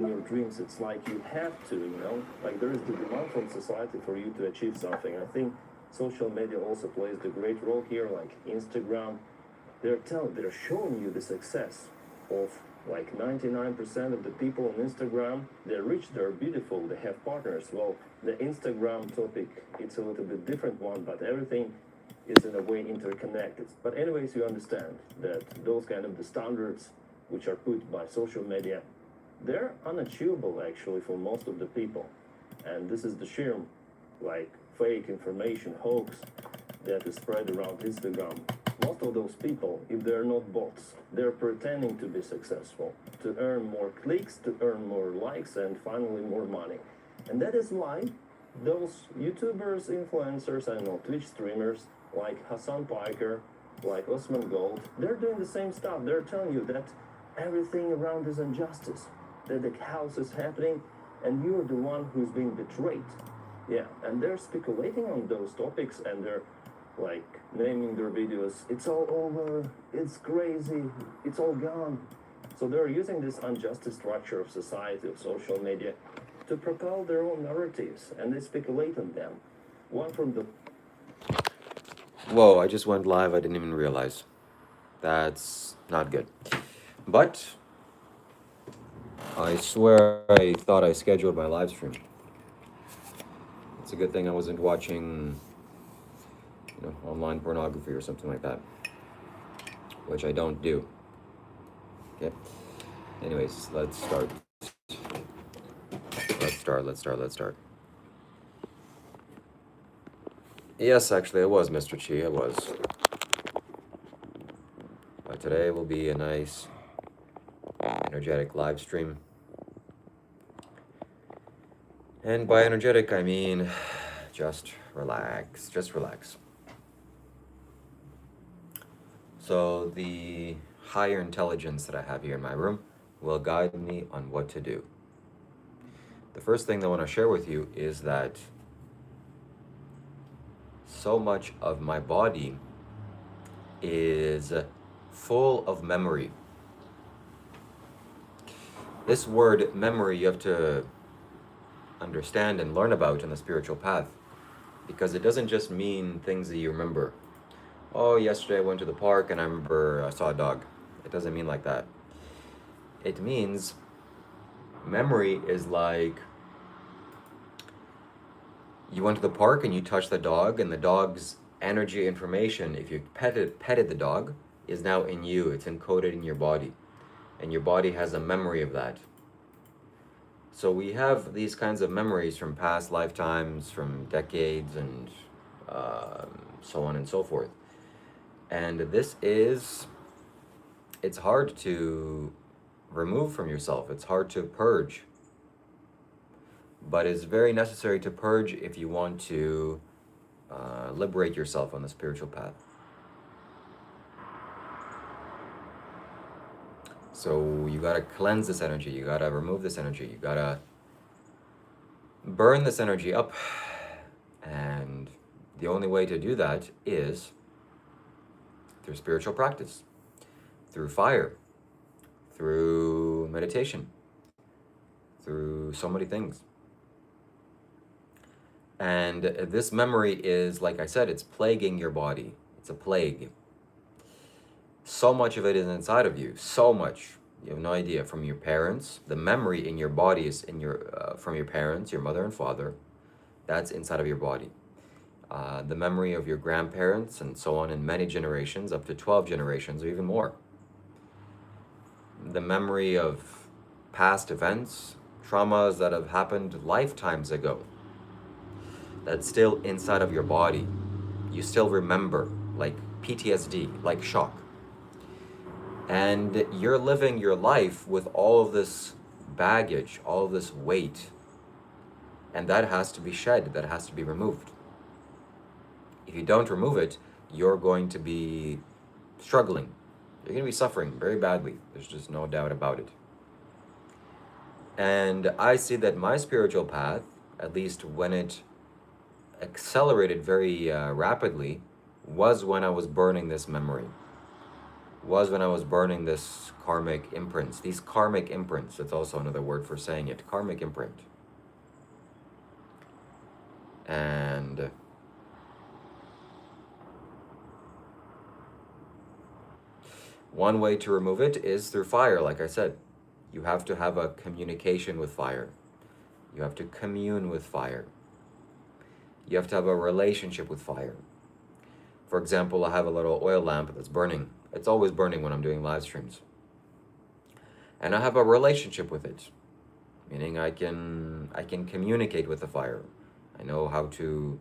your dreams, it's like you have to, like there is the demand from society for you to achieve something. I think social media also plays the great role here, like Instagram. They're showing you the success of like 99% of the people on Instagram. They're rich, they're beautiful, they have partners. Well, the Instagram topic, it's a little bit different one, but everything is in a way interconnected. But anyways, you understand that those kind of the standards which are put by social media, they're unachievable actually for most of the people. And this is the sheer like fake information hoax that is spread around Instagram. Most of those people, if they're not bots, they're pretending to be successful, to earn more clicks, to earn more likes, and finally more money. And that is why those YouTubers, influencers, I don't know, Twitch streamers like Hassan Piker, like Osman Gold, they're doing the same stuff. They're telling you that everything around is injustice, that the chaos is happening, and you're the one who's being betrayed. Yeah, and they're speculating on those topics, and they're like naming their videos, it's all over, it's crazy, it's all gone. So they're using this unjust structure of society, of social media, to propel their own narratives, and they speculate on them. One from the... Whoa, I just went live, I didn't even realize. That's not good. But I swear I thought I scheduled my live stream. It's a good thing I wasn't watching, online pornography or something like that, which I don't do. Okay. Anyways, let's start. Let's start. Yes, actually, I was, Mr. Chi, I was. But today will be a nice, energetic live stream. And by energetic, I mean just relax. So the higher intelligence that I have here in my room will guide me on what to do. The first thing I want to share with you is that so much of my body is full of memory. This word memory you have to understand and learn about in the spiritual path, because it doesn't just mean things that you remember. Oh, yesterday I went to the park and I remember I saw a dog. It doesn't mean like that. It means memory is like you went to the park and you touched the dog, and the dog's energy information, if you petted the dog, is now in you. It's encoded in your body, and your body has a memory of that. So we have these kinds of memories from past lifetimes, from decades, and so on and so forth. And it's hard to remove from yourself. It's hard to purge. But it's very necessary to purge if you want to liberate yourself on the spiritual path. So you gotta cleanse this energy, you gotta remove this energy, you gotta burn this energy up. And the only way to do that is through spiritual practice, through fire, through meditation, through so many things. And this memory is, like I said, it's plaguing your body. It's a plague. So much of it is inside of you, so much. You have no idea. From your parents, the memory in your body is from your parents, your mother and father. That's inside of your body. The memory of your grandparents and so on in many generations, up to 12 generations or even more. The memory of past events, traumas that have happened lifetimes ago. That's still inside of your body. You still remember, like PTSD, like shock. And you're living your life with all of this baggage, all of this weight. And that has to be shed, that has to be removed. If you don't remove it, you're going to be struggling. You're going to be suffering very badly. There's just no doubt about it. And I see that my spiritual path, at least when it accelerated very rapidly, was when I was burning this memory. was when I was burning this karmic imprints. These karmic imprints, that's also another word for saying it, karmic imprint. And one way to remove it is through fire, like I said. You have to have a communication with fire. You have to commune with fire. You have to have a relationship with fire. For example, I have a little oil lamp that's burning. It's always burning when I'm doing live streams. And I have a relationship with it, meaning I can communicate with the fire. I know how to,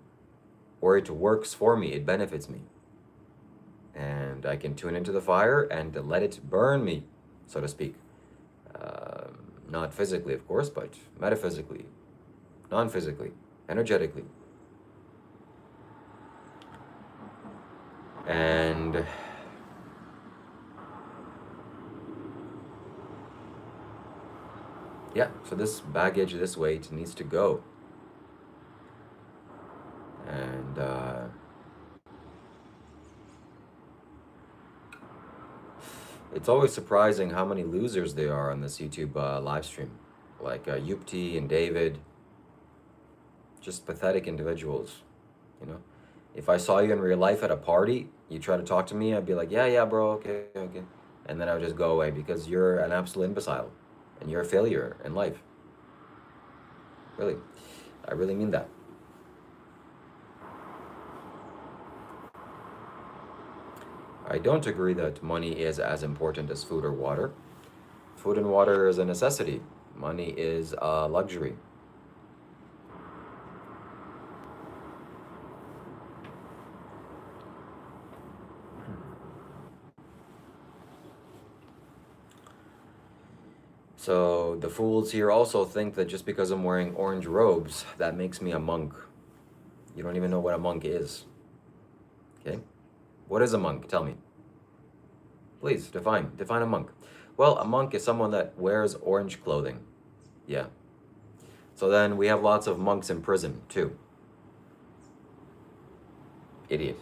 or it works for me, it benefits me. And I can tune into the fire and let it burn me, so to speak. Not physically, of course, but metaphysically, non-physically, energetically. And yeah, so this baggage, this weight needs to go. And it's always surprising how many losers there are on this YouTube live stream. Like Yupti and David. Just pathetic individuals, you know? If I saw you in real life at a party, you try to talk to me, I'd be like, yeah, bro, okay. And then I would just go away because you're an absolute imbecile and you're a failure in life. Really. I really mean that. I don't agree that money is as important as food or water. Food and water is a necessity. Money is a luxury. So the fools here also think that just because I'm wearing orange robes, that makes me a monk. You don't even know what a monk is. Okay? What is a monk? Tell me. Please, define a monk. Well, a monk is someone that wears orange clothing. Yeah. So then we have lots of monks in prison, too. Idiot.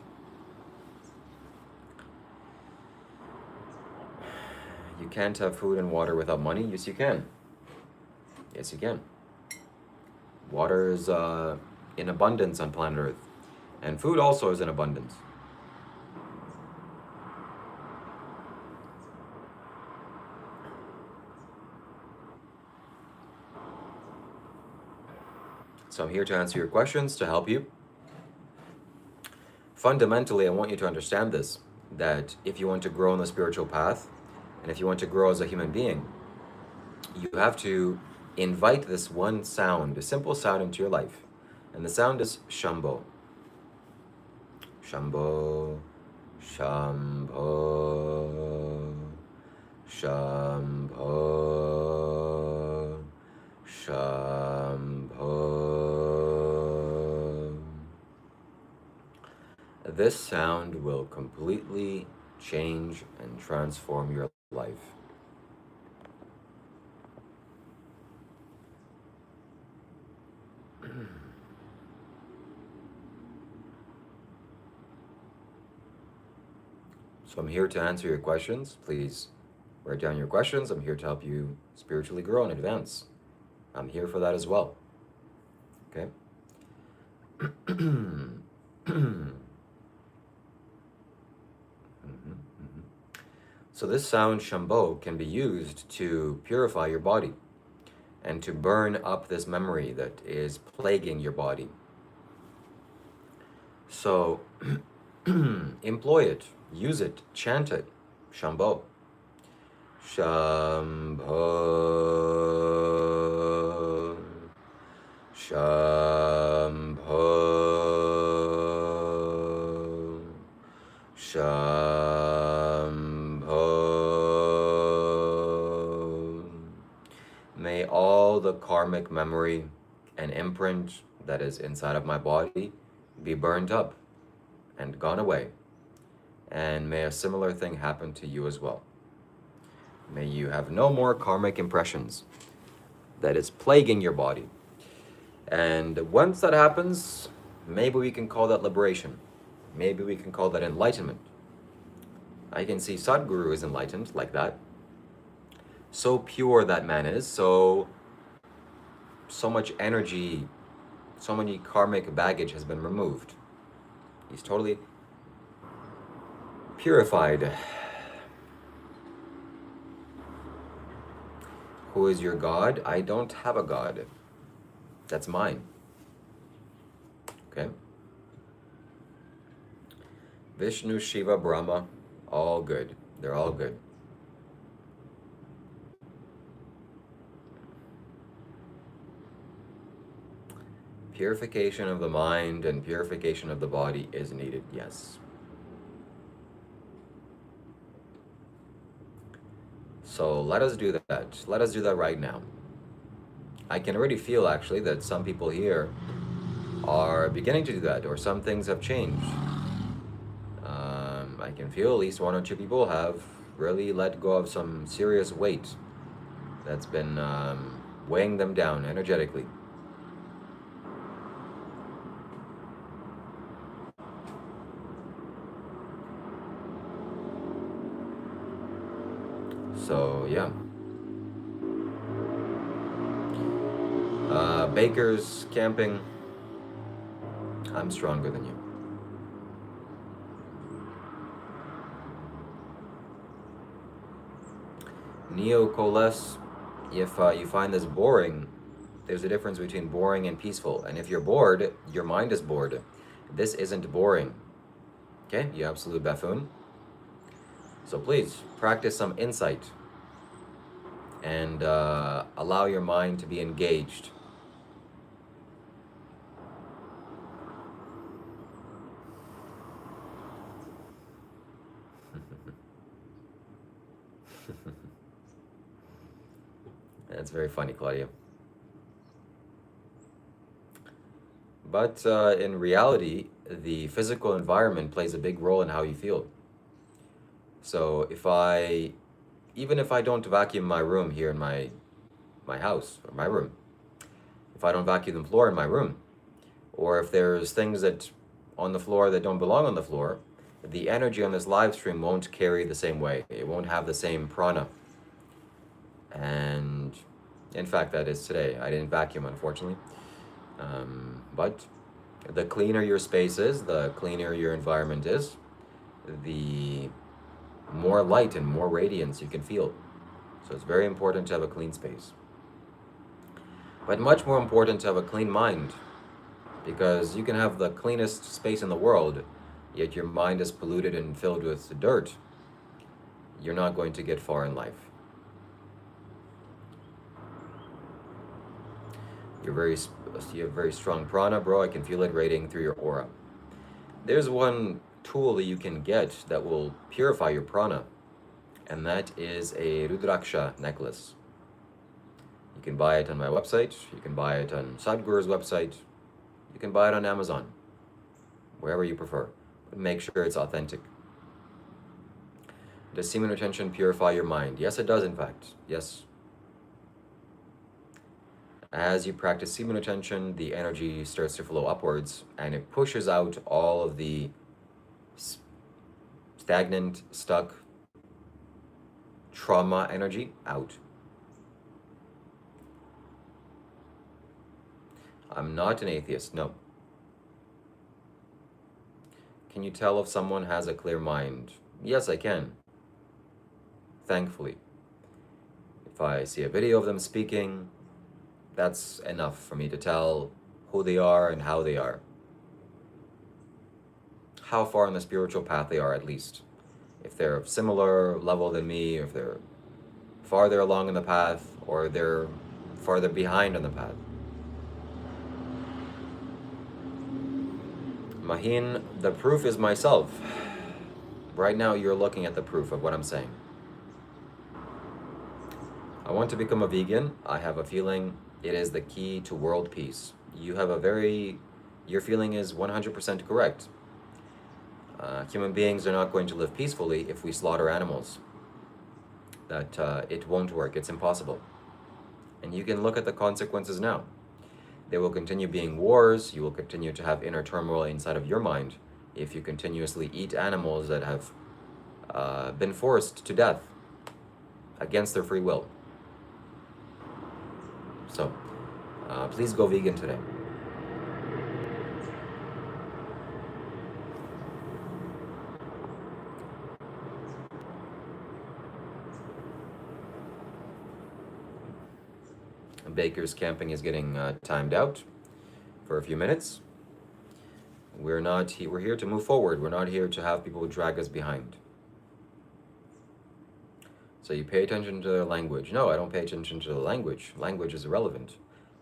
You can't have food and water without money? Yes, you can. Yes, you can. Water is in abundance on planet Earth. And food also is in abundance. So I'm here to answer your questions, to help you. Fundamentally, I want you to understand this, that if you want to grow on the spiritual path, and if you want to grow as a human being, you have to invite this one sound, a simple sound into your life. And the sound is Shambho. Shambho, Shambho, Shambho, Shambho. This sound will completely change and transform your life. So I'm here to answer your questions. Please write down your questions. I'm here to help you spiritually grow and advance. I'm here for that as well. Okay? So this sound Shambho can be used to purify your body and to burn up this memory that is plaguing your body. So employ it, use it, chant it, Shambho. Shambho, Shambho, Shambho. May all the karmic memory and imprint that is inside of my body be burned up and gone away. And may a similar thing happen to you as well. May you have no more karmic impressions that is plaguing your body. And once that happens, maybe we can call that liberation. Maybe we can call that enlightenment. I can see Sadhguru is enlightened like that. So pure that man is, so much energy, so many karmic baggage has been removed. He's totally purified. Who is your God? I don't have a God. That's mine. Okay? Vishnu, Shiva, Brahma, all good. They're all good. Purification of the mind and purification of the body is needed, yes. So let us do that. Let us do that right now. I can already feel actually that some people here are beginning to do that, or some things have changed. I can feel at least one or two people have really let go of some serious weight that's been weighing them down energetically. So yeah. Bakers, camping, I'm stronger than you. Neo Coalesce, if you find this boring, there's a difference between boring and peaceful. And if you're bored, your mind is bored. This isn't boring. Okay, you absolute buffoon. So please, practice some insight and allow your mind to be engaged. That's very funny, Claudia. But in reality, the physical environment plays a big role in how you feel. So even if I don't vacuum my room here in my house, or my room, if I don't vacuum the floor in my room, or if there's things that on the floor that don't belong on the floor, the energy on this live stream won't carry the same way. It won't have the same prana. And in fact, that is today. I didn't vacuum, unfortunately. But the cleaner your space is, the cleaner your environment is, the more light and more radiance you can feel. So it's very important to have a clean space. But much more important to have a clean mind, because you can have the cleanest space in the world, yet your mind is polluted and filled with dirt. You're not going to get far in life. You have very strong prana, bro. I can feel it radiating through your aura. There's one tool that you can get that will purify your prana, and that is a Rudraksha necklace. You can buy it on my website, you can buy it on Sadhguru's website, you can buy it on Amazon, wherever you prefer. But make sure it's authentic. Does semen retention purify your mind? Yes, it does, in fact. Yes. As you practice semen retention, the energy starts to flow upwards, and it pushes out all of the stagnant, stuck trauma energy out. I'm not an atheist, no. Can you tell if someone has a clear mind? Yes, I can. Thankfully. If I see a video of them speaking, that's enough for me to tell who they are and how they are. How far on the spiritual path they are, at least. If they're of similar level than me, if they're farther along in the path, or they're farther behind on the path. Mahin, the proof is myself. Right now you're looking at the proof of what I'm saying. I want to become a vegan. I have a feeling it is the key to world peace. Your feeling is 100% correct. Human beings are not going to live peacefully if we slaughter animals. It won't work, it's impossible. And you can look at the consequences now. There will continue being wars, you will continue to have inner turmoil inside of your mind if you continuously eat animals that have been forced to death against their free will. So, please go vegan today. Baker's camping is getting timed out for a few minutes. We're here to move forward. We're not here to have people drag us behind. So you pay attention to their language. No, I don't pay attention to the language. Language is irrelevant.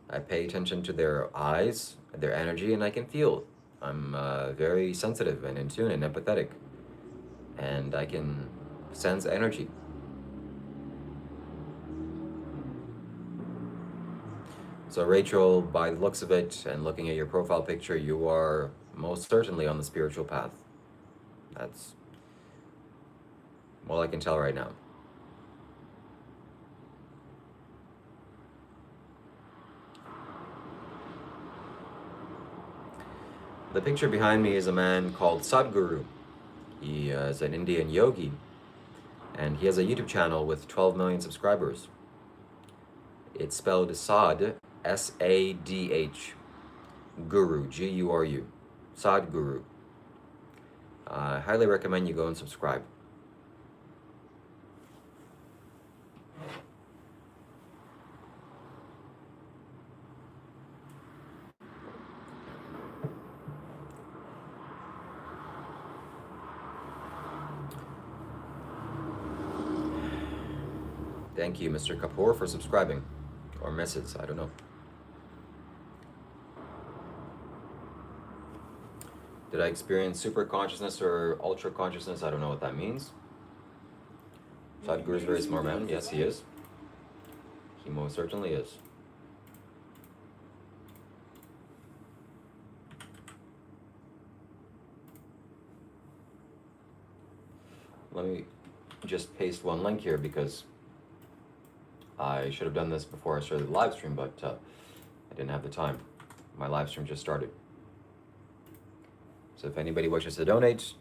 I pay attention to their eyes, their energy, and I can feel. I'm very sensitive and in tune and empathetic. And I can sense energy. So Rachel, by the looks of it and looking at your profile picture, you are most certainly on the spiritual path. That's all I can tell right now. The picture behind me is a man called Sadhguru. He is an Indian yogi, and he has a YouTube channel with 12 million subscribers. It's spelled Sadh, S-A-D-H, Guru, G-U-R-U, Sadhguru. I highly recommend you go and subscribe. Thank you, Mr. Kapoor, for subscribing. Or Mrs., I don't know. Did I experience super consciousness or ultra consciousness? I don't know what that means. Sadhguru is a very smart man. Yes, he is. He most certainly is. Let me just paste one link here because I should have done this before I started the live stream, but I didn't have the time. My live stream just started. So if anybody wishes to donate,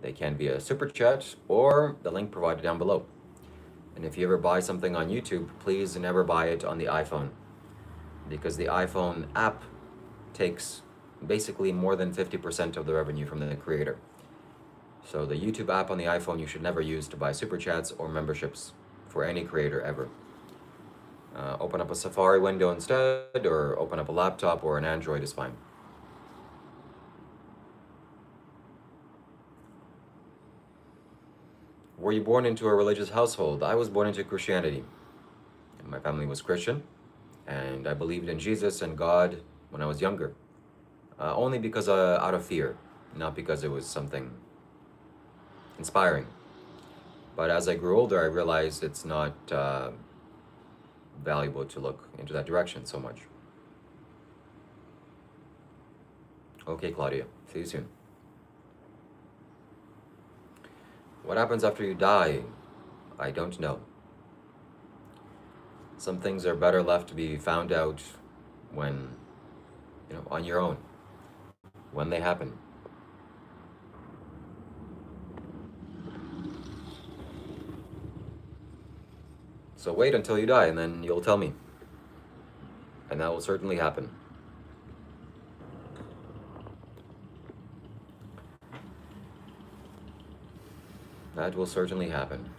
they can via super chat or the link provided down below. And if you ever buy something on YouTube, please never buy it on the iPhone, because the iPhone app takes basically more than 50% of the revenue from the creator. So the YouTube app on the iPhone you should never use to buy super chats or memberships for any creator ever. Open up a Safari window instead, or open up a laptop, or an Android is fine. Were you born into a religious household? I was born into Christianity. My family was Christian, and I believed in Jesus and God when I was younger. Only because out of fear, not because it was something inspiring. But as I grew older, I realized it's not valuable to look into that direction so much. Okay, Claudia. See you soon. What happens after you die? I don't know. Some things are better left to be found out when, on your own, when they happen. So wait until you die, and then you'll tell me. And that will certainly happen. That will certainly happen.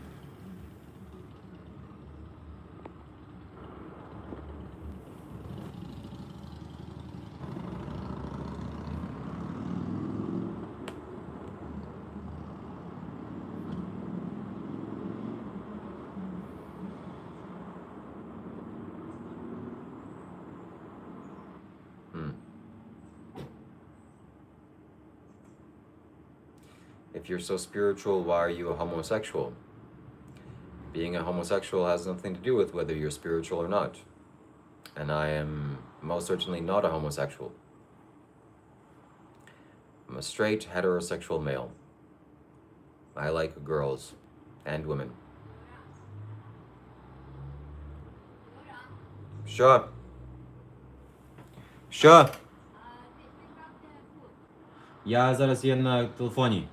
If you're so spiritual, why are you a homosexual? Being a homosexual has nothing to do with whether you're spiritual or not. And I am most certainly not a homosexual. I'm a straight, heterosexual male. I like girls and women. Що? Що? Я зараз є на телефоні.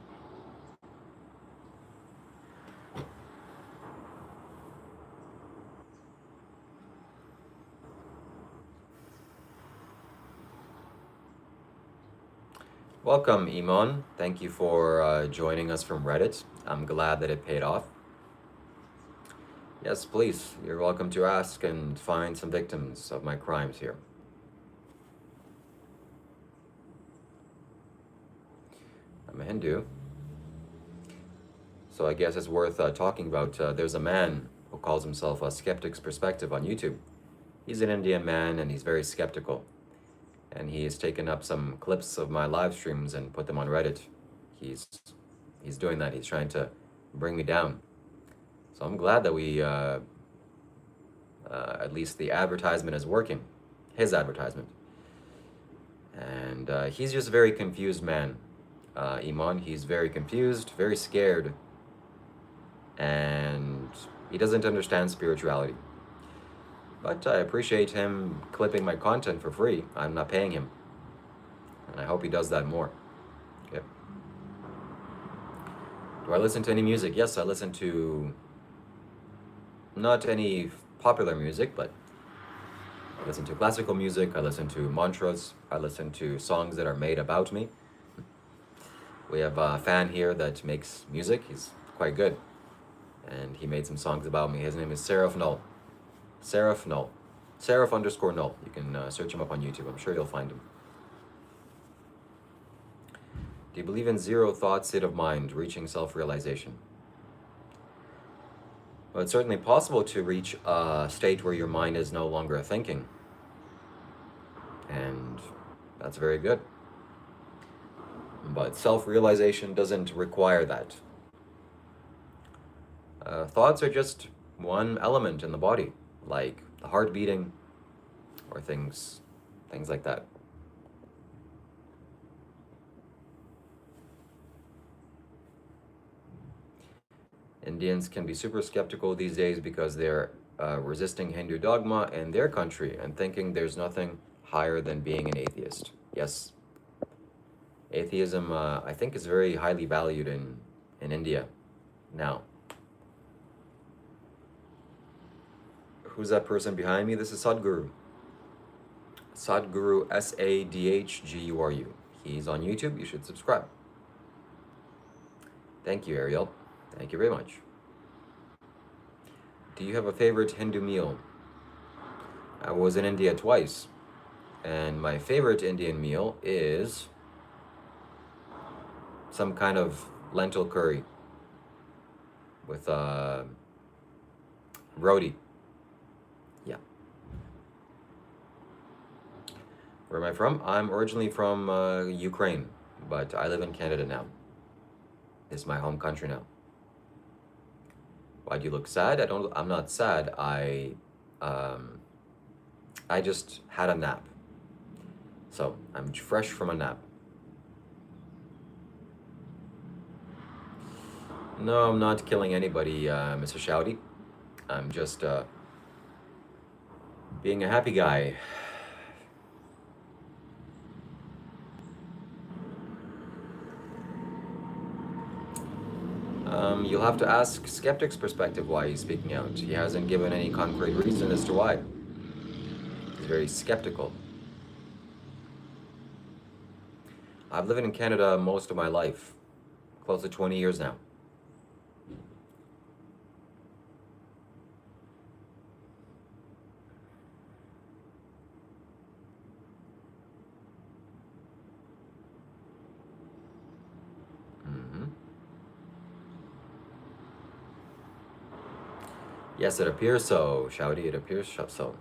Welcome, Iman. Thank you for joining us from Reddit. I'm glad that it paid off. Yes, please. You're welcome to ask and find some victims of my crimes here. I'm a Hindu. So I guess it's worth talking about. There's a man who calls himself a Skeptic's Perspective on YouTube. He's an Indian man and he's very skeptical. And he has taken up some clips of my live streams and put them on Reddit. He's doing that. He's trying to bring me down. So I'm glad that we, at least the advertisement is working. His advertisement. And he's just a very confused man. Iman, he's very confused, very scared. And he doesn't understand spirituality. But I appreciate him clipping my content for free. I'm not paying him. And I hope he does that more. Okay. Do I listen to any music? Yes, I listen to not any popular music, but I listen to classical music, I listen to mantras, I listen to songs that are made about me. We have a fan here that makes music. He's quite good. And he made some songs about me. His name is Seraph Null. Seraph Null. Seraph_Null. You can search him up on YouTube. I'm sure you'll find him. Do you believe in zero thought state of mind, reaching self-realization? Well, it's certainly possible to reach a state where your mind is no longer thinking. And that's very good. But self-realization doesn't require that. Thoughts are just one element in the body, like the heart beating or things like that. Indians can be super skeptical these days because they're resisting Hindu dogma in their country and thinking there's nothing higher than being an atheist. Yes. Atheism, I think, is very highly valued in India now. Who's that person behind me? This is Sadhguru. Sadhguru, Sadhguru. He's on YouTube. You should subscribe. Thank you, Ariel. Thank you very much. Do you have a favorite Hindu meal? I was in India twice, and my favorite Indian meal is some kind of lentil curry with roti. Yeah. Where am I from? I'm originally from Ukraine, but I live in Canada now. It's my home country now. Why do you look sad? I'm not sad. I just had a nap. So I'm fresh from a nap. No, I'm not killing anybody, Mr. Shouty. I'm just being a happy guy. You'll have to ask Skeptic's Perspective why he's speaking out. He hasn't given any concrete reason as to why. He's very skeptical. I've lived in Canada most of my life, close to 20 years now. Yes, it appears so, Shouty. It appears so.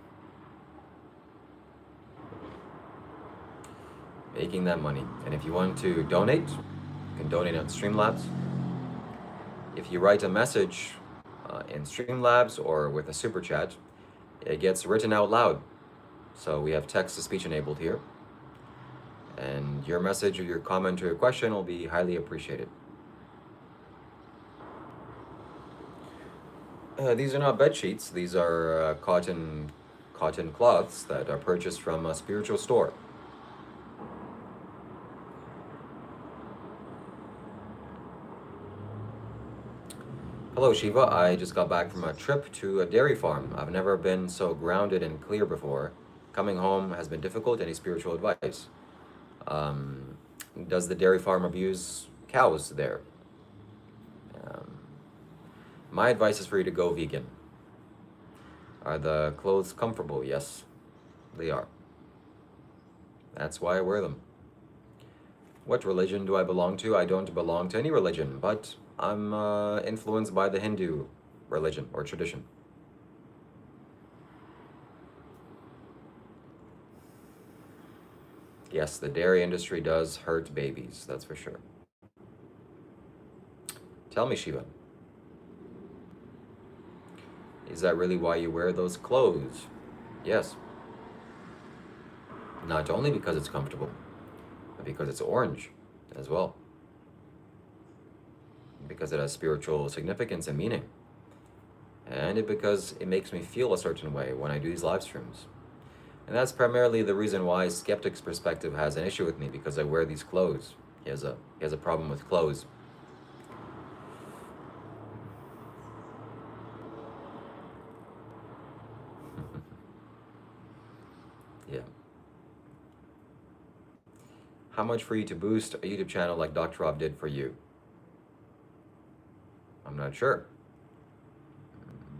Making that money. And if you want to donate, you can donate on Streamlabs. If you write a message in Streamlabs or with a super chat, it gets written out loud. So we have text-to-speech enabled here. And your message or your comment or your question will be highly appreciated. These are not bed sheets. These are cotton cloths that are purchased from a spiritual store. Hello, Shiva. I just got back from a trip to a dairy farm. I've never been so grounded and clear before. Coming home has been difficult. Any spiritual advice? Does the dairy farm abuse cows there? Um, my advice is for you to go vegan. Are the clothes comfortable? Yes, they are. That's why I wear them. What religion do I belong to? I don't belong to any religion, but I'm influenced by the Hindu religion or tradition. Yes, the dairy industry does hurt babies, that's for sure. Tell me, Shiva, is that really why you wear those clothes? Yes. Not only because it's comfortable, but because it's orange as well. Because it has spiritual significance and meaning. And because it makes me feel a certain way when I do these live streams. And that's primarily the reason why Skeptic's Perspective has an issue with me, because I wear these clothes. He has a problem with clothes. Yeah. How much for you to boost a YouTube channel like Dr. Rob did for you? I'm not sure.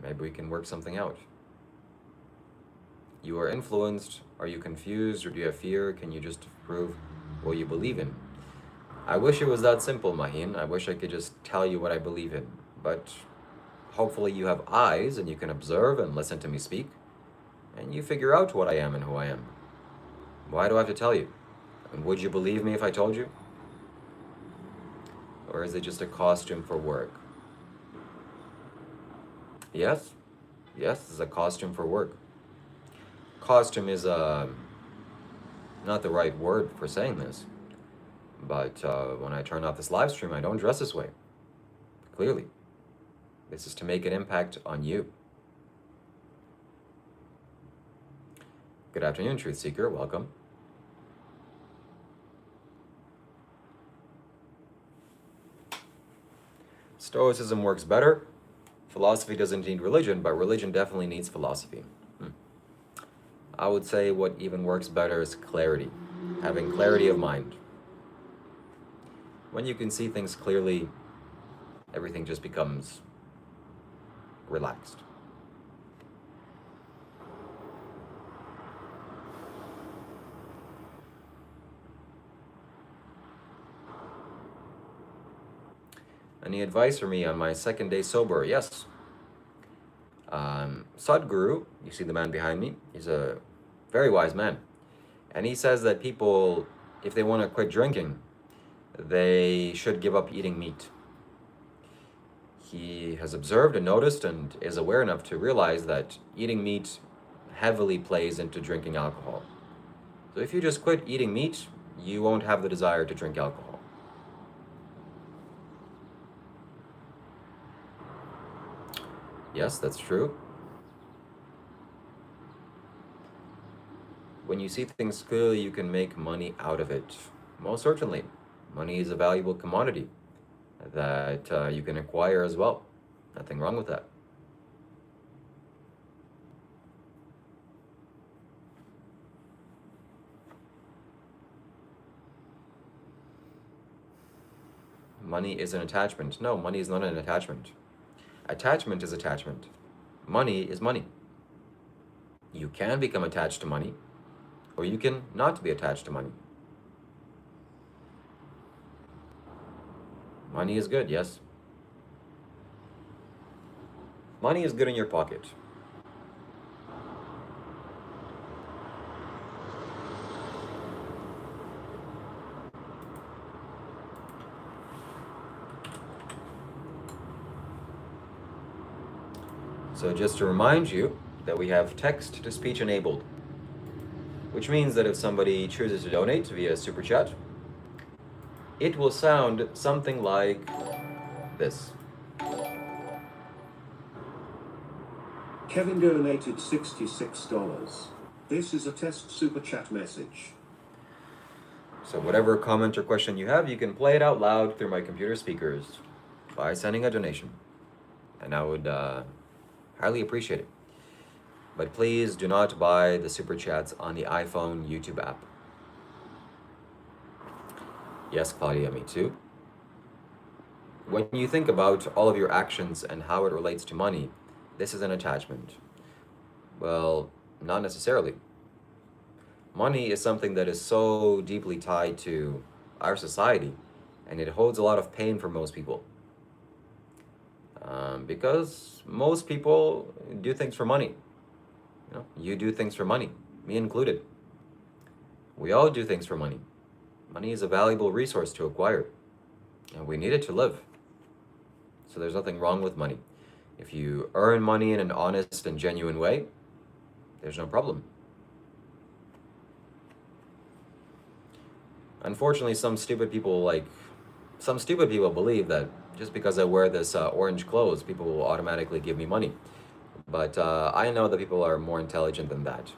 Maybe we can work something out. You are influenced. Are you confused, or do you have fear? Can you just prove what you believe in? I wish it was that simple, Maheen. I wish I could just tell you what I believe in. But hopefully you have eyes and you can observe and listen to me speak, and you figure out what I am and who I am. Why do I have to tell you? And would you believe me if I told you? Or is it just a costume for work? Yes. Yes, it's a costume for work. Costume is not the right word for saying this, but when I turn off this live stream, I don't dress this way. Clearly. This is to make an impact on you. Good afternoon, Truth Seeker. Welcome. Stoicism works better. Philosophy doesn't need religion, but religion definitely needs philosophy. I would say what even works better is clarity. Having clarity of mind. When you can see things clearly, everything just becomes relaxed. Any advice for me on my second day sober? Yes. Sadhguru, you see the man behind me, he's a very wise man. And he says that people, if they want to quit drinking, they should give up eating meat. He has observed and noticed and is aware enough to realize that eating meat heavily plays into drinking alcohol. So if you just quit eating meat, you won't have the desire to drink alcohol. Yes, that's true. When you see things clearly, you can make money out of it. Most certainly. Money is a valuable commodity that you can acquire as well. Nothing wrong with that. Money is an attachment. No, money is not an attachment. Attachment is attachment. Money is money. You can become attached to money, or you can not be attached to money. Money is good, yes. Money is good in your pocket. So just to remind you that we have text-to-speech enabled, which means that if somebody chooses to donate via Super Chat, it will sound something like this. Kevin donated $66. This is a test Super Chat message. So whatever comment or question you have, you can play it out loud through my computer speakers by sending a donation. And I would highly appreciate it. But please do not buy the Super Chats on the iPhone YouTube app. Yes, Claudia, me too. When you think about all of your actions and how it relates to money, this is an attachment. Well, not necessarily. Money is something that is so deeply tied to our society, and it holds a lot of pain for most people. Because most people do things for money. You know, you do things for money, me included. We all do things for money. Money is a valuable resource to acquire, and we need it to live. So there's nothing wrong with money. If you earn money in an honest and genuine way, there's no problem. Unfortunately, some stupid people believe that just because I wear this orange clothes, people will automatically give me money. But I know that people are more intelligent than that.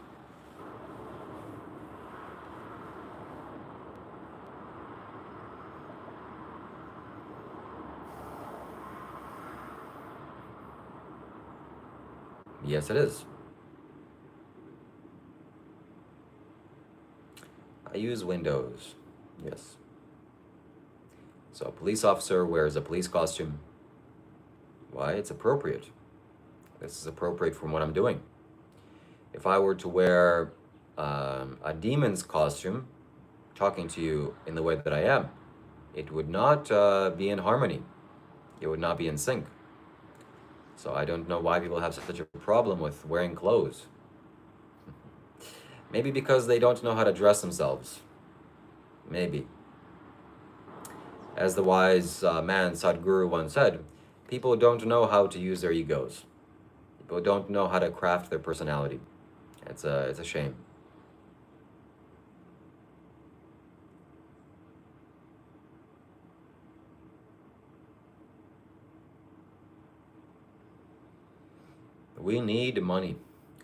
Yes, it is. I use Windows. Yes. So a police officer wears a police costume. Why? It's appropriate. This is appropriate from what I'm doing. If I were to wear a demon's costume, talking to you in the way that I am, it would not be in harmony. It would not be in sync. So I don't know why people have such a problem with wearing clothes. Maybe because they don't know how to dress themselves. Maybe. As the wise man Sadhguru once said, people don't know how to use their egos. People don't know how to craft their personality. It's a shame. We need money.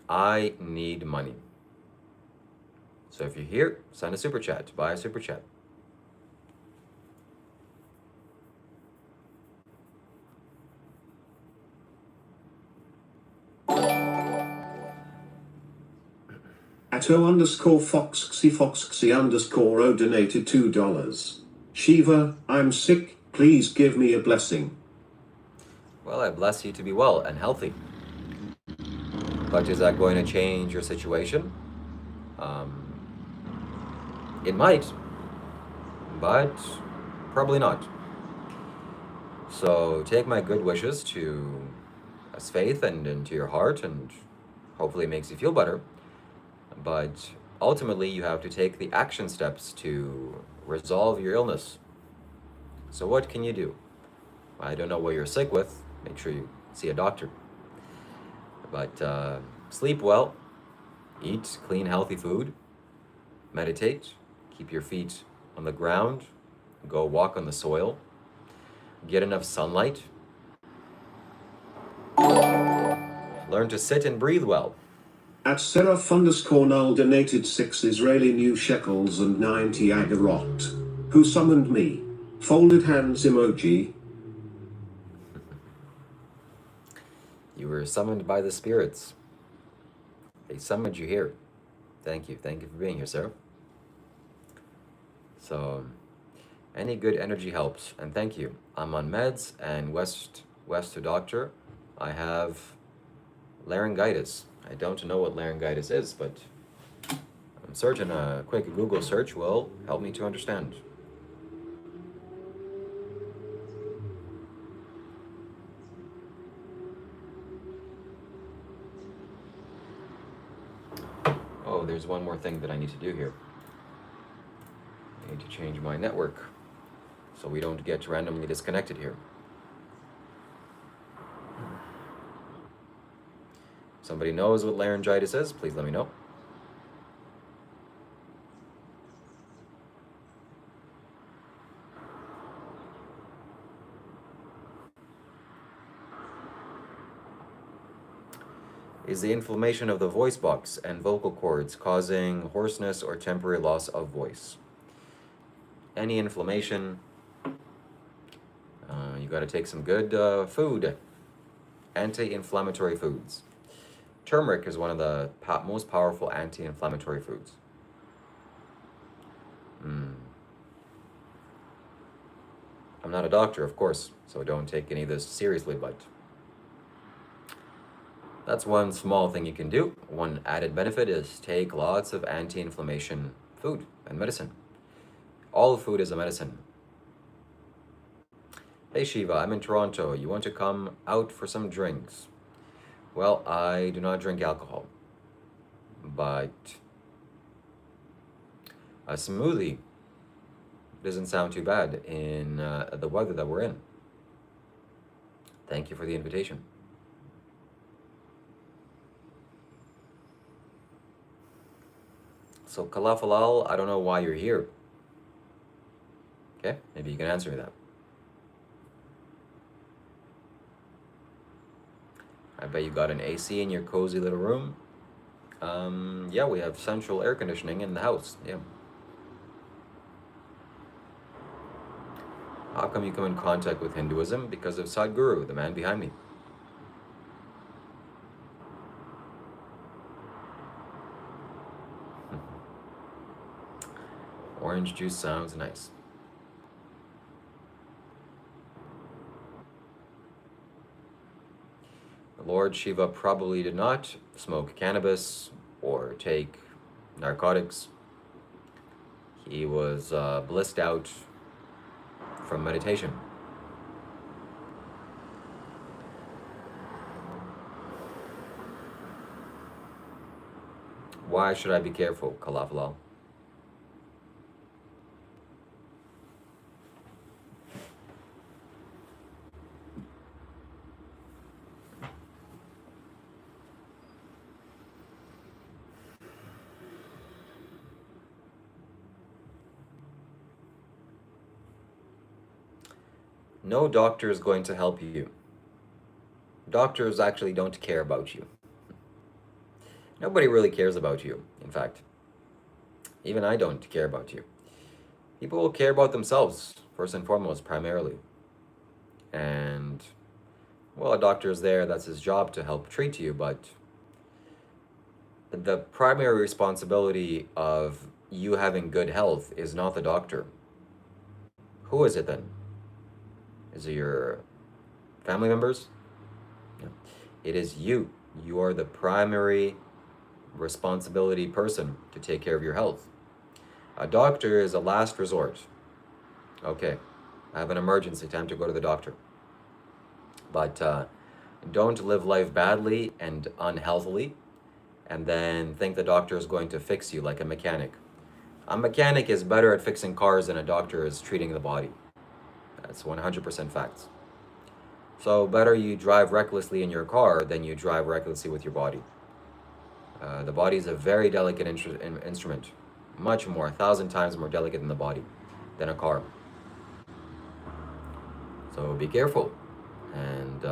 I need money. So if you're here, send a super chat. Buy a super chat. At O_Foxxy_O donated $2. Shiva, I'm sick, please give me a blessing. Well, I bless you to be well and healthy. But is that going to change your situation? It might, but probably not. So take my good wishes as faith and into your heart, and hopefully it makes you feel better. But ultimately, you have to take the action steps to resolve your illness. So what can you do? I don't know what you're sick with. Make sure you see a doctor. But sleep well, eat clean, healthy food, meditate, keep your feet on the ground, go walk on the soil, get enough sunlight, learn to sit and breathe well. At Seraph_Null donated 6 Israeli new shekels and 90 agarot. Who summoned me? Folded hands emoji. You were summoned by the spirits. They summoned you here. Thank you. Thank you for being here, Sarah. So, any good energy helps. And thank you. I'm on meds and west to doctor. I have laryngitis. I don't know what laryngitis is, but I'm certain a quick Google search will help me to understand. Oh, there's one more thing that I need to do here. I need to change my network so we don't get randomly disconnected here. Somebody knows what laryngitis is, please let me know. Is the inflammation of the voice box and vocal cords causing hoarseness or temporary loss of voice? Any inflammation, you got to take some good food, anti-inflammatory foods. Turmeric is one of the most powerful anti-inflammatory foods. I'm not a doctor, of course, so don't take any of this seriously, but that's one small thing you can do. One added benefit is take lots of anti-inflammation food and medicine. All food is a medicine. Hey Shiva, I'm in Toronto. You want to come out for some drinks? Well, I do not drink alcohol, but a smoothie doesn't sound too bad in the weather that we're in. Thank you for the invitation. So Kalafalal, I don't know why you're here. Okay, maybe you can answer me that. I bet you got an AC in your cozy little room. Yeah, we have central air conditioning in the house. Yeah. How come you come in contact with Hinduism? Because of Sadhguru, the man behind me. Orange juice sounds nice. Lord Shiva probably did not smoke cannabis or take narcotics. He was blissed out from meditation. Why should I be careful, Kalafalal? No doctor is going to help you. Doctors actually don't care about you. Nobody really cares about you, in fact. Even I don't care about you. People will care about themselves, first and foremost, primarily. And, well, a doctor is there, that's his job to help treat you, but the primary responsibility of you having good health is not the doctor. Who is it then? Is it your family members? No. It is you. You are the primary responsibility person to take care of your health. A doctor is a last resort. Okay, I have an emergency, time to go to the doctor. But don't live life badly and unhealthily and then think the doctor is going to fix you like a mechanic. A mechanic is better at fixing cars than a doctor is treating the body. That's 100% facts. So better you drive recklessly in your car than you drive recklessly with your body. The body is a very delicate instrument, much more, 1,000 times more delicate than the body, than a car. So be careful and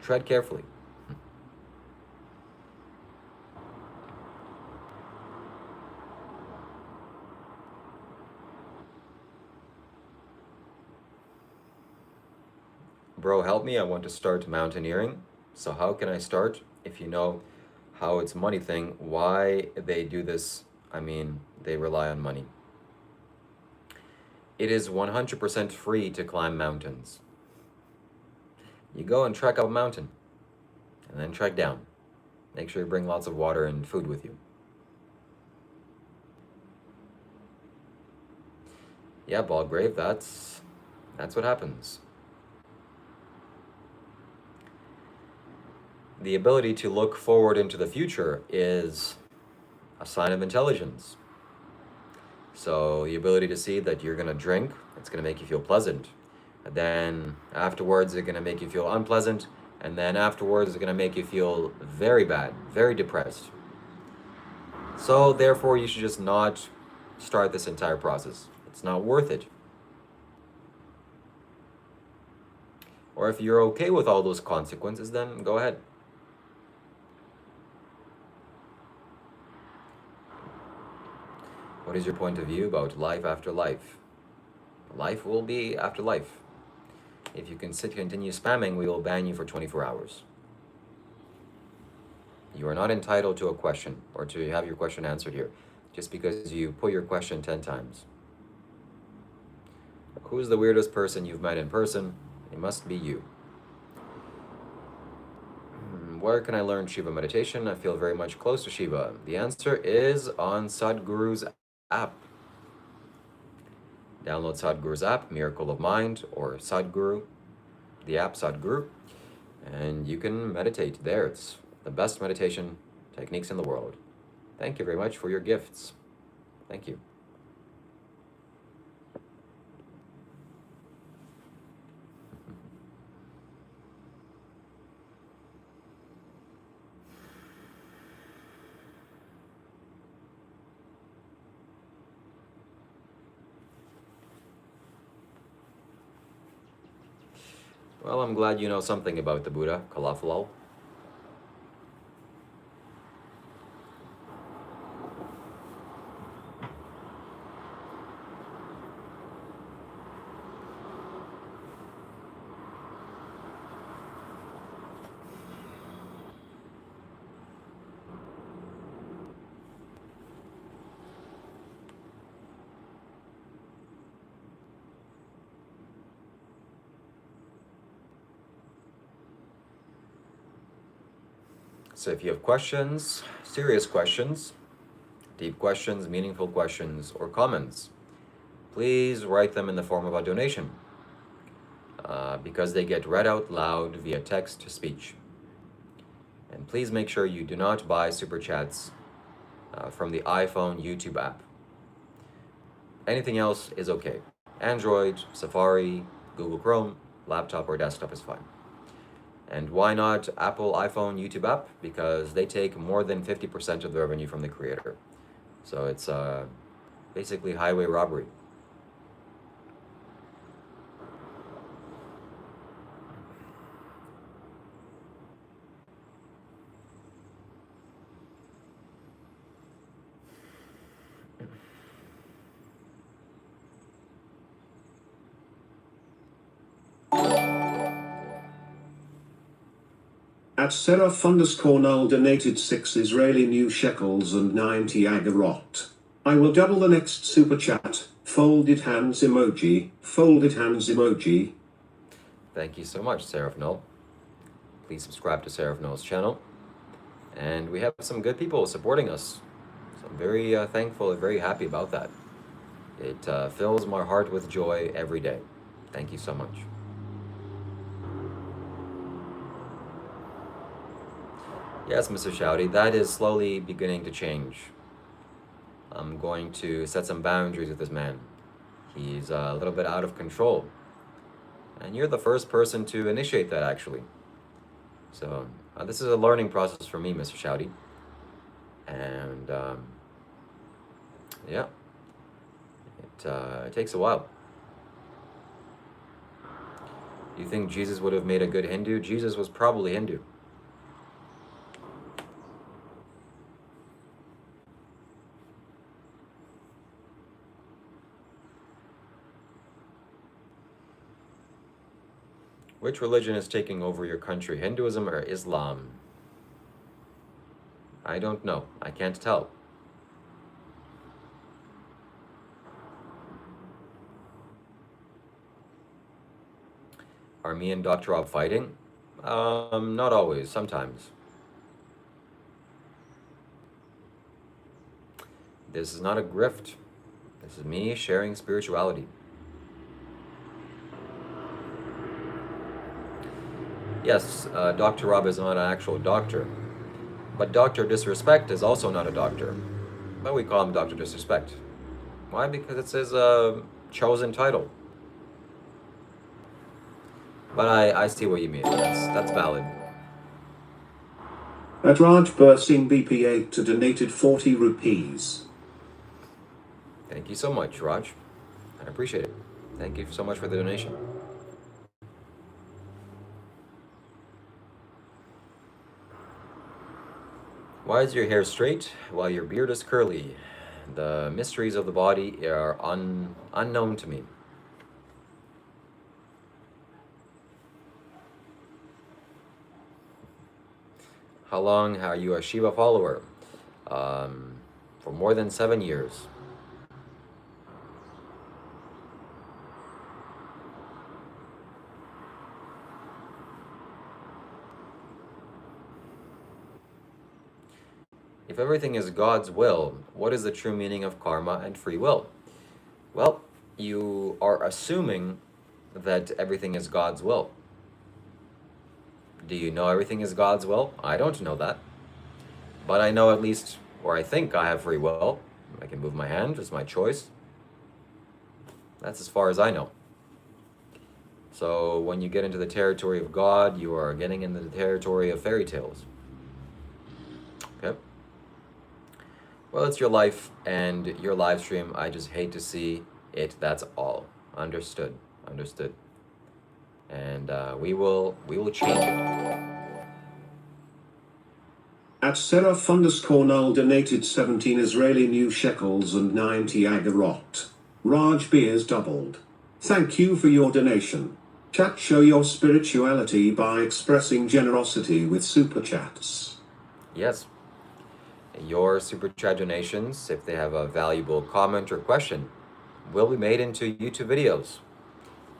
tread carefully. Bro, help me, I want to start mountaineering. So how can I start? If you know how it's a money thing, why they do this, I mean, they rely on money. It is 100% free to climb mountains. You go and trek up a mountain, and then trek down. Make sure you bring lots of water and food with you. Yeah, Ballgrave, that's what happens. The ability to look forward into the future is a sign of intelligence. So the ability to see that you're gonna drink, it's gonna make you feel pleasant. And then afterwards, it's gonna make you feel unpleasant. And then afterwards, it's gonna make you feel very bad, very depressed. So therefore, you should just not start this entire process. It's not worth it. Or if you're okay with all those consequences, then go ahead. What is your point of view about life after life? Life will be after life. If you continue spamming, we will ban you for 24 hours. You are not entitled to a question or to have your question answered here just because you put your question 10 times. Who's the weirdest person you've met in person? It must be you. Where can I learn Shiva meditation? I feel very much close to Shiva. The answer is on Sadhguru's app. Download Sadhguru's app, Miracle of Mind, or Sadhguru, the app Sadhguru, and you can meditate there. It's the best meditation techniques in the world. Thank you very much for your gifts. Thank you. Well, I'm glad you know something about the Buddha, Kalafalal. So if you have questions, serious questions, deep questions, meaningful questions, or comments, please write them in the form of a donation because they get read out loud via text to speech. And please make sure you do not buy super chats from the iPhone YouTube app. Anything else is okay. Android, Safari, Google Chrome, laptop or desktop is fine. And why not Apple, iPhone, YouTube app? Because they take more than 50% of the revenue from the creator. So it's basically highway robbery. At Seraph_Null donated 6 Israeli new shekels and 90 agarot. I will double the next super chat. Folded hands emoji. Folded hands emoji. Thank you so much, Seraph Null. Please subscribe to Seraph Null's channel. And we have some good people supporting us. So I'm very thankful and very happy about that. It fills my heart with joy every day. Thank you so much. Yes, Mr. Shouty, that is slowly beginning to change. I'm going to set some boundaries with this man. He's a little bit out of control. And you're the first person to initiate that, actually. So this is a learning process for me, Mr. Shouty. And yeah, it takes a while. You think Jesus would have made a good Hindu? Jesus was probably Hindu. Which religion is taking over your country, Hinduism or Islam? I don't know. I can't tell. Are me and Dr. Rob fighting? Not always, sometimes. This is not a grift. This is me sharing spirituality. Yes, Dr. Rob is not an actual doctor, but Dr. Disrespect is also not a doctor, but we call him Dr. Disrespect. Why? Because it's his chosen title. But I see what you mean. That's valid. At Raj Bursing BP8 to donated 40 rupees. Thank you so much, Raj. I appreciate it. Thank you so much for the donation. Why is your hair straight while your beard is curly? The mysteries of the body are unknown to me. How long are you a Shiva follower? For more than 7 years. everything is God's will, what is the true meaning of karma and free will? Well, you are assuming that everything is God's will. Do you know everything is God's will? I don't know that. But I know at least, or I think I have free will. I can move my hand, it's my choice. That's as far as I know. So when you get into the territory of God, you are getting into the territory of fairy tales. Okay? Well, it's your life and your live stream. I just hate to see it. That's all. Understood. Understood. And we will change it. At Seraph_Null donated 17 Israeli new shekels and 90 agarot. Raj beers doubled. Thank you for your donation. Chat, show your spirituality by expressing generosity with super chats. Yes. Your super chat donations, if they have a valuable comment or question, will be made into YouTube videos.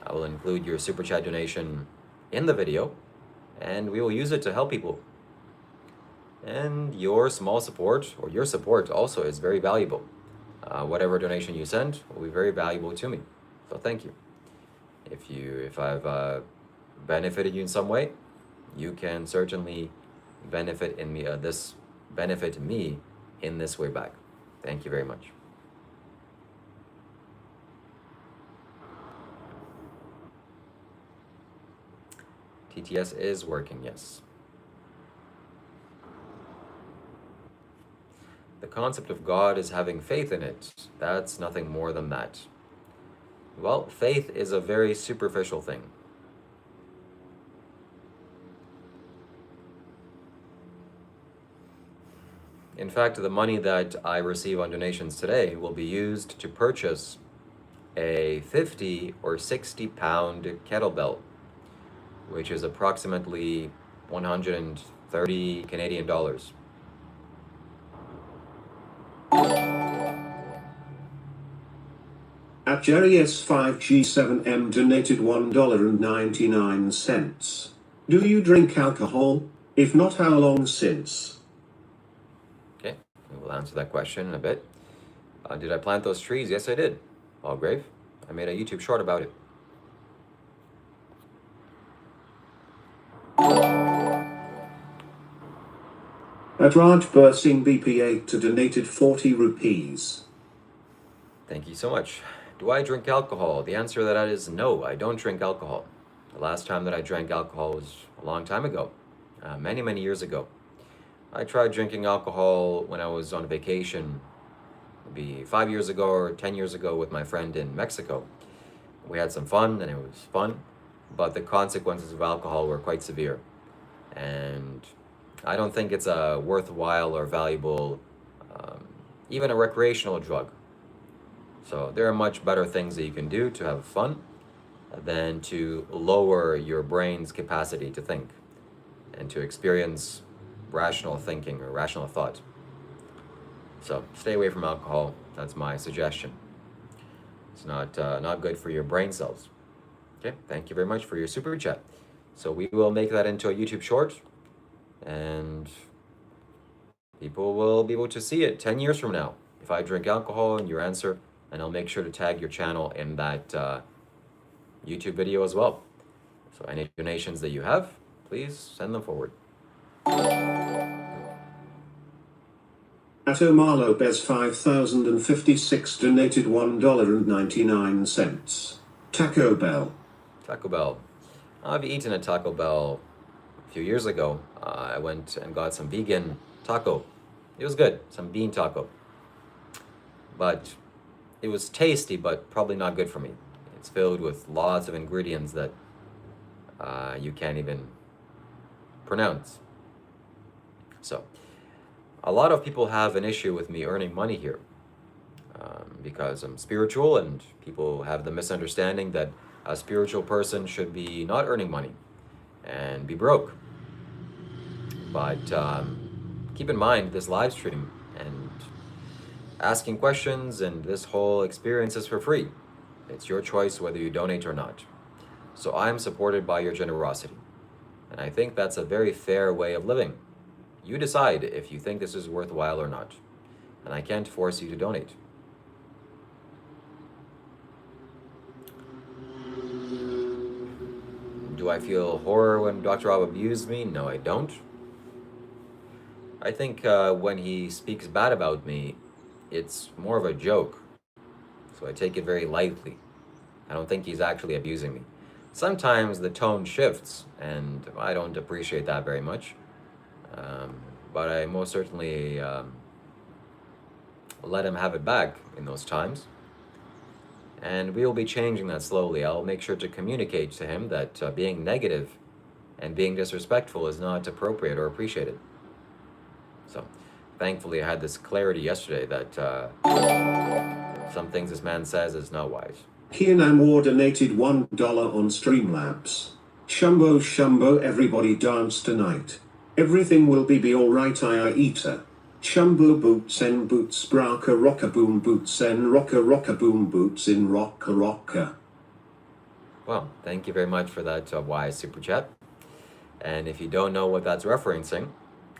I will include your super chat donation in the video, and we will use it to help people. And your small support, or your support also, is very valuable. Whatever donation you send will be very valuable to me. So thank you. If I've benefited you in some way, you can certainly benefit me in this way back. Thank you very much. TTS is working, yes. The concept of God is having faith in it. That's nothing more than that. Well, faith is a very superficial thing. In fact, the money that I receive on donations today will be used to purchase a 50 or 60 pound kettlebell, which is approximately 130 Canadian dollars. At Jerry S5G7M donated $1.99. Do you drink alcohol? If not, how long since? Okay, we'll answer that question in a bit. Did I plant those trees? Yes, I did. Palgrave. I made a YouTube short about it. At Raj Bursing BP8 to donated 40 rupees. Thank you so much. Do I drink alcohol? The answer to that is no, I don't drink alcohol. The last time that I drank alcohol was a long time ago, many, many years ago. I tried drinking alcohol when I was on vacation, maybe 5 years ago or 10 years ago with my friend in Mexico. We had some fun and it was fun, but the consequences of alcohol were quite severe. And I don't think it's a worthwhile or valuable, even a recreational drug. So there are much better things that you can do to have fun than to lower your brain's capacity to think and to experience rational thinking or rational thought. So stay away from alcohol. That's my suggestion. It's not good for your brain cells. Okay, thank you very much for your super chat. So we will make that into a YouTube short, and people will be able to see it 10 years from now. If I drink alcohol and your answer, and I'll make sure to tag your channel in that YouTube video as well. So any donations that you have, please send them forward. At Omar Lopez 5056 donated $1.99. Taco Bell. Taco Bell. I've eaten at Taco Bell a few years ago. I went and got some vegan taco. It was good, some bean taco. But it was tasty, but probably not good for me. It's filled with lots of ingredients that you can't even pronounce. So, a lot of people have an issue with me earning money here because I'm spiritual, and people have the misunderstanding that a spiritual person should be not earning money and be broke. But keep in mind, this live stream and asking questions and this whole experience is for free. It's your choice whether you donate or not. So I'm supported by your generosity. And I think that's a very fair way of living. You decide if you think this is worthwhile or not. And I can't force you to donate. Do I feel horror when Dr. Rob abused me? No, I don't. I think when he speaks bad about me, it's more of a joke. So I take it very lightly. I don't think he's actually abusing me. Sometimes the tone shifts, and I don't appreciate that very much. But I most certainly let him have it back in those times. And we will be changing that slowly. I'll make sure to communicate to him that being negative and being disrespectful is not appropriate or appreciated. So, thankfully, I had this clarity yesterday that some things this man says is not wise. Kian War donated $1 on Streamlabs. Shambho Shambho, everybody dance tonight. Everything will be alright, I eater. Shambho boots en boots braka rocka boom boots en rocka boom boots in rocka. Well, thank you very much for that wise super chat. And if you don't know what that's referencing,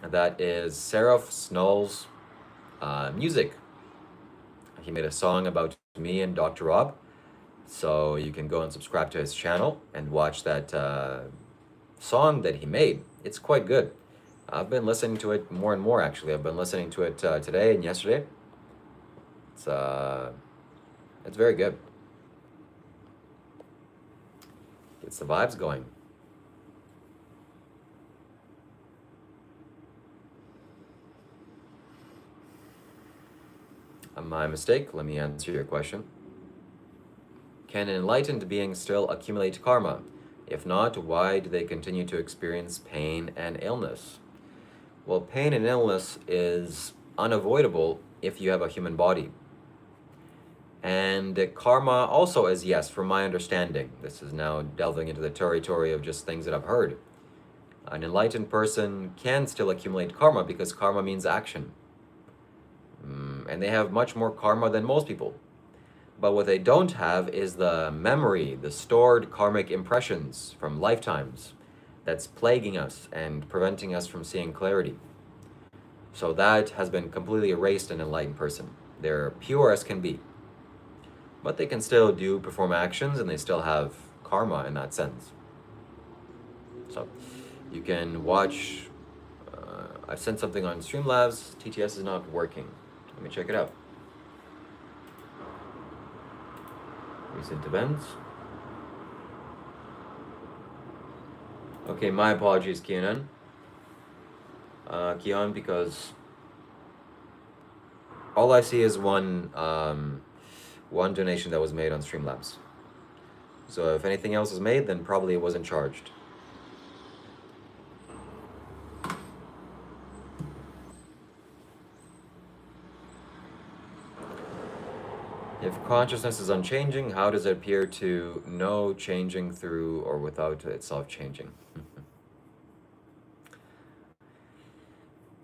that is Seraph Snull's music. He made a song about me and Dr. Rob. So you can go and subscribe to his channel and watch that song that he made. It's quite good. I've been listening to it more and more, actually. I've been listening to it today and yesterday. It's very good. Gets the vibes going. My mistake. Let me answer your question. Can an enlightened being still accumulate karma? If not, why do they continue to experience pain and illness? Well, pain and illness is unavoidable if you have a human body. And karma also is, yes, from my understanding. This is now delving into the territory of just things that I've heard. An enlightened person can still accumulate karma because karma means action. And they have much more karma than most people. But what they don't have is the memory, the stored karmic impressions from lifetimes that's plaguing us and preventing us from seeing clarity. So that has been completely erased in an enlightened person. They're pure as can be. But they can still perform actions, and they still have karma in that sense. So you can watch, I've sent something on Streamlabs. TTS is not working. Let me check it out. Recent events. Okay, my apologies, Kian, because all I see is one donation that was made on Streamlabs. So if anything else was made, then probably it wasn't charged. If consciousness is unchanging, how does it appear to know changing through or without itself changing?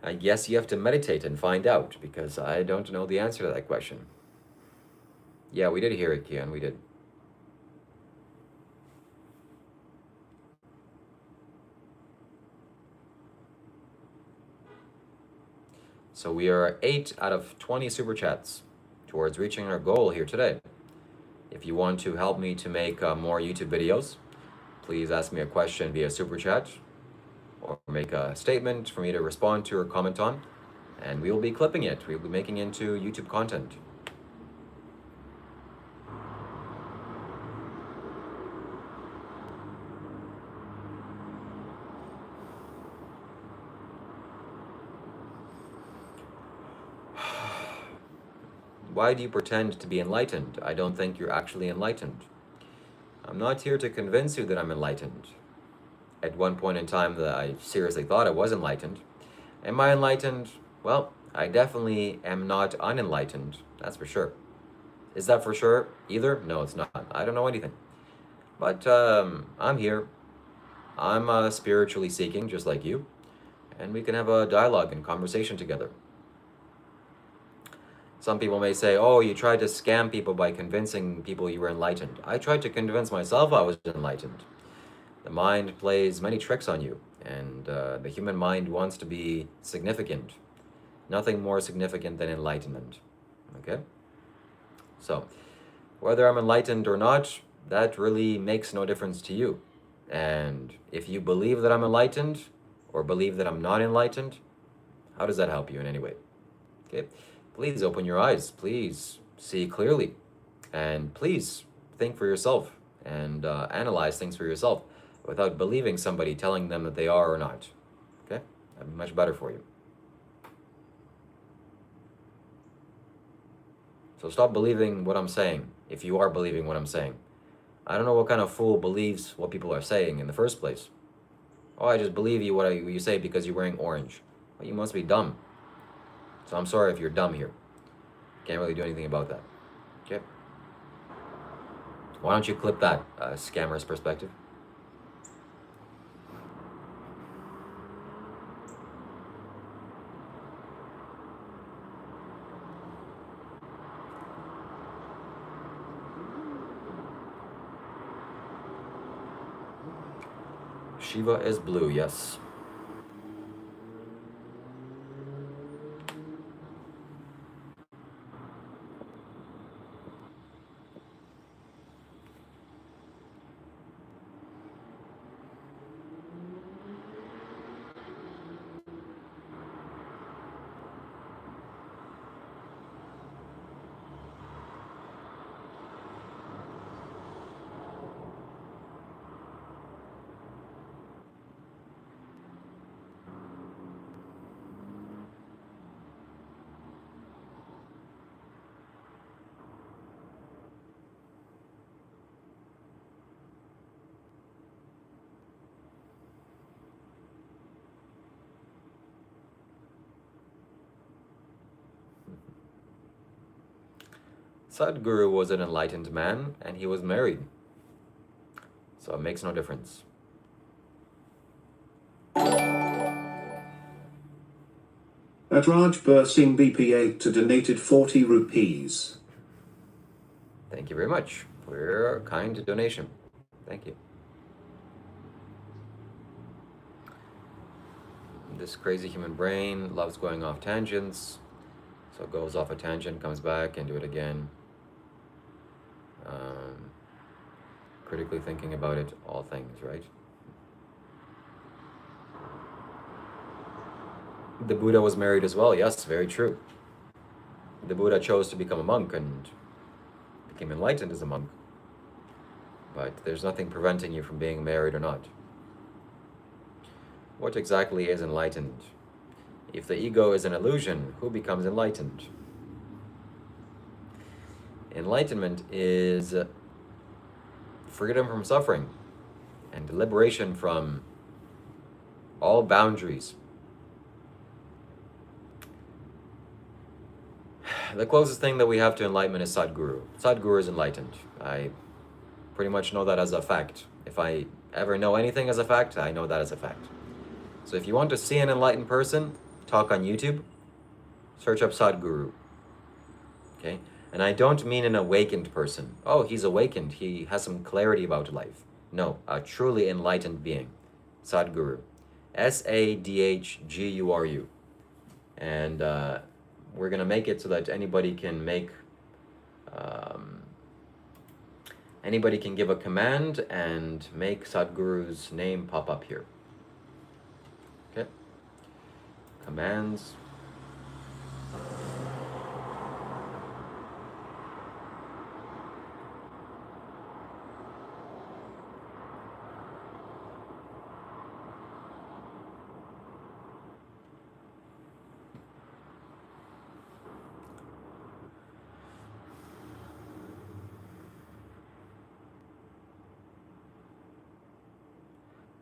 I guess you have to meditate and find out, because I don't know the answer to that question. Yeah, we did hear it, Kian, we did. So we are 8 out of 20 super chats towards reaching our goal here today. If you want to help me to make more YouTube videos, please ask me a question via super chat or make a statement for me to respond to or comment on, and we will be clipping it. We will be making it into YouTube content. Why do you pretend to be enlightened? I don't think you're actually enlightened. I'm not here to convince you that I'm enlightened. At one point in time that I seriously thought I was enlightened. Am I enlightened? Well, I definitely am not unenlightened, that's for sure. Is that for sure either? No, it's not. I don't know anything. But I'm here. I'm spiritually seeking, just like you. And we can have a dialogue and conversation together. Some people may say, oh, you tried to scam people by convincing people you were enlightened. I tried to convince myself I was enlightened. The mind plays many tricks on you. And the human mind wants to be significant. Nothing more significant than enlightenment. Okay? So, whether I'm enlightened or not, that really makes no difference to you. And if you believe that I'm enlightened or believe that I'm not enlightened, how does that help you in any way? Okay? Please open your eyes. Please see clearly. And please think for yourself and analyze things for yourself without believing somebody telling them that they are or not. Okay? That'd be much better for you. So stop believing what I'm saying, if you are believing what I'm saying. I don't know what kind of fool believes what people are saying in the first place. Oh, I just believe you what you say because you're wearing orange. Well, you must be dumb. So I'm sorry if you're dumb here. Can't really do anything about that. Okay? Why don't you clip that, scammer's perspective? Shiva is blue, yes. Sadhguru was an enlightened man and he was married. So it makes no difference. At Raj Singh BP8 to donated 40 rupees. Thank you very much for your kind donation. Thank you. This crazy human brain loves going off tangents. So it goes off a tangent, comes back, and do it again. Critically thinking about it, all things, right? The Buddha was married as well. Yes, very true. The Buddha chose to become a monk and became enlightened as a monk. But there's nothing preventing you from being married or not. What exactly is enlightened? If the ego is an illusion, who becomes enlightened? Enlightenment is freedom from suffering and liberation from all boundaries. The closest thing that we have to enlightenment is Sadhguru. Sadhguru is enlightened. I pretty much know that as a fact. If I ever know anything as a fact, I know that as a fact. So if you want to see an enlightened person talk on YouTube, search up Sadhguru. Okay? And I don't mean an awakened person. Oh, he's awakened. He has some clarity about life. No, a truly enlightened being. Sadhguru. Sadhguru. And we're going to make it so that anybody can give a command and make Sadhguru's name pop up here. Okay? Commands.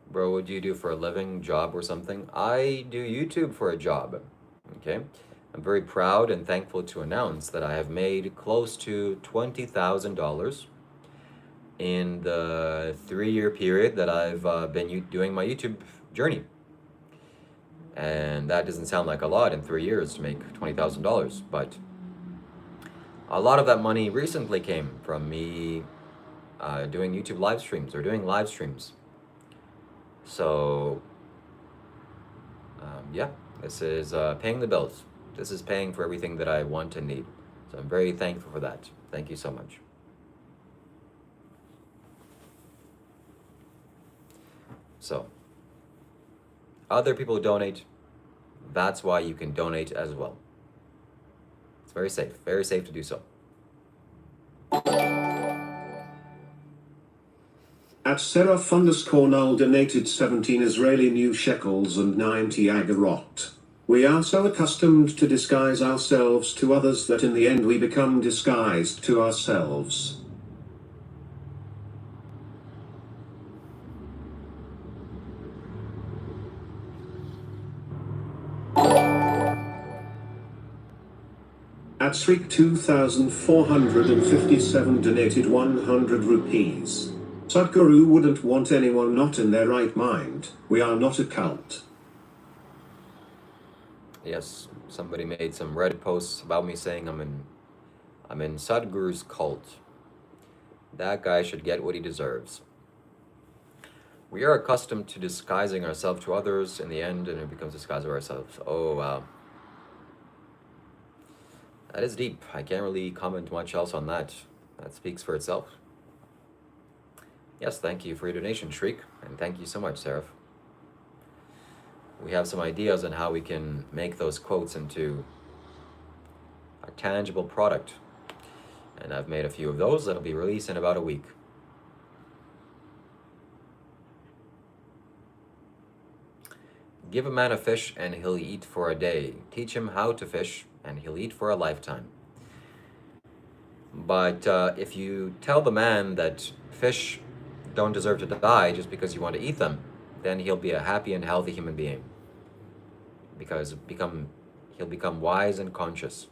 Bro, what do you do for a living, job or something? I do YouTube for a job, okay? I'm very proud and thankful to announce that I have made close to $20,000 in the 3-year period that I've been doing my YouTube journey. And that doesn't sound like a lot in 3 years to make $20,000, but a lot of that money recently came from me doing YouTube live streams or doing live streams. So Yeah, this is paying the bills. This is paying for everything that I want and need. So I'm very thankful for that. Thank you so much. So, other people donate. That's why you can donate as well. It's very safe to do so. At Seraph_Null donated 17 Israeli new shekels and 90 agarot. We are so accustomed to disguise ourselves to others that in the end we become disguised to ourselves. At Srik 2457 donated 100 rupees. Sadhguru wouldn't want anyone not in their right mind. We are not a cult. Yes, somebody made some Reddit posts about me saying I'm in Sadhguru's cult. That guy should get what he deserves. We are accustomed to disguising ourselves to others in the end, and it becomes a disguise of ourselves. Oh, wow. That is deep. I can't really comment much else on that. That speaks for itself. Yes, thank you for your donation, Shriek, and thank you so much, Seraph. We have some ideas on how we can make those quotes into a tangible product. And I've made a few of those that'll be released in about a week. Give a man a fish and he'll eat for a day. Teach him how to fish and he'll eat for a lifetime. But if you tell the man that fish don't deserve to die just because you want to eat them, then he'll be a happy and healthy human being. Because he'll become wise and conscious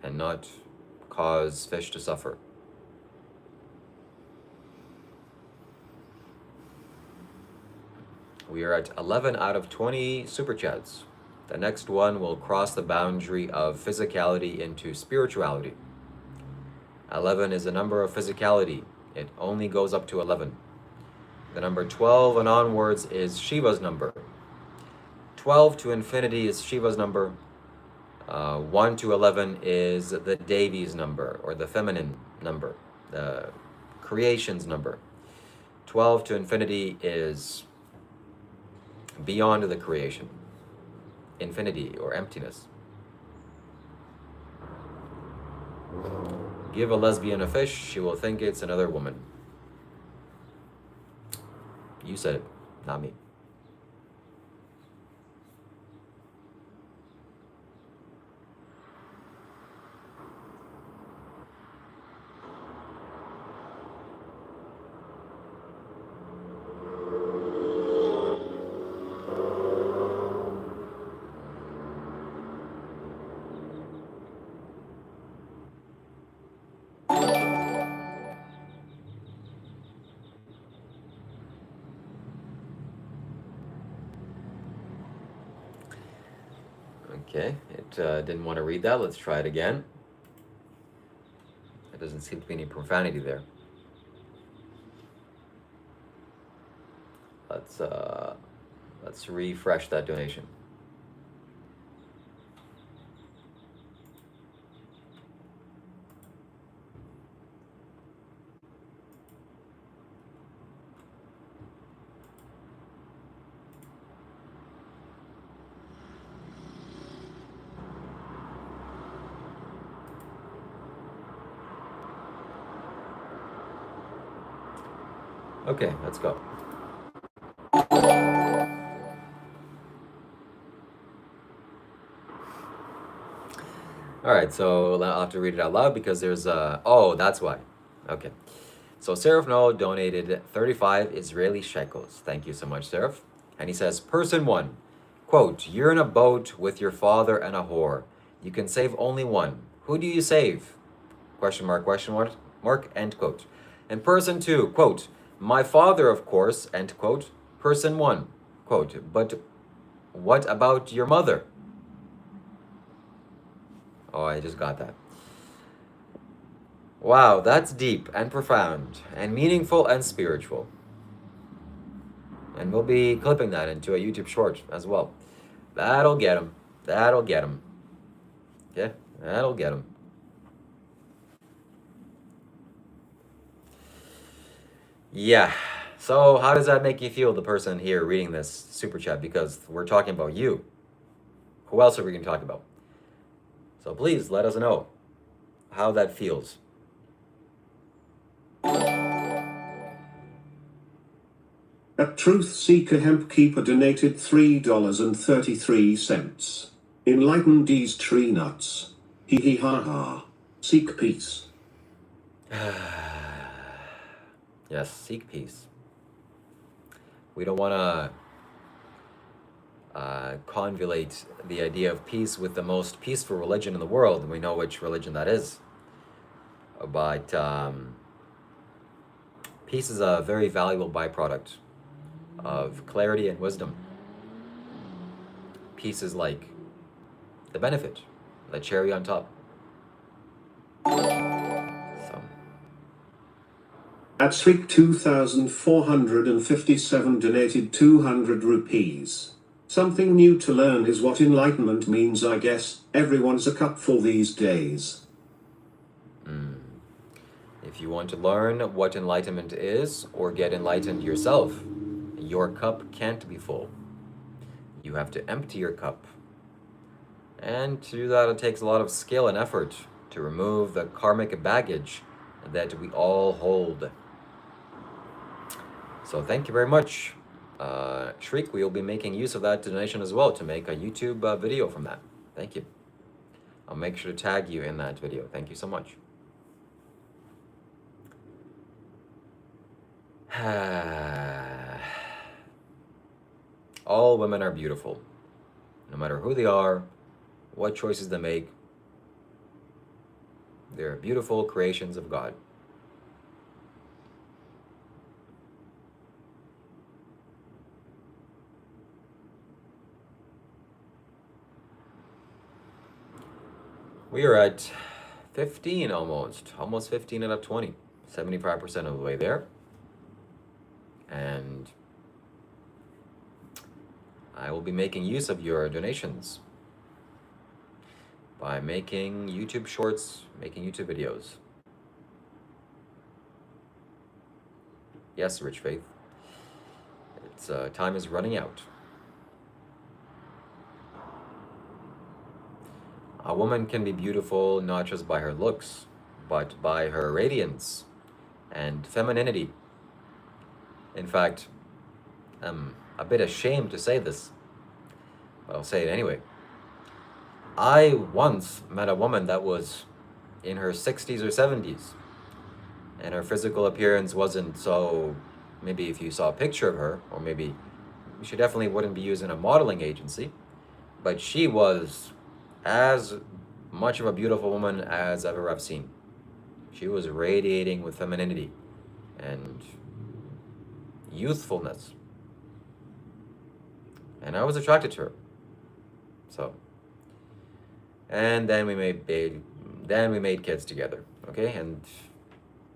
and not cause fish to suffer. We are at 11 out of 20 super chats. The next one will cross the boundary of physicality into spirituality. 11 is a number of physicality. It only goes up to 11. The number 12 and onwards is Shiva's number. 12 to infinity is Shiva's number. 1 to 11 is the Devi's number, or the feminine number, the creation's number. 12 to infinity is beyond the creation, infinity or emptiness. Give a lesbian a fish, she will think it's another woman. You said it, not me. Okay, it didn't want to read that. Let's try it again. There doesn't seem to be any profanity there. Let's refresh that donation. Okay, let's go. All right, so I'll have to read it out loud because there's oh, that's why. Okay. So Seraph Noah donated 35 Israeli shekels. Thank you so much, Seraph. And he says, person 1, quote, you're in a boat with your father and a whore. You can save only one. Who do you save? Question mark, end quote. And person 2, quote, my father, of course, end quote. Person 1, quote, but what about your mother? Oh, I just got that. Wow, that's deep and profound and meaningful and spiritual. And we'll be clipping that into a YouTube short as well. That'll get him. That'll get him. Okay? That'll get him. Yeah. So how does that make you feel, the person here reading this super chat? Because we're talking about you. Who else are we going to talk about? So please let us know how that feels. A Truth Seeker Hemp Keeper donated $3.33. Enlighten these tree nuts. Hee hee ha ha. Seek peace. Yes, seek peace. We don't want to convolute the idea of peace with the most peaceful religion in the world, and we know which religion that is. But peace is a very valuable byproduct of clarity and wisdom. Peace is like the benefit, the cherry on top. So. At Srik 2457 donated 200 rupees. Something new to learn is what enlightenment means, I guess. Everyone's a cupful these days. If you want to learn what enlightenment is, or get enlightened yourself, your cup can't be full. You have to empty your cup. And to do that, it takes a lot of skill and effort to remove the karmic baggage that we all hold. So thank you very much, Shriek. We will be making use of that donation as well to make a YouTube video from that. Thank you. I'll make sure to tag you in that video. Thank you so much. All women are beautiful, no matter who they are, what choices they make. They're beautiful creations of God. We are at 15 almost 15 out of 20, 75% of the way there. And I will be making use of your donations by making YouTube shorts, making YouTube videos. Yes, Rich Faith. It's time is running out. A woman can be beautiful not just by her looks, but by her radiance and femininity. In fact, I'm a bit ashamed to say this, but I'll say it anyway. I once met a woman that was in her 60s or 70s, and her physical appearance wasn't so, maybe if you saw a picture of her, or maybe she definitely wouldn't be using a modeling agency, but she was as much of a beautiful woman as ever I've seen. She was radiating with femininity and youthfulness, and I was attracted to her. So, and then we made kids together, okay, and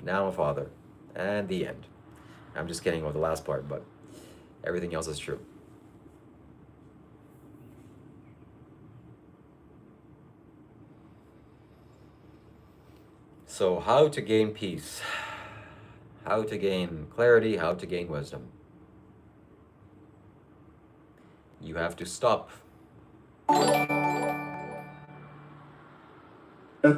now I'm a father, and the end. I'm just kidding about the last part, but everything else is true. So how to gain peace, how to gain clarity, how to gain wisdom. You have to stop.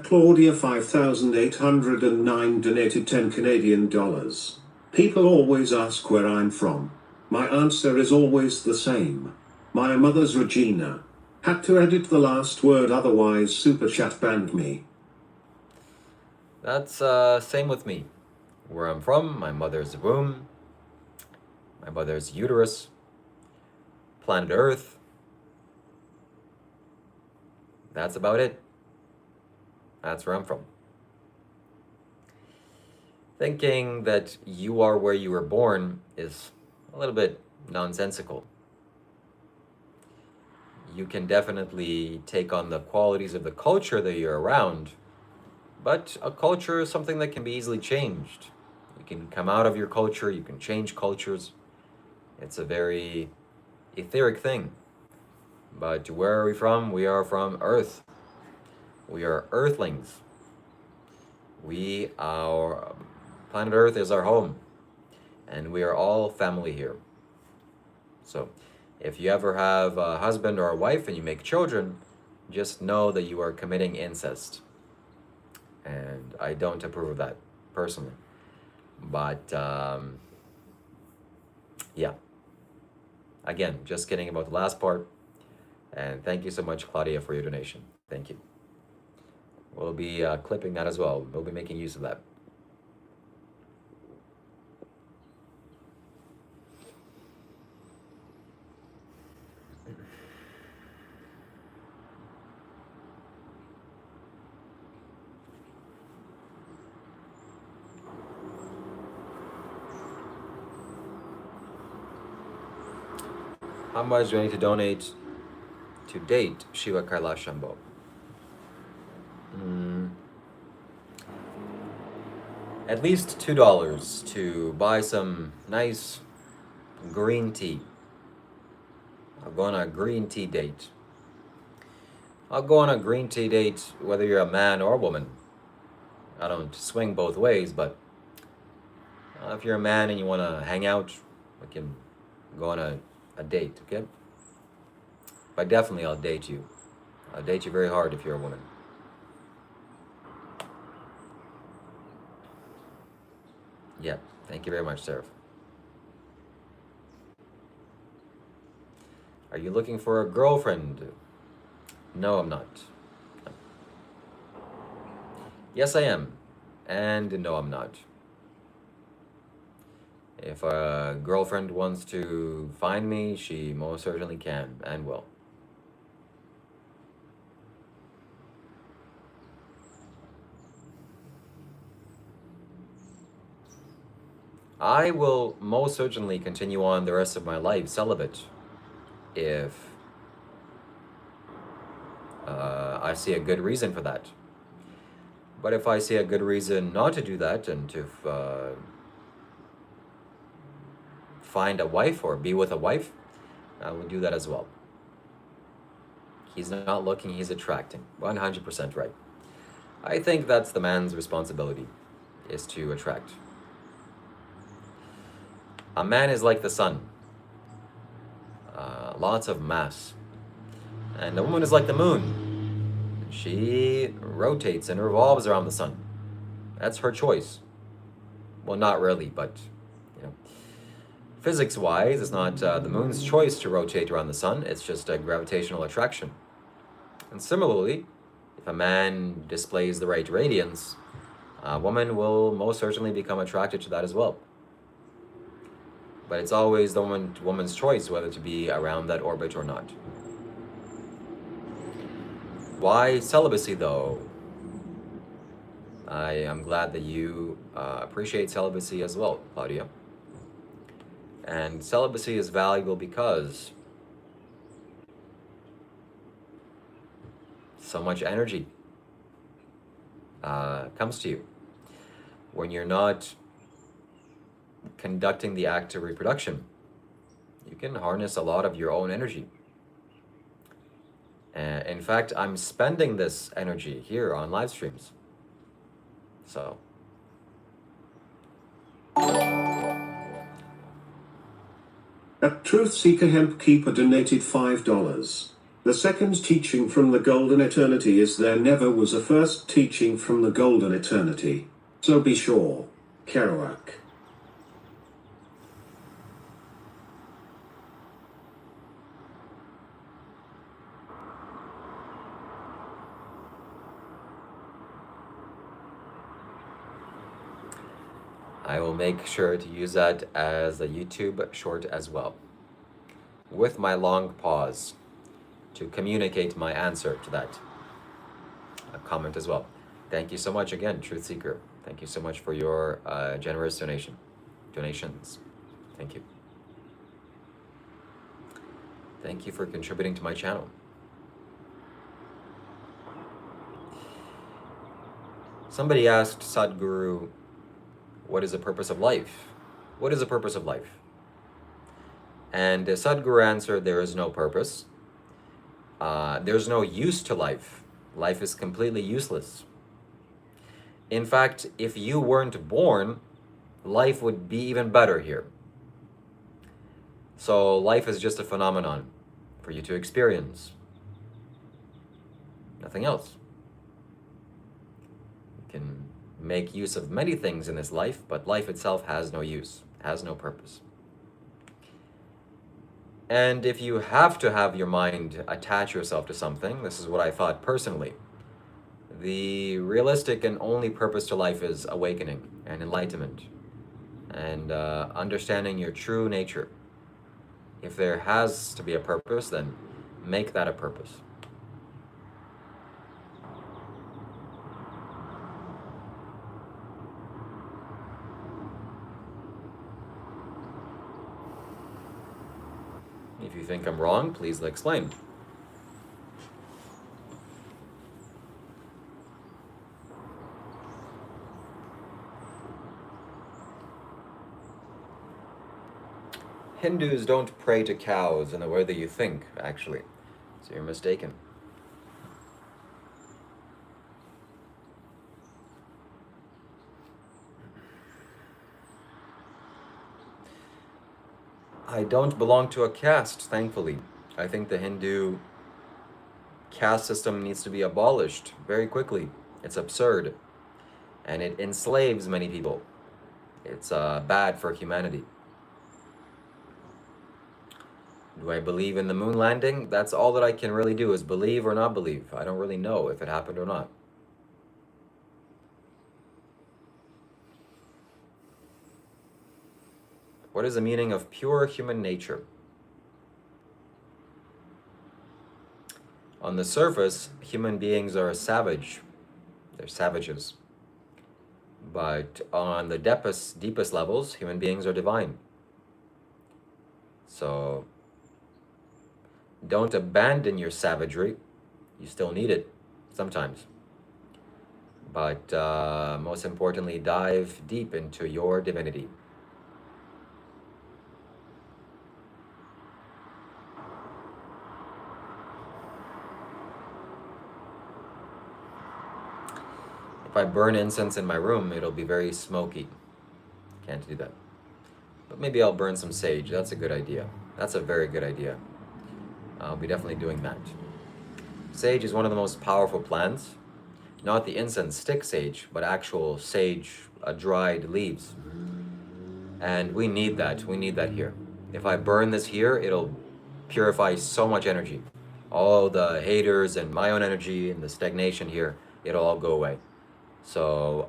Claudia 5809 donated 10 Canadian dollars. People always ask where I'm from. My answer is always the same. My mother's Regina. Had to edit the last word, otherwise Super Chat banned me. That's same with me. Where I'm from, my mother's womb, my mother's uterus, planet Earth. That's about it. That's where I'm from. Thinking that you are where you were born is a little bit nonsensical. You can definitely take on the qualities of the culture that you're around, but a culture is something that can be easily changed. You can come out of your culture, you can change cultures. It's a very etheric thing. But where are we from? We are from Earth. We are Earthlings. Our planet Earth is our home, and we are all family here. So, if you ever have a husband or a wife and you make children, just know that you are committing incest. And I don't approve of that, personally. But, yeah. Again, just kidding about the last part. And thank you so much, Claudia, for your donation. Thank you. We'll be clipping that as well. We'll be making use of that. How much do I need to donate to date Shiva Kailash Shambho? At least $2 to buy some nice green tea. I'll go on a green tea date. I'll go on a green tea date whether you're a man or a woman. I don't swing both ways, but if you're a man and you want to hang out, we can go on a date, okay? But definitely I'll date you. I'll date you very hard if you're a woman. Yeah, thank you very much, Seraph. Are you looking for a girlfriend? No, I'm not. No. Yes, I am. And no, I'm not. If a girlfriend wants to find me, she most certainly can and will. I will most certainly continue on the rest of my life celibate if I see a good reason for that. But if I see a good reason not to do that and to find a wife or be with a wife, I will do that as well. He's not looking, he's attracting. 100% right. I think that's the man's responsibility, is to attract. A man is like the sun. Lots of mass. And a woman is like the moon. She rotates and revolves around the sun. That's her choice. Well, not really, but, you know. Physics-wise, it's not the moon's choice to rotate around the sun. It's just a gravitational attraction. And similarly, if a man displays the right radiance, a woman will most certainly become attracted to that as well. But it's always the woman's choice whether to be around that orbit or not. Why celibacy, though? I am glad that you appreciate celibacy as well, Claudia. And celibacy is valuable because so much energy comes to you when you're not conducting the act of reproduction. You can harness a lot of your own energy. In fact, I'm spending this energy here on live streams. So. A Truth Seeker Hemp Keeper donated $5. The second teaching from the Golden Eternity is there never was a first teaching from the Golden Eternity. So be sure. Kerouac. I will make sure to use that as a YouTube short as well, with my long pause to communicate my answer to that comment as well. Thank you so much again, Truth Seeker. Thank you so much for your generous donations. Thank you. Thank you for contributing to my channel. Somebody asked Sadhguru, what is the purpose of life? What is the purpose of life? And Sadhguru answered, there is no purpose. There's no use to life. Life is completely useless. In fact, if you weren't born, life would be even better here. So life is just a phenomenon for you to experience. Nothing else. You can make use of many things in this life, but life itself has no use, has no purpose. And if you have to have your mind attach yourself to something, this is what I thought personally. The realistic and only purpose to life is awakening and enlightenment and understanding your true nature. If there has to be a purpose, then make that a purpose. If you think I'm wrong, please explain. Hindus don't pray to cows in the way that you think, actually. So you're mistaken. I don't belong to a caste, thankfully. I think the Hindu caste system needs to be abolished very quickly. It's absurd. And it enslaves many people. It's bad for humanity. Do I believe in the moon landing? That's all that I can really do, is believe or not believe. I don't really know if it happened or not. What is the meaning of pure human nature? On the surface, human beings are savage. They're savages. But on the deepest levels, human beings are divine. So don't abandon your savagery. You still need it sometimes. But most importantly, dive deep into your divinity. If I burn incense in my room, it'll be very smoky. Can't do that. But maybe I'll burn some sage. That's a good idea. That's a very good idea. I'll be definitely doing that. Sage is one of the most powerful plants. Not the incense stick sage, but actual sage, dried leaves. And we need that. We need that here. If I burn this here, it'll purify so much energy. All the haters and my own energy and the stagnation here, it'll all go away. So,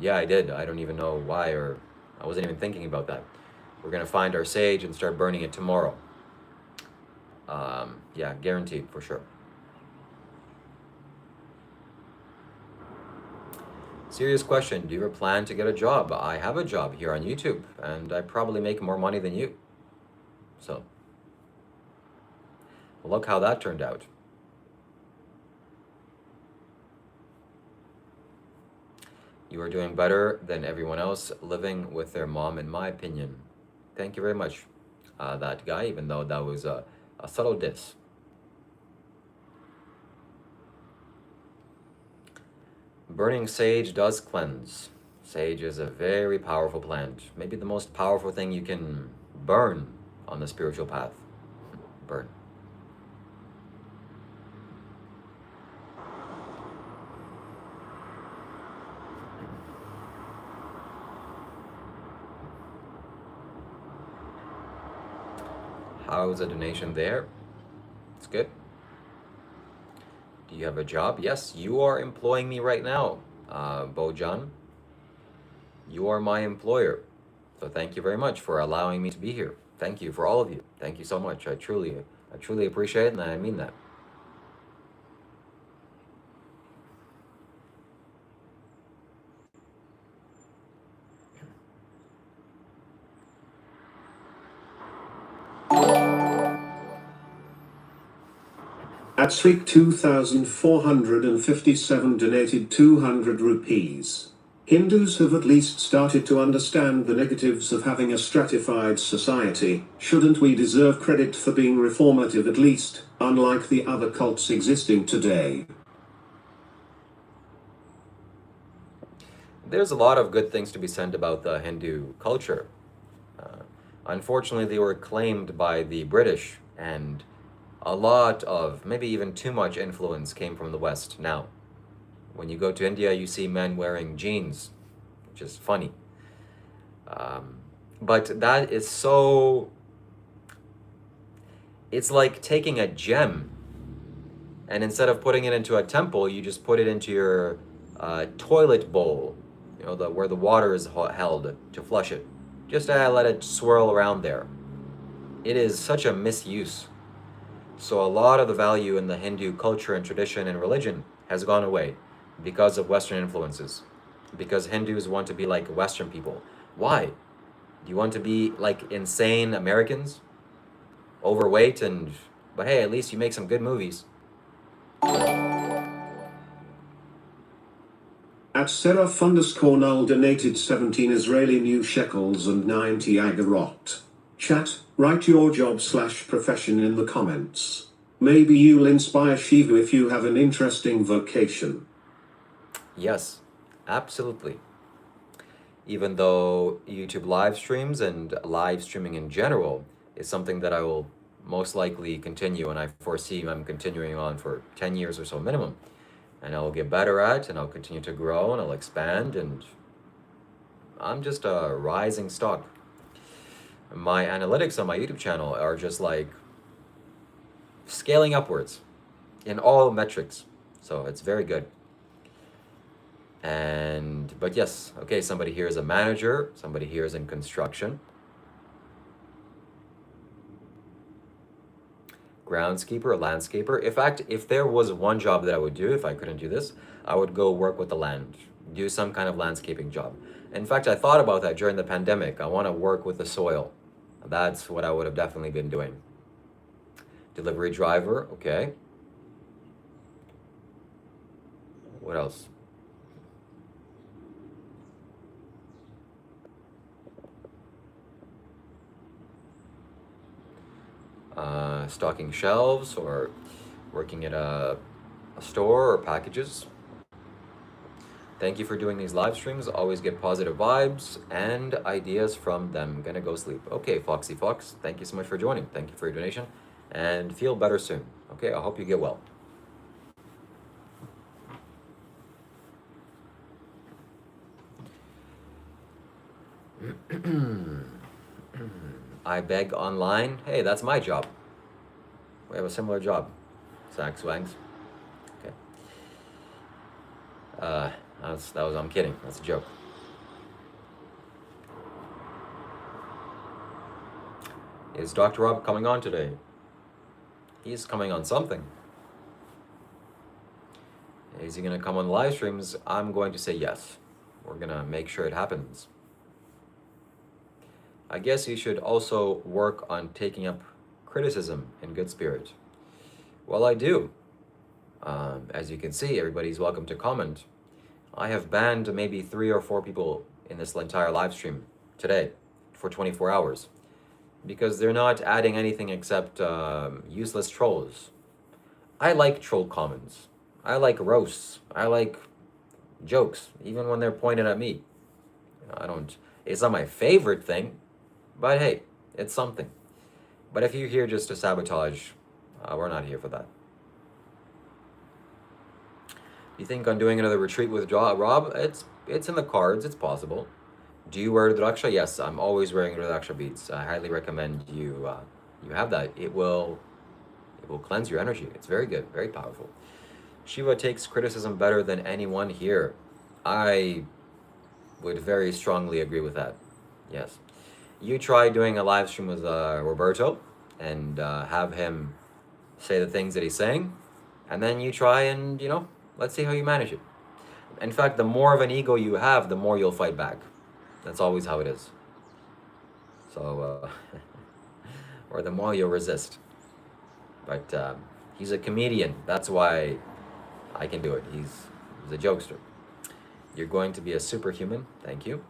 yeah, I did. I don't even know why, or I wasn't even thinking about that. We're going to find our sage and start burning it tomorrow. Yeah, guaranteed, for sure. Serious question. Do you ever plan to get a job? I have a job here on YouTube, and I probably make more money than you. So, look how that turned out. You are doing better than everyone else living with their mom, in my opinion. Thank you very much, that guy, even though that was a subtle diss. Burning sage does cleanse. Sage is a very powerful plant. Maybe the most powerful thing you can burn on the spiritual path. Burn. How's the donation there? It's good. Do you have a job? Yes, you are employing me right now, Bojan. You are my employer. So thank you very much for allowing me to be here. Thank you for all of you. Thank you so much. I truly appreciate it, and I mean that. Atsweek 2457 donated 200 rupees. Hindus have at least started to understand the negatives of having a stratified society. Shouldn't we deserve credit for being reformative at least, unlike the other cults existing today? There's a lot of good things to be said about the Hindu culture. Unfortunately, they were claimed by the British, and a lot of, maybe even too much influence came from the West. Now, when you go to India, you see men wearing jeans, which is funny. But that is so, it's like taking a gem, and instead of putting it into a temple, you just put it into your toilet bowl, you know, where the water is held to flush it. Just let it swirl around there. It is such a misuse. So a lot of the value in the Hindu culture and tradition and religion has gone away because of Western influences. Because Hindus want to be like Western people. Why? Do you want to be like insane Americans? Overweight but hey, at least you make some good movies. At Seraph_Null donated 17 Israeli new shekels and 90 agarot. Chat, write your job/profession in the comments. Maybe you'll inspire Shiva if you have an interesting vocation. Yes, absolutely. Even though YouTube live streams and live streaming in general is something that I will most likely continue, and I foresee I'm continuing on for 10 years or so minimum. And I'll get better at, and I'll continue to grow, and I'll expand, and I'm just a rising stock. My analytics on my YouTube channel are just like scaling upwards in all metrics. So it's very good. But yes, okay, somebody here is a manager, somebody here is in construction. Groundskeeper, landscaper. In fact, if there was one job that I would do, if I couldn't do this, I would go work with the land, do some kind of landscaping job. In fact, I thought about that during the pandemic. I want to work with the soil. That's what I would have definitely been doing. Delivery driver, okay. What else? Stocking shelves or working at a store or packages. Thank you for doing these live streams. Always get positive vibes and ideas from them. Gonna go sleep. Okay, Foxy Fox, thank you so much for joining. Thank you for your donation and feel better soon. Okay, I hope you get well. I beg online. Hey, that's my job. We have a similar job. Sax Wangs. Okay. I'm kidding. That's a joke. Is Dr. Rob coming on today? He's coming on something. Is he going to come on the live streams? I'm going to say yes. We're going to make sure it happens. I guess you should also work on taking up criticism in good spirit. Well, I do. As you can see, everybody's welcome to comment. I have banned maybe 3 or 4 people in this entire live stream today for 24 hours because they're not adding anything except useless trolls. I like troll comments. I like roasts. I like jokes, even when they're pointed at me. It's not my favorite thing, but hey, it's something. But if you're here just to sabotage, we're not here for that. You think on doing another retreat with Rob? It's in the cards. It's possible. Do you wear Rudraksha? Yes, I'm always wearing Rudraksha beads. I highly recommend you have that. It will cleanse your energy. It's very good, very powerful. Shiva takes criticism better than anyone here. I would very strongly agree with that. Yes. You try doing a live stream with Roberto and have him say the things that he's saying, and then you try and, let's see how you manage it. In fact, the more of an ego you have, the more you'll fight back. That's always how it is. So, or the more you'll resist. But he's a comedian. That's why I can do it. He's a jokester. You're going to be a superhuman. Thank you.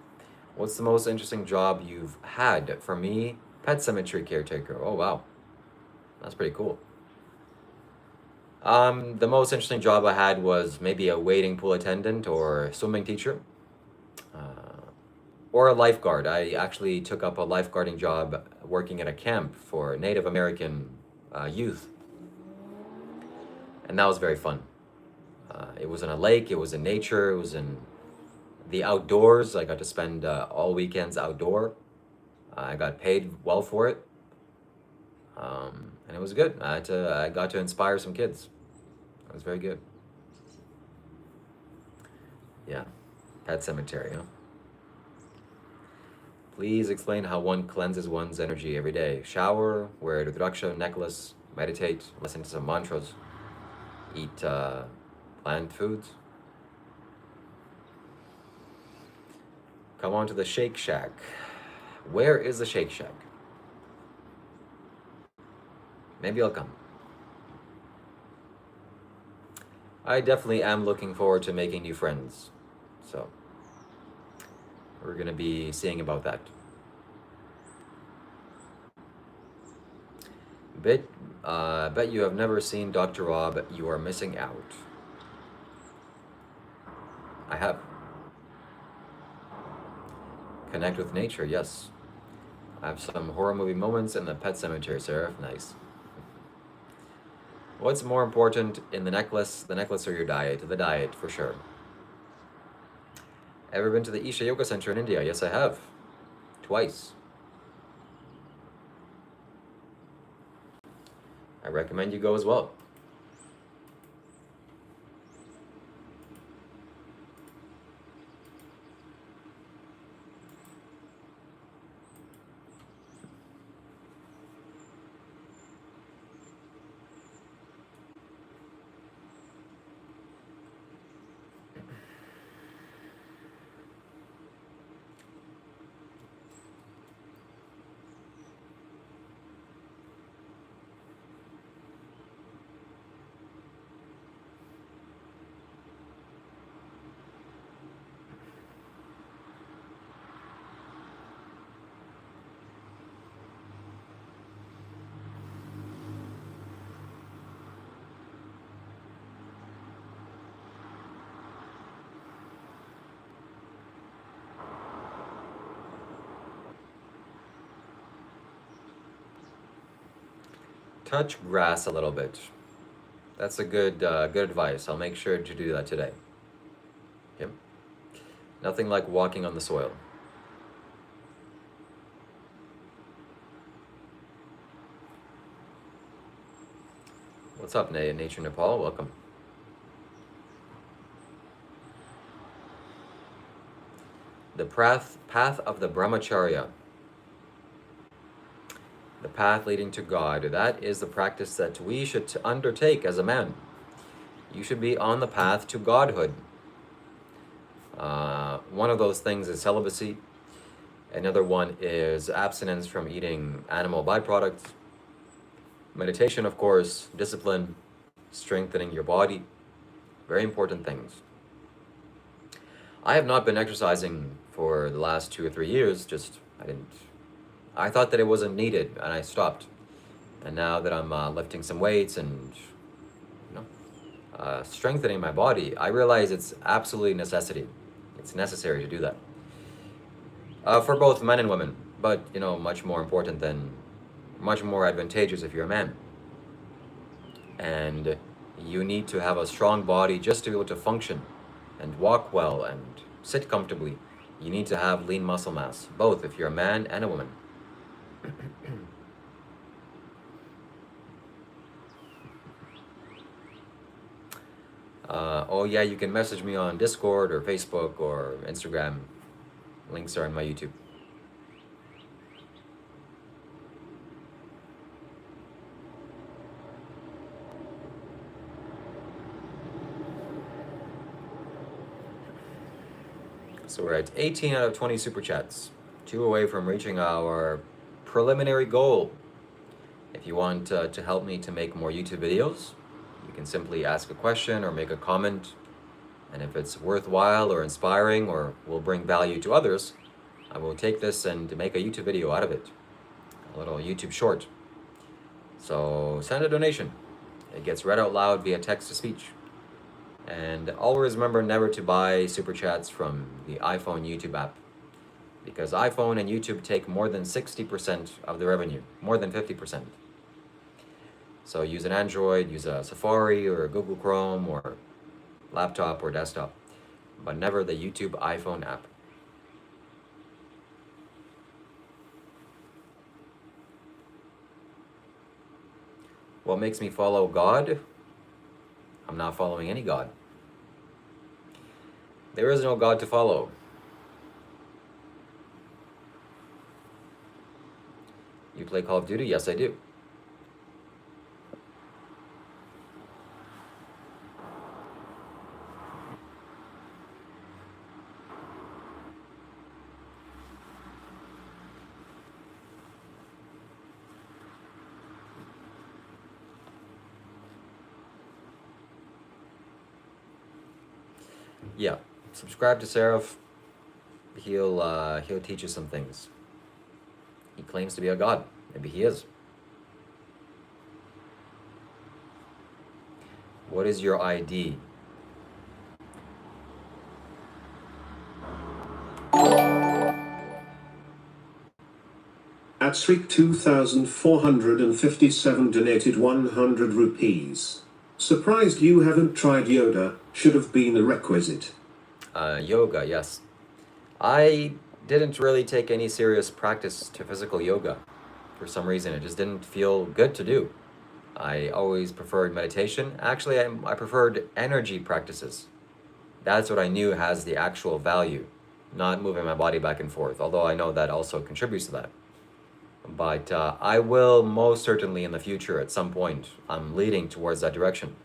What's the most interesting job you've had? For me, pet cemetery caretaker. Oh, wow. That's pretty cool. The most interesting job I had was maybe a wading pool attendant or swimming teacher, or a lifeguard. I actually took up a lifeguarding job working at a camp for Native American youth, and that was very fun. It was in a lake, it was in nature, it was in the outdoors. I got to spend all weekends outdoor. I got paid well for it, and it was good. I got to inspire some kids. It was very good. Yeah, pet cemetery, huh? Please explain how one cleanses one's energy every day. Shower, wear a Rudraksha necklace, meditate, listen to some mantras, eat plant foods. Come on to the Shake Shack. Where is the Shake Shack? Maybe I'll come. I definitely am looking forward to making new friends. So we're going to be seeing about that. Bet you have never seen Dr. Rob. You are missing out. I have. Connect with nature, yes. I have some horror movie moments in the pet cemetery, Seraph. Nice. What's more important in the necklace or your diet? The diet, for sure. Ever been to the Isha Yoga Center in India? Yes, I have. Twice. I recommend you go as well. Touch grass a little bit. That's a good advice. I'll make sure to do that today. Yep. Nothing like walking on the soil. What's up, Nature Nepal? Welcome. The path of the brahmacharya. The path leading to God. That is the practice that we should undertake as a man. You should be on the path to godhood. One of those things is celibacy. Another one is abstinence from eating animal byproducts. Meditation, of course, discipline, strengthening your body. Very important things. I have not been exercising for the last 2 or 3 years. I thought that it wasn't needed, and I stopped. And now that I'm lifting some weights and strengthening my body, I realize it's absolutely necessity. It's necessary to do that for both men and women. But much more advantageous if you're a man. And you need to have a strong body just to be able to function and walk well and sit comfortably. You need to have lean muscle mass, both if you're a man and a woman. Oh yeah, you can message me on Discord or Facebook or Instagram. Links are on my YouTube. So we're at 18 out of 20 super chats. 2 away from reaching our preliminary goal. If you want to help me to make more YouTube videos, you can simply ask a question or make a comment And if it's worthwhile or inspiring or will bring value to others, I will take this and make a YouTube video out of it, a little YouTube short. So send a donation. It gets read out loud via text-to-speech. And always remember never to buy Super Chats from the iPhone YouTube app, because iPhone and YouTube take more than 60% of the revenue, more than 50%. So use an Android, use a Safari or a Google Chrome or laptop or desktop, but never the YouTube iPhone app. What makes me follow God? I'm not following any God. There is no God to follow. You play Call of Duty? Yes, I do. Yeah, subscribe to Seraph. He'll teach you some things. He claims to be a god. Maybe he is. What is your ID? At Srik 2457 donated 100 rupees. Surprised you haven't tried Yoda, should have been a requisite. Yoga, yes. I didn't really take any serious practice to physical yoga. For some reason, it just didn't feel good to do. I always preferred meditation. Actually, I preferred energy practices. That's what I knew has the actual value, not moving my body back and forth, although I know that also contributes to that. But I will most certainly in the future, at some point, I'm leading towards that direction,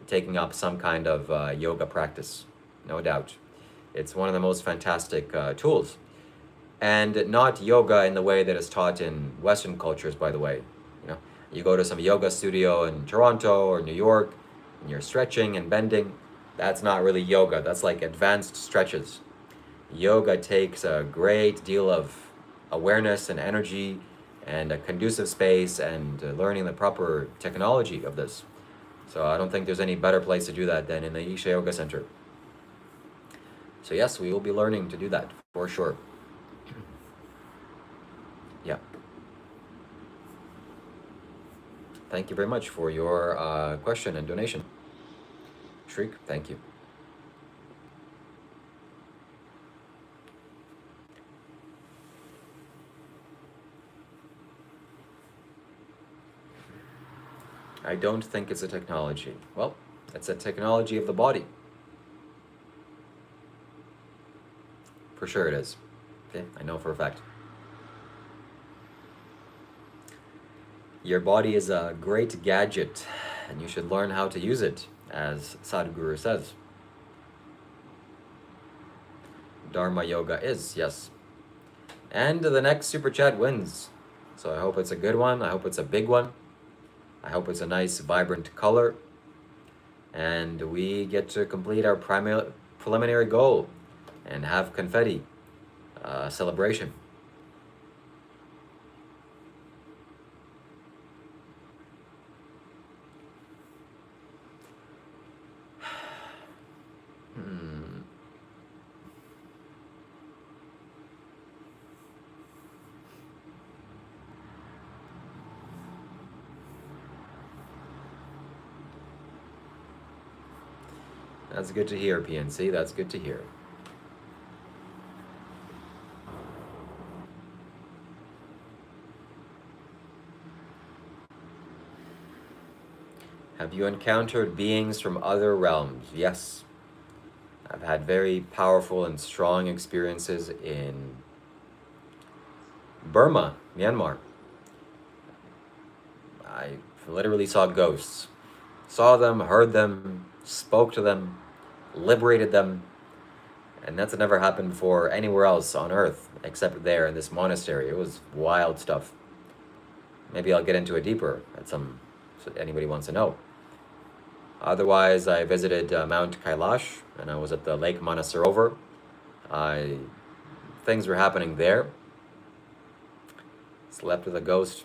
taking up some kind of yoga practice, no doubt. It's one of the most fantastic tools. And not yoga in the way that is taught in Western cultures, by the way. You know, you go to some yoga studio in Toronto or New York, and you're stretching and bending. That's not really yoga. That's like advanced stretches. Yoga takes a great deal of awareness and energy and a conducive space and learning the proper technology of this. So I don't think there's any better place to do that than in the Isha Yoga Center. So yes, we will be learning to do that for sure. Yeah. Thank you very much for your question and donation. Shriek, thank you. I don't think it's a technology. Well, it's a technology of the body. For sure it is. Okay, I know for a fact. Your body is a great gadget, and you should learn how to use it, as Sadhguru says. Dharma Yoga is, yes. And the next Super Chat wins. So I hope it's a good one. I hope it's a big one. I hope it's a nice, vibrant color. And we get to complete our preliminary goal and have confetti celebration. That's good to hear, PNC. That's good to hear. Have you encountered beings from other realms? Yes. I've had very powerful and strong experiences in Burma, Myanmar. I literally saw ghosts. Saw them, heard them, spoke to them, liberated them, and that's never happened before anywhere else on earth except there in this monastery. It was wild stuff. Maybe I'll get into it deeper at some, so anybody wants to know. Otherwise, I visited Mount Kailash, and I was at the Lake Manasarovar. Things were happening there. Slept with a ghost.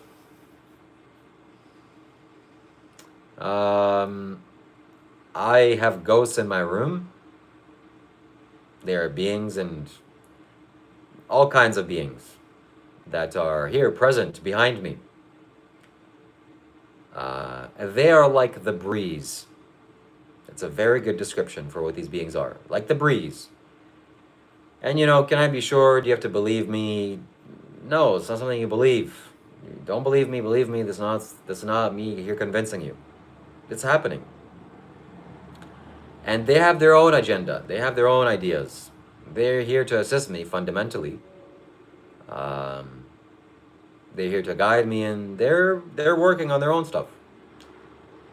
I have ghosts in my room. There are beings and all kinds of beings that are here present behind me. They are like the breeze. It's a very good description for what these beings are. Like the breeze. And can I be sure? Do you have to believe me? No, it's not something you believe. You don't believe me, believe me. This is not me here convincing you. It's happening. And they have their own agenda. They have their own ideas. They're here to assist me fundamentally. They're here to guide me, and they're working on their own stuff.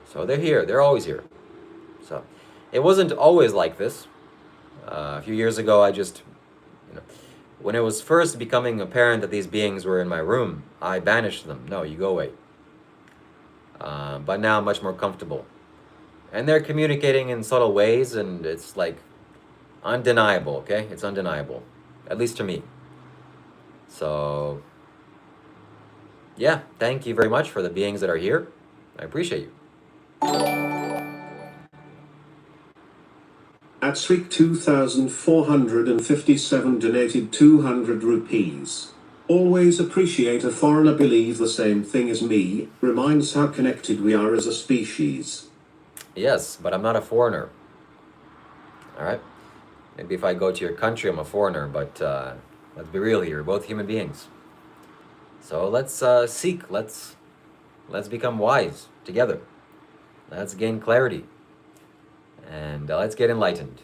So they're here. They're always here. So it wasn't always like this. A few years ago, I just, when it was first becoming apparent that these beings were in my room, I banished them. No, you go away. But now I'm much more comfortable. And they're communicating in subtle ways, and it's like undeniable, okay? It's undeniable, at least to me. So, yeah, thank you very much for the beings that are here. I appreciate you. At Sweek 2457 donated 200 rupees. Always appreciate a foreigner believe the same thing as me, reminds how connected we are as a species. Yes, but I'm not a foreigner. All right? Maybe if I go to your country, I'm a foreigner, but let's be real here. We're both human beings. So let's seek, let's become wise together. Let's gain clarity. And let's get enlightened.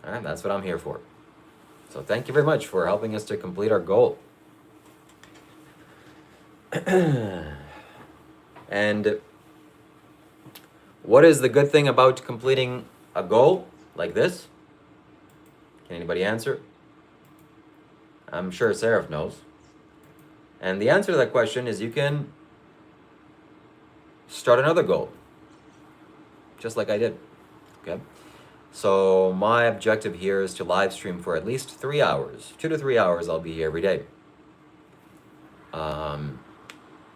All right, that's what I'm here for. So thank you very much for helping us to complete our goal. And what is the good thing about completing a goal like this? Can anybody answer? I'm sure Seraph knows. And the answer to that question is you can start another goal, just like I did. Okay? So my objective here is to live stream for at least 3 hours. 2 to 3 hours I'll be here every day.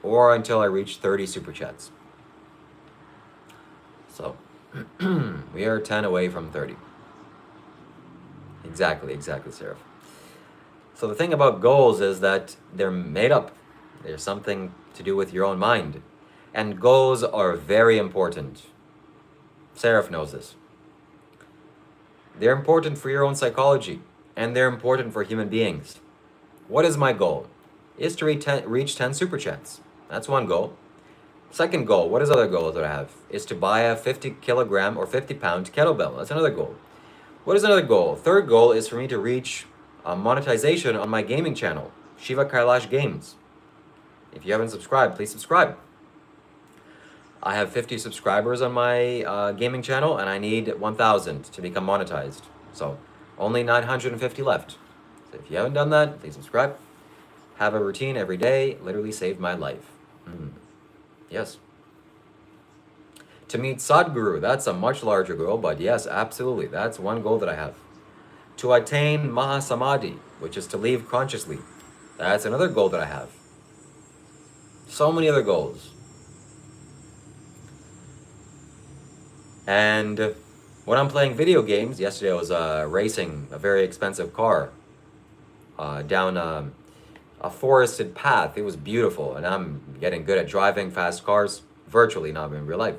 Or until I reach 30 super chats. So we are 10 away from 30. Exactly, Seraph. So the thing about goals is that they're made up. There's something to do with your own mind. And goals are very important. Seraph knows this. They're important for your own psychology, and they're important for human beings. What is my goal? Is to reach 10 super chats. That's one goal. Second goal, what is other goals that I have? Is to buy a 50 kilogram or 50 pound kettlebell. That's another goal. What is another goal? Third goal is for me to reach monetization on my gaming channel, Shiva Kailash Games. If you haven't subscribed, please subscribe. I have 50 subscribers on my gaming channel, and I need 1,000 to become monetized. So only 950 left. So if you haven't done that, please subscribe. Have a routine every day. Literally saved my life. Yes. To meet Sadhguru, that's a much larger goal, but yes, absolutely. That's one goal that I have. To attain Mahasamadhi, which is to leave consciously. That's another goal that I have. So many other goals. And when I'm playing video games, yesterday I was racing a very expensive car down a forested path. It was beautiful, and I'm getting good at driving fast cars, virtually, not in real life.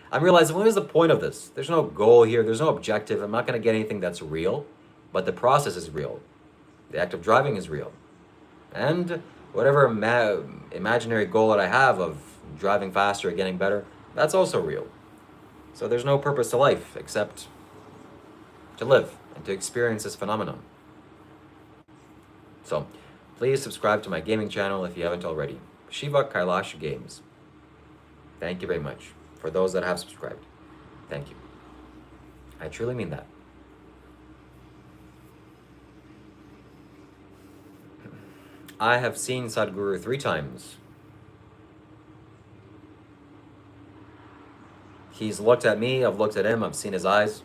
I'm realizing, what is the point of this? There's no goal here, there's no objective. I'm not going to get anything that's real, but the process is real. The act of driving is real. And whatever imaginary goal that I have of driving faster or getting better, that's also real. So there's no purpose to life except to live and to experience this phenomenon. So please subscribe to my gaming channel if you haven't already. Shiva Kailash Games. Thank you very much for those that have subscribed. Thank you. I truly mean that. I have seen Sadhguru 3 times. He's looked at me, I've looked at him, I've seen his eyes.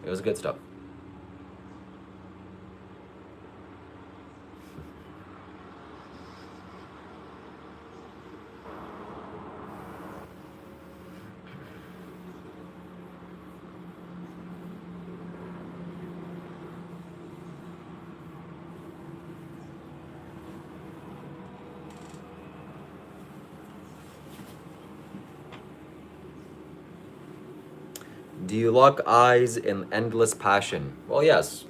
It was good stuff. Do you lock eyes in endless passion? Well, yes.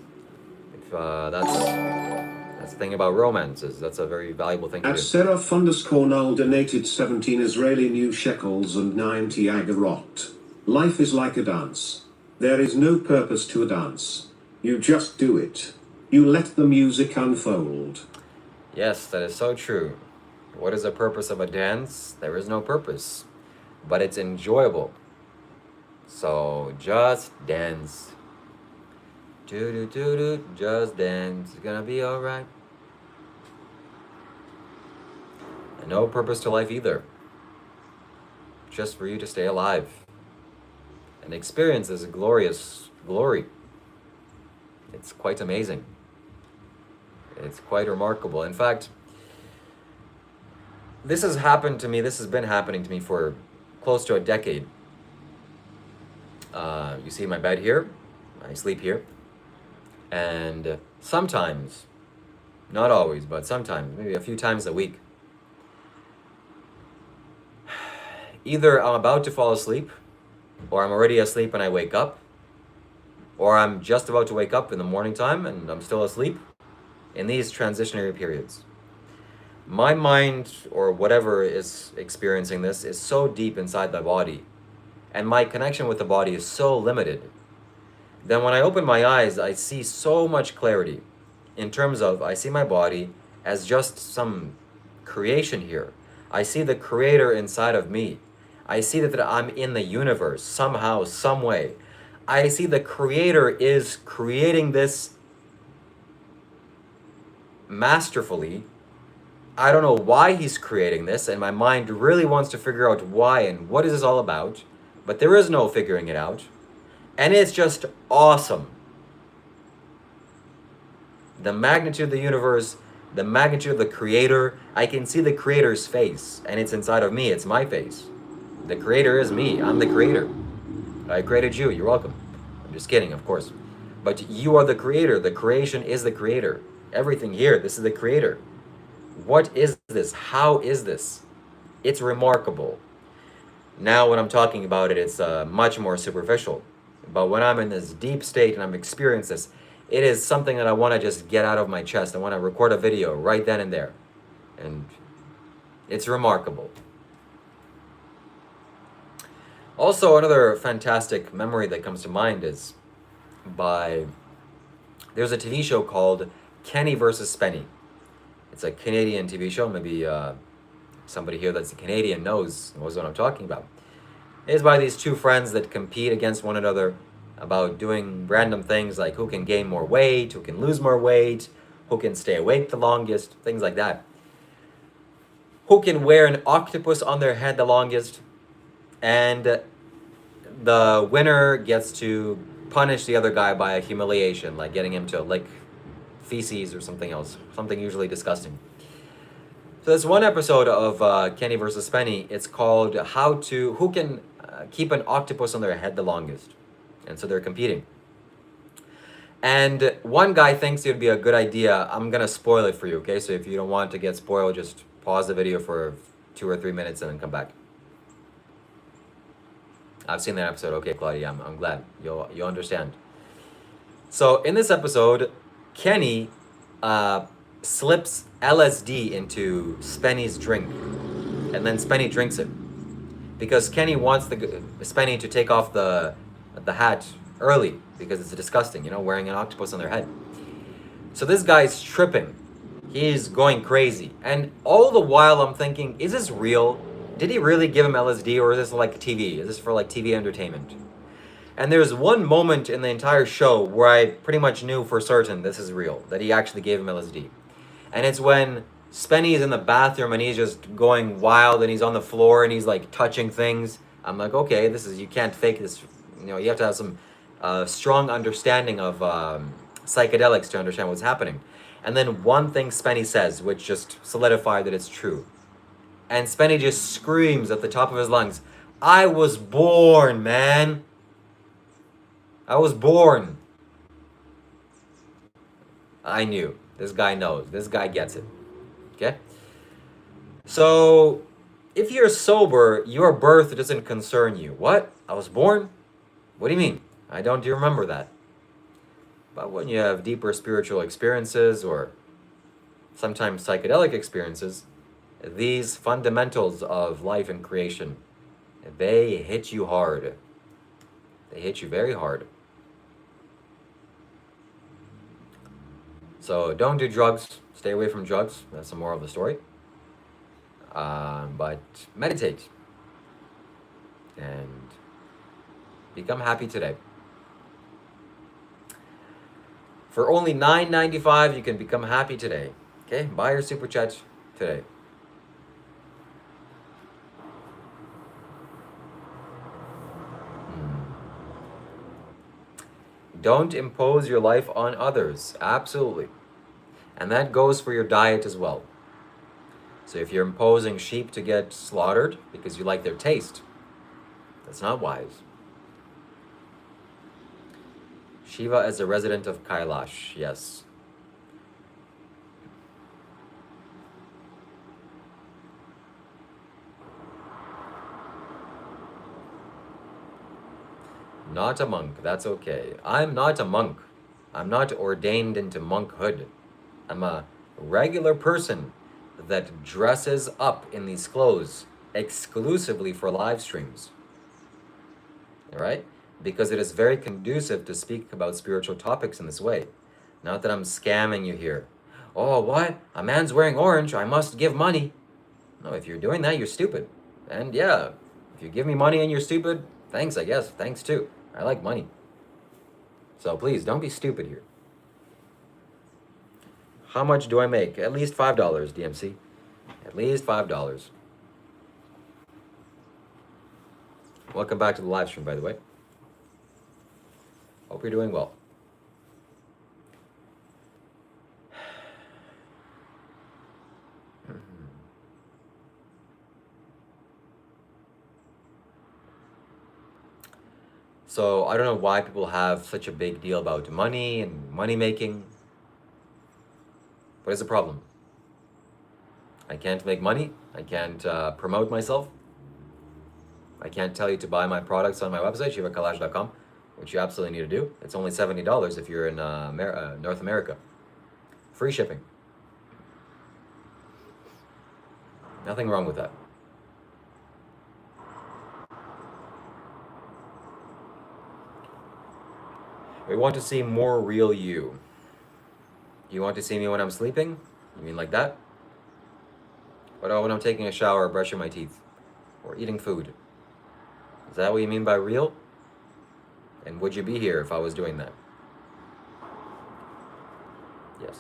If that's the thing about romances. That's a very valuable thing to At do. Seraph_Null donated 17 Israeli new shekels and 90 agarot. Life is like a dance. There is no purpose to a dance. You just do it. You let the music unfold. Yes, that is so true. What is the purpose of a dance? There is no purpose, but it's enjoyable. So just dance. Do do do do. Just dance. It's gonna be alright. And no purpose to life either. Just for you to stay alive and experience this glorious glory. It's quite amazing. It's quite remarkable. In fact, this has happened to me. This has been happening to me for close to a decade. You see my bed here. I sleep here. And sometimes, not always, but sometimes, maybe a few times a week, either I'm about to fall asleep, or I'm already asleep and I wake up, or I'm just about to wake up in the morning time and I'm still asleep, in these transitionary periods. My mind, or whatever is experiencing this, is so deep inside the body, and my connection with the body is so limited, then when I open my eyes, I see so much clarity in terms of I see my body as just some creation here. I see the creator inside of me. I see that I'm in the universe somehow, some way. I see the creator is creating this masterfully. I don't know why he's creating this, and my mind really wants to figure out why and what is this all about, but there is no figuring it out. And it's just awesome. The magnitude of the universe, the magnitude of the creator. I can see the creator's face, and it's inside of me. It's my face. The creator is me. I'm the creator. I created you. You're welcome. I'm just kidding, of course. But you are the creator. The creation is the creator. Everything here, this is the creator. What is this? How is this? It's remarkable. Now when I'm talking about it, it's much more superficial. But when I'm in this deep state and I'm experiencing this, it is something that I want to just get out of my chest. I want to record a video right then and there. And it's remarkable. Also, another fantastic memory that comes to mind is there's a TV show called Kenny versus Spenny. It's a Canadian TV show. Maybe somebody here that's a Canadian knows what I'm talking about. It's by these two friends that compete against one another about doing random things like who can gain more weight, who can lose more weight, who can stay awake the longest, things like that. Who can wear an octopus on their head the longest, and the winner gets to punish the other guy by a humiliation, like getting him to lick feces or something else, something usually disgusting. So there's one episode of Kenny versus Spenny. It's called who can keep an octopus on their head the longest. And so they're competing. And one guy thinks it would be a good idea. I'm going to spoil it for you, okay? So if you don't want to get spoiled, just pause the video for 2 or 3 minutes and then come back. I've seen that episode. Okay, Claudia, I'm glad. You'll understand. So in this episode, Kenny slips LSD into Spenny's drink, and then Spenny drinks it because Kenny wants Spenny to take off the hat early because it's disgusting, wearing an octopus on their head. So this guy's tripping. He's going crazy, and all the while I'm thinking, is this real? Did he really give him LSD, or is this like TV? Is this for like TV entertainment? And there's one moment in the entire show where I pretty much knew for certain this is real, that he actually gave him LSD. And it's when Spenny is in the bathroom and he's just going wild and he's on the floor and he's like touching things. I'm like, okay, you can't fake this. You have to have some strong understanding of psychedelics to understand what's happening. And then one thing Spenny says, which just solidified that it's true. And Spenny just screams at the top of his lungs, I was born, man. I was born. I knew. This guy knows. This guy gets it. Okay? So, if you're sober, your birth doesn't concern you. What? I was born? What do you mean? I don't remember that. But when you have deeper spiritual experiences or sometimes psychedelic experiences, these fundamentals of life and creation, they hit you hard. They hit you very hard. So don't do drugs. Stay away from drugs. That's the moral of the story. But meditate and become happy today. For only $9.95, you can become happy today. Okay, buy your super chat today. Don't impose your life on others. Absolutely. And that goes for your diet as well. So if you're imposing sheep to get slaughtered because you like their taste, that's not wise. Shiva is a resident of Kailash, yes. Not a monk, that's okay. I'm not a monk. I'm not ordained into monkhood. I'm a regular person that dresses up in these clothes exclusively for live streams. All right? Because it is very conducive to speak about spiritual topics in this way. Not that I'm scamming you here. Oh, what? A man's wearing orange, I must give money. No, if you're doing that, you're stupid. And yeah, if you give me money and you're stupid, thanks, I guess. Thanks too. I like money. So please, don't be stupid here. How much do I make? At least $5, DMC. At least $5. Welcome back to the live stream, by the way. Hope you're doing well. So I don't know why people have such a big deal about money and money making. What is the problem? I can't make money. I can't promote myself. I can't tell you to buy my products on my website, shivakailash.com, which you absolutely need to do. It's only $70 if you're in North America. Free shipping. Nothing wrong with that. We want to see more real you. You want to see me when I'm sleeping? You mean like that? What about when I'm taking a shower or brushing my teeth? Or eating food? Is that what you mean by real? And would you be here if I was doing that? Yes.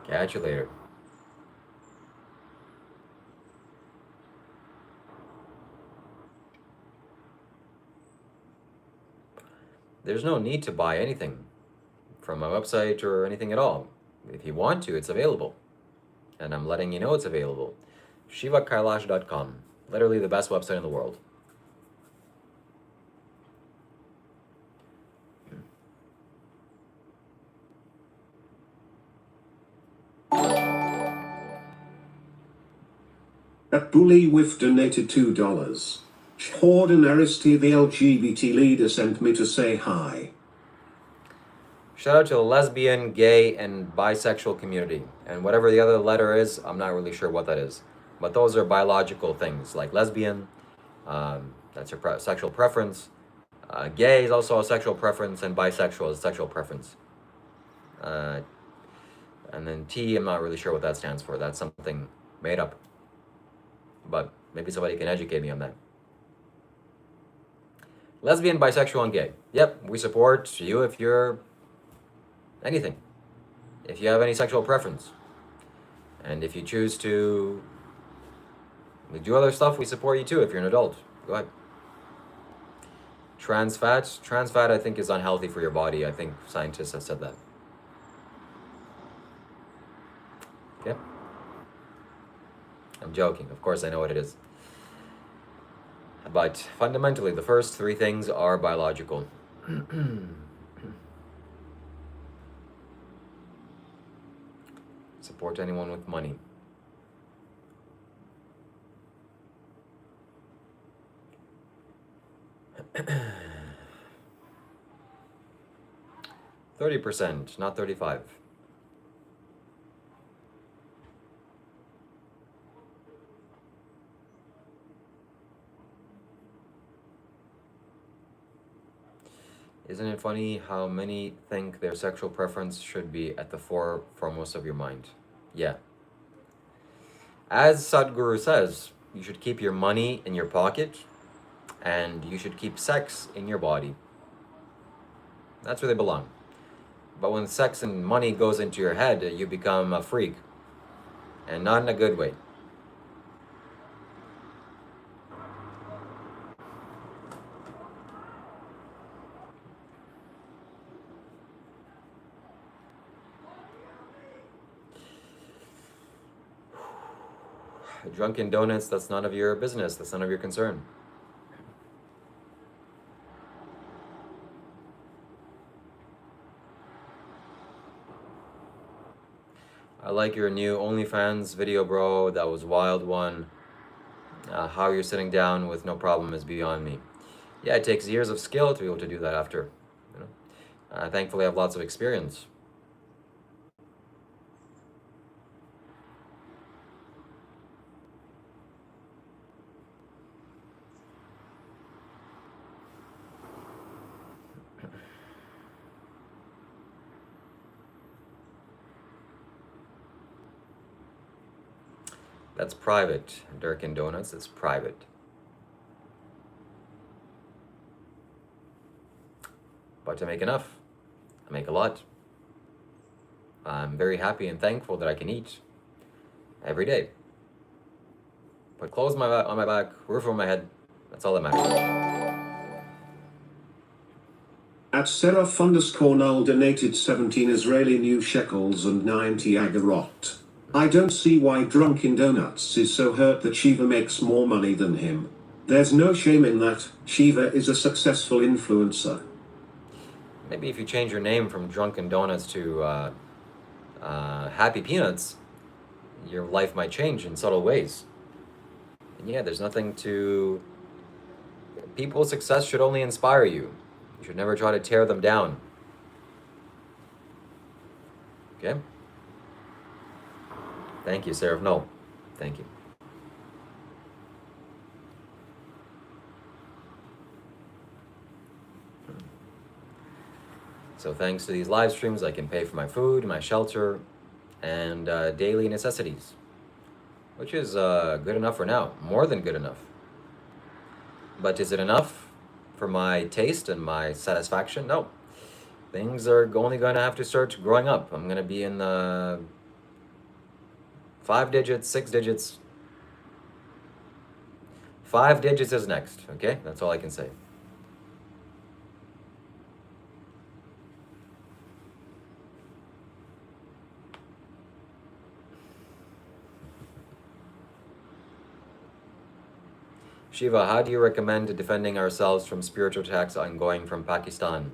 Catch you later. There's no need to buy anything from my website or anything at all. If you want to, it's available. And I'm letting you know it's available. ShivaKailash.com. Literally the best website in the world. At Bully Whiff donated $2. Ordinarity, the LGBT leader, sent me to say hi. Shout out to the lesbian, gay, and bisexual community. And whatever the other letter is, I'm not really sure what that is. But those are biological things, like lesbian, that's your sexual preference. Gay is also a sexual preference, and bisexual is a sexual preference. And then T, I'm not really sure what that stands for. That's something made up. But maybe somebody can educate me on that. Lesbian, bisexual, and gay. Yep, we support you if you're anything. If you have any sexual preference. And if you choose to We do other stuff, we support you too if you're an adult. Go ahead. Trans fat I think is unhealthy for your body. I think scientists have said that. Okay? I'm joking. Of course I know what it is. But fundamentally, the first three things are biological. Support anyone with money. %, not 35. Isn't it funny how many think their sexual preference should be at the foremost of your mind? Yeah. As Sadhguru says, you should keep your money in your pocket and you should keep sex in your body. That's where they belong. But when sex and money goes into your head, you become a freak. And not in a good way. Drunken Donuts, that's none of your business. That's none of your concern. I like your new OnlyFans video, bro. That was a wild one. How you're sitting down with no problem is beyond me. Yeah, it takes years of skill to be able to do that after. You know? Thankfully, I have lots of experience. That's private, Durkin Donuts. It's private. But I make enough. I make a lot. I'm very happy and thankful that I can eat every day. Put clothes on my back, roof over my head. That's all that matters. At Seraph _Null donated 17 Israeli new shekels and 90 agarot. I don't see why Drunken Donuts is so hurt that Shiva makes more money than him. There's no shame in that. Shiva is a successful influencer. Maybe if you change your name from Drunken Donuts to Happy Peanuts, your life might change in subtle ways. And yeah, there's nothing to... People's success should only inspire you. You should never try to tear them down. Okay? Thank you, Seraph. No, thank you. So thanks to these live streams, I can pay for my food, my shelter, and daily necessities, which is good enough for now, more than good enough. But is it enough for my taste and my satisfaction? No. Things are only going to have to start growing up. I'm going to be in the 5 digits, 6 digits. 5 digits is next, okay? That's all I can say. Shiva, how do you recommend defending ourselves from spiritual attacks ongoing from Pakistan?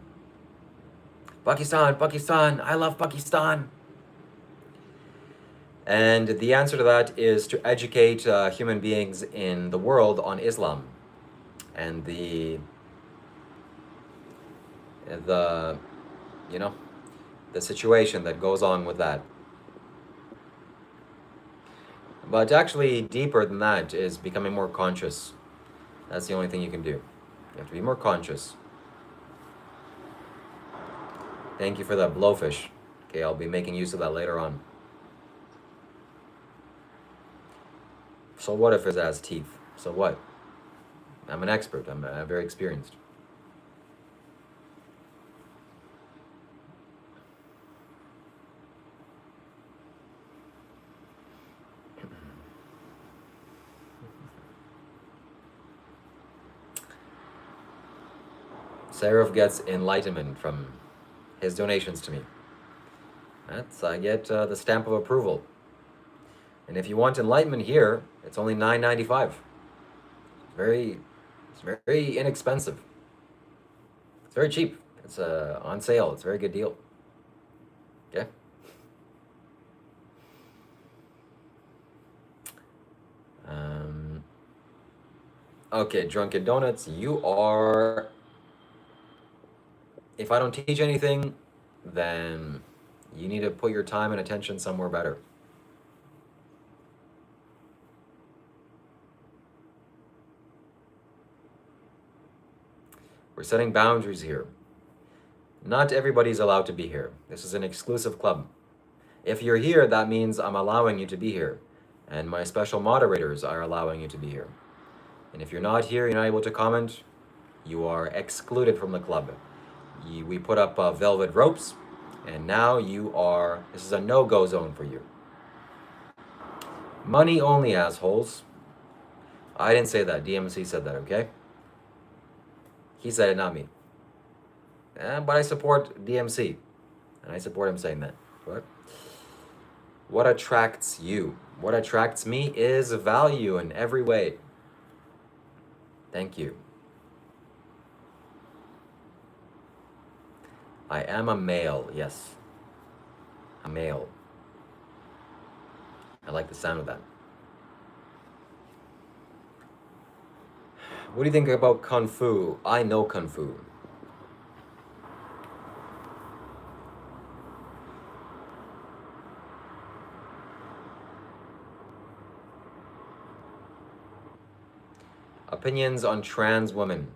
Pakistan, Pakistan, I love Pakistan. And the answer to that is to educate human beings in the world on Islam and the situation that goes on with that. But actually, deeper than that is becoming more conscious. That's the only thing you can do. You have to be more conscious. Thank you for that blowfish. Okay, I'll be making use of that later on. So what if it has teeth? So what? I'm an expert. I'm very experienced. Seraph gets enlightenment from his donations to me. I get the stamp of approval. And if you want enlightenment here, it's only $9.95. It's very inexpensive. It's very cheap. It's on sale. It's a very good deal. Okay. Okay, Drunken Donuts, you are. If I don't teach anything, then you need to put your time and attention somewhere better. We're setting boundaries here. Not everybody's allowed to be here. This is an exclusive club. If you're here, that means I'm allowing you to be here. And my special moderators are allowing you to be here. And if you're not here, you're not able to comment, you are excluded from the club. We put up velvet ropes, and now this is a no-go zone for you. Money only, assholes. I didn't say that, DMC said that, okay? He said it, not me. But I support DMC, and I support him saying that. What attracts you? What attracts me is value in every way. Thank you. I am a male, yes. A male. I like the sound of that. What do you think about Kung Fu? I know Kung Fu. Opinions on trans women.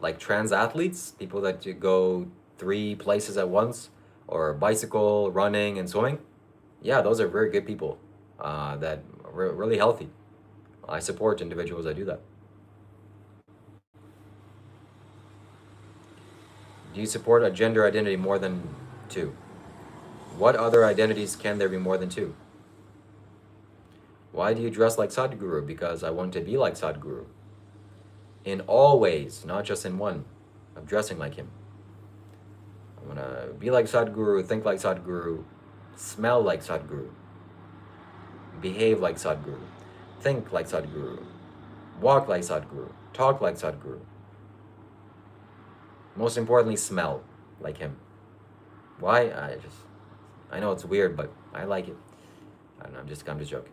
Like trans athletes, people that go 3 places at once, or bicycle, running, and swimming. Yeah, those are very good people that are really healthy. I support individuals that do that. Do you support a gender identity more than 2? What other identities can there be more than 2? Why do you dress like Sadhguru? Because I want to be like Sadhguru. In all ways, not just in one, of dressing like him. I want to be like Sadhguru, think like Sadhguru, smell like Sadhguru, behave like Sadhguru, think like Sadhguru, walk like Sadhguru, talk like Sadhguru. Most importantly, smell like him. Why? I know it's weird, but I like it. I don't know, I'm just joking.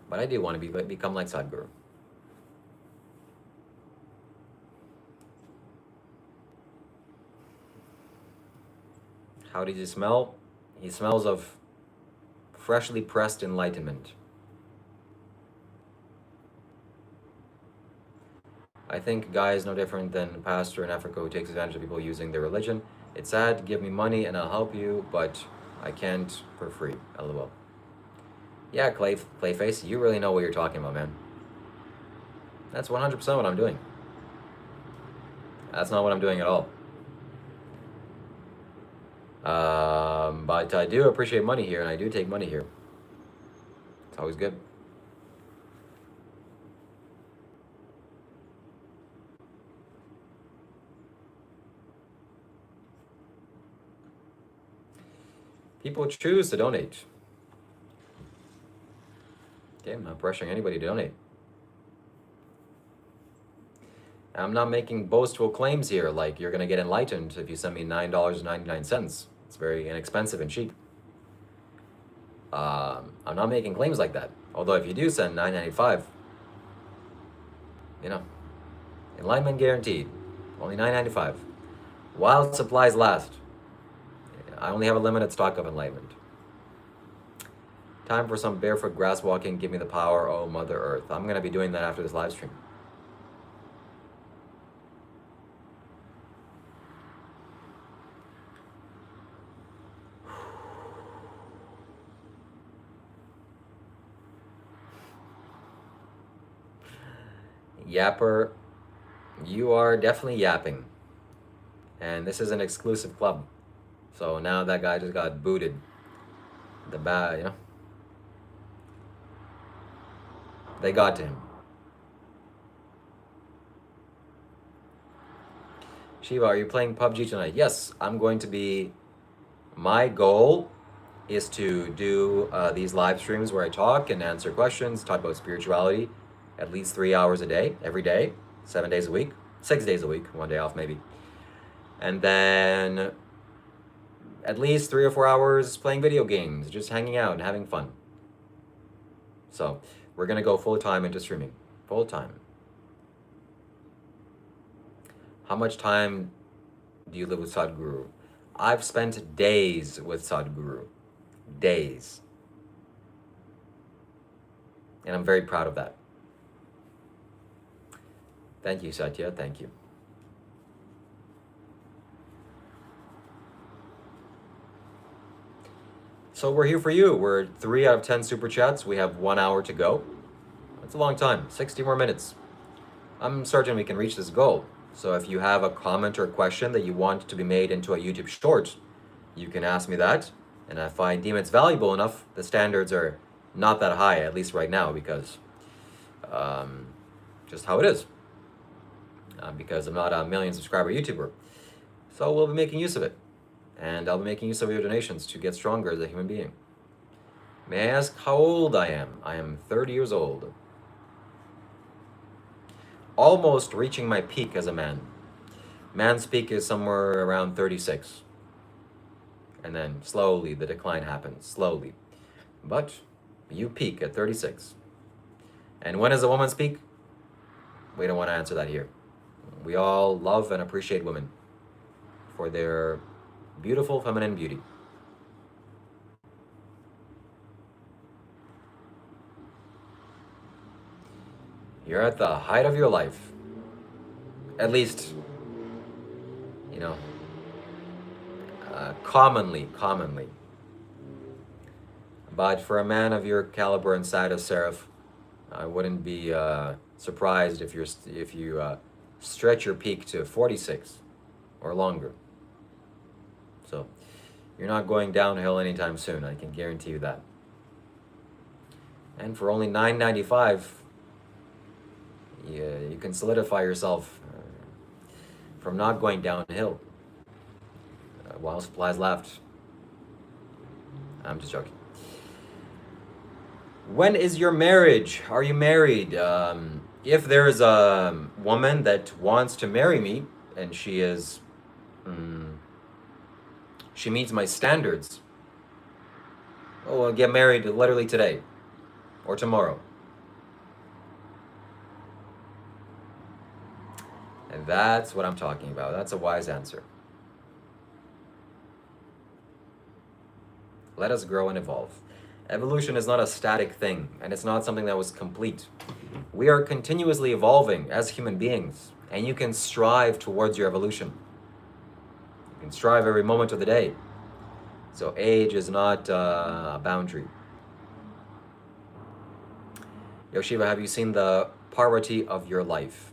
But I do want to become like Sadhguru. How does he smell? He smells of freshly pressed enlightenment. I think Guy is no different than a pastor in Africa who takes advantage of people using their religion. It's sad, give me money and I'll help you, but I can't for free, LOL. Yeah, Clayface, you really know what you're talking about, man. That's 100% what I'm doing. That's not what I'm doing at all. But I do appreciate money here, and I do take money here. It's always good. People choose to donate. Okay, I'm not pressuring anybody to donate. I'm not making boastful claims here, like you're gonna get enlightened if you send me $9.99. It's very inexpensive and cheap. I'm not making claims like that. Although if you do send $9.95, you know, enlightenment guaranteed. Only $9.95. While supplies last. I only have a limited stock of enlightenment. Time for some barefoot grass walking. Give me the power, oh Mother Earth. I'm gonna be doing that after this live stream. Yapper, you are definitely yapping. And this is an exclusive club. So now that guy just got booted. The bad, you know. They got to him. Shiva, are you playing PUBG tonight? Yes, I'm going to be. My goal is to do these live streams where I talk and answer questions, talk about spirituality, at least 3 hours a day, every day, 7 days a week, 6 days a week, 1 day off maybe. And then at least 3 or 4 hours playing video games, just hanging out and having fun. So we're gonna go full time into streaming, full time. How much time do you live with Sadhguru? I've spent days with Sadhguru, days. And I'm very proud of that. Thank you, Satya, thank you. So we're here for you. We're 3 out of 10 super chats. We have 1 hour to go. That's a long time, 60 more minutes. I'm certain we can reach this goal. So if you have a comment or question that you want to be made into a YouTube short, you can ask me that. And if I deem it's valuable enough, the standards are not that high, at least right now, because just how it is. Because I'm not a million subscriber YouTuber. So we'll be making use of it. And I'll be making use of your donations to get stronger as a human being. May I ask how old I am? I am 30 years old. Almost reaching my peak as a man. Man's peak is somewhere around 36. And then slowly the decline happens, slowly. But you peak at 36. And when is a woman's peak? We don't want to answer that here. We all love and appreciate women for their beautiful feminine beauty. You're at the height of your life. At least, you know, commonly. But for a man of your caliber and status, Seraph, I wouldn't be surprised if you stretch your peak to 46 or longer. So you're not going downhill anytime soon, I can guarantee you that. And for only $9.95, you can solidify yourself from not going downhill while supplies left. I'm just joking. When is your marriage? Are you married? If there's a woman that wants to marry me and she is, she meets my standards, I'll get married literally today or tomorrow. And that's what I'm talking about. That's a wise answer. Let us grow and evolve. Evolution is not a static thing, and it's not something that was complete. We are continuously evolving as human beings, and you can strive towards your evolution. You can strive every moment of the day. So age is not a boundary. Yo, Shiva, have you seen the Parvati of your life?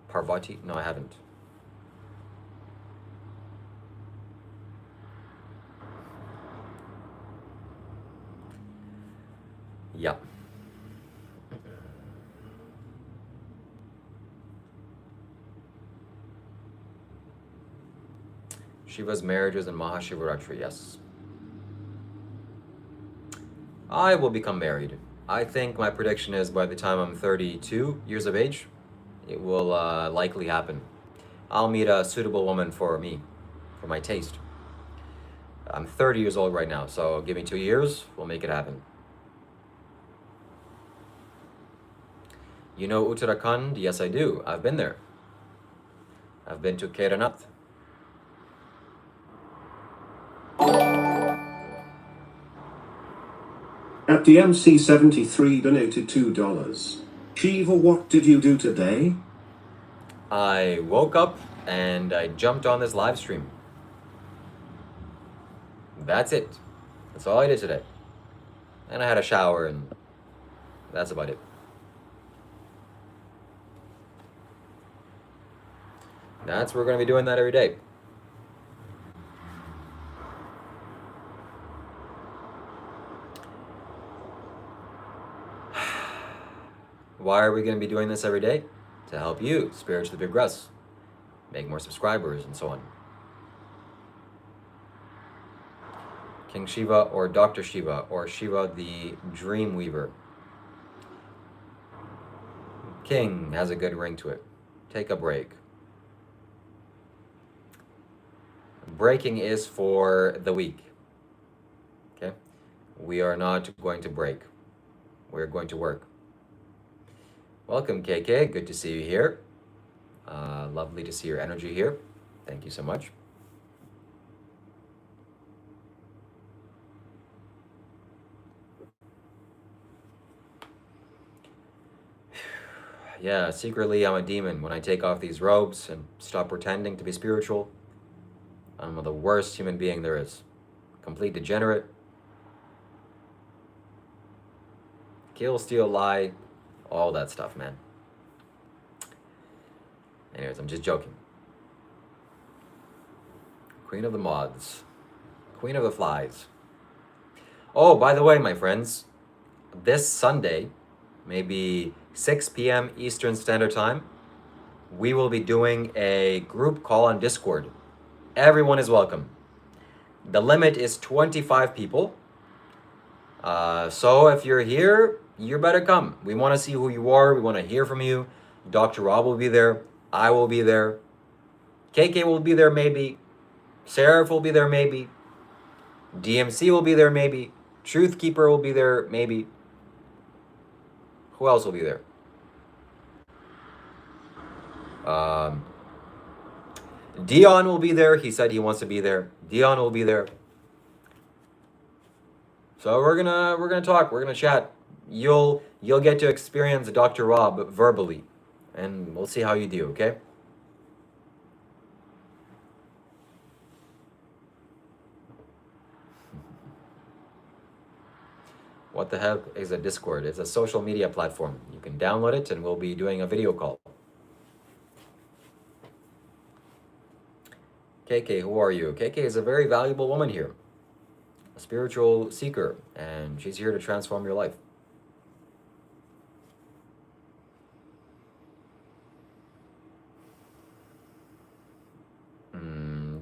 Parvati? No, I haven't. Yeah. Shiva's marriages and Mahashivaratri, yes. I will become married. I think my prediction is by the time I'm 32 years of age, it will likely happen. I'll meet a suitable woman for me, for my taste. I'm 30 years old right now, so give me 2 years, we'll make it happen. You know Uttarakhand? Yes, I do. I've been there. I've been to Kedarnath. At the MC73 donated $2. Shiva, what did you do today? I woke up and I jumped on this live stream. That's it. That's all I did today. And I had a shower and that's about it. We're going to be doing that every day. Why are we going to be doing this every day? To help you spiritually progress. make more subscribers, and so on. King Shiva or Dr. Shiva or Shiva the Dream Weaver. King has a good ring to it. Take a break. Breaking is for the weak. Okay? We are not going to break. We're going to work. Welcome, KK. Good to see you here. Lovely to see your energy here. Thank you so much. Yeah, secretly I'm a demon. When I take off these robes and stop pretending to be spiritual, I'm the worst human being there is. Complete degenerate. Kill, steal, lie, all that stuff, man. Anyways, I'm just joking. Queen of the moths. Queen of the flies. Oh, by the way, my friends, this Sunday, maybe 6 p.m. Eastern Standard Time, we will be doing a group call on Discord. Everyone is welcome. The limit is 25 people. So if you're here, you better come. We want to see who you are. We want to hear from you. Dr. Rob will be there. I will be there. KK will be there maybe. Seraph will be there maybe. DMC will be there maybe. Truth Keeper will be there maybe. Who else will be there? Dion will be there. He said he wants to be there. Dion will be there. So we're gonna talk. We're gonna chat. You'll get to experience Dr. Rob verbally, and we'll see how you do. Okay. What the heck is a Discord? It's a social media platform. You can download it and we'll be doing a video call. KK, who are you? KK is a very valuable woman here. A spiritual seeker, and she's here to transform your life.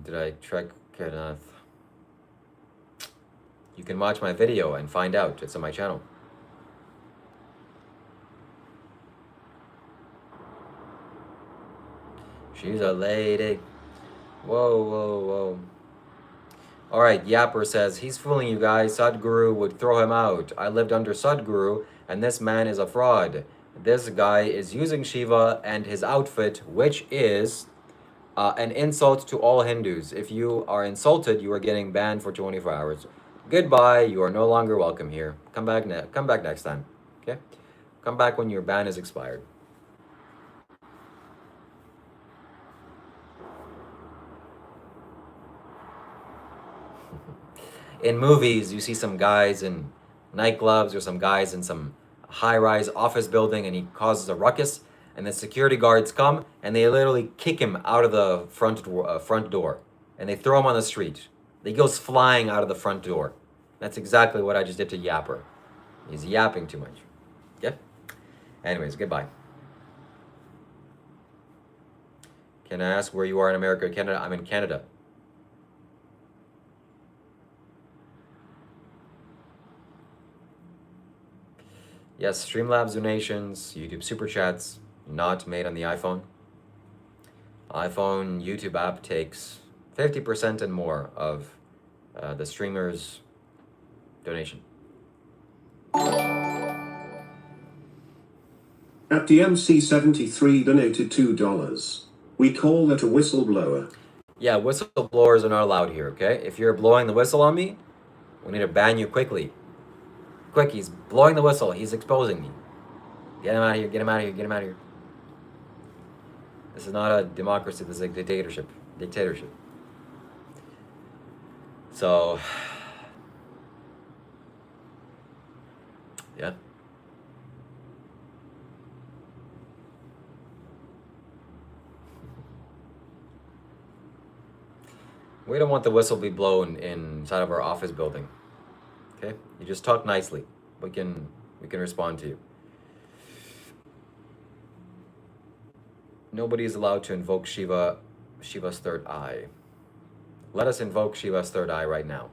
Did I check enough? You can watch my video and find out. It's on my channel. She's a lady. Whoa, whoa, whoa. All right, Yapper says, he's fooling you guys. Sadhguru would throw him out. I lived under Sadhguru, and this man is a fraud. This guy is using Shiva and his outfit, which is an insult to all Hindus. If you are insulted, you are getting banned for 24 hours. Goodbye. You are no longer welcome here. Come back next time. Okay? Come back when your ban is expired. In movies, you see some guys in nightclubs or some guys in some high-rise office building, and he causes a ruckus, and the security guards come and they literally kick him out of the front door, and they throw him on the street. He goes flying out of the front door. That's exactly what I just did to Yapper. He's yapping too much. Yeah? Anyways, goodbye. Can I ask where you are in America or Canada? I'm in Canada. Yes, Streamlabs donations, YouTube Super Chats, not made on the iPhone. iPhone YouTube app takes 50% and more of the streamer's donation. At DMC73 donated $2. We call that a whistleblower. Yeah, whistleblowers are not allowed here, okay? If you're blowing the whistle on me, we need to ban you quickly. Quick, he's blowing the whistle. He's exposing me. Get him out of here, get him out of here, get him out of here. This is not a democracy, this is a dictatorship. So, yeah. We don't want the whistle to be blown inside of our office building. Okay? You just talk nicely. We can respond to you. Nobody is allowed to invoke Shiva Shiva's third eye. Let us invoke Shiva's third eye right now.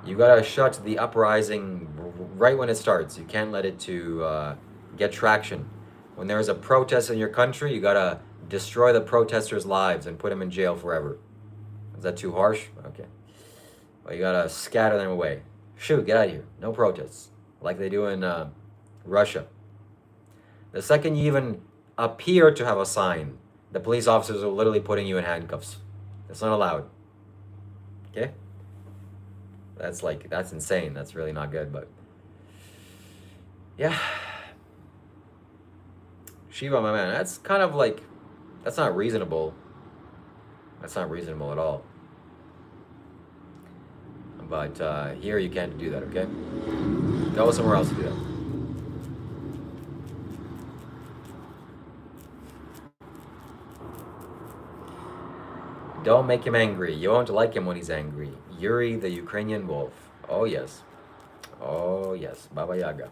You gotta shut the uprising right when it starts. You can't let it to get traction. When there's a protest in your country, you gotta destroy the protesters' lives and put them in jail forever. Is that too harsh? Okay. Well, you gotta scatter them away. Shoot, get out of here. No protests. Like they do in Russia. The second you even appear to have a sign, the police officers are literally putting you in handcuffs. That's not allowed. Okay? That's insane. That's really not good, but yeah. Shiva, my man, that's kind of like, that's not reasonable. That's not reasonable at all. But here you can't do that, okay? Go somewhere else to do that. Don't make him angry. You won't like him when he's angry. Yuri the Ukrainian wolf. Oh yes. Oh yes. Baba Yaga.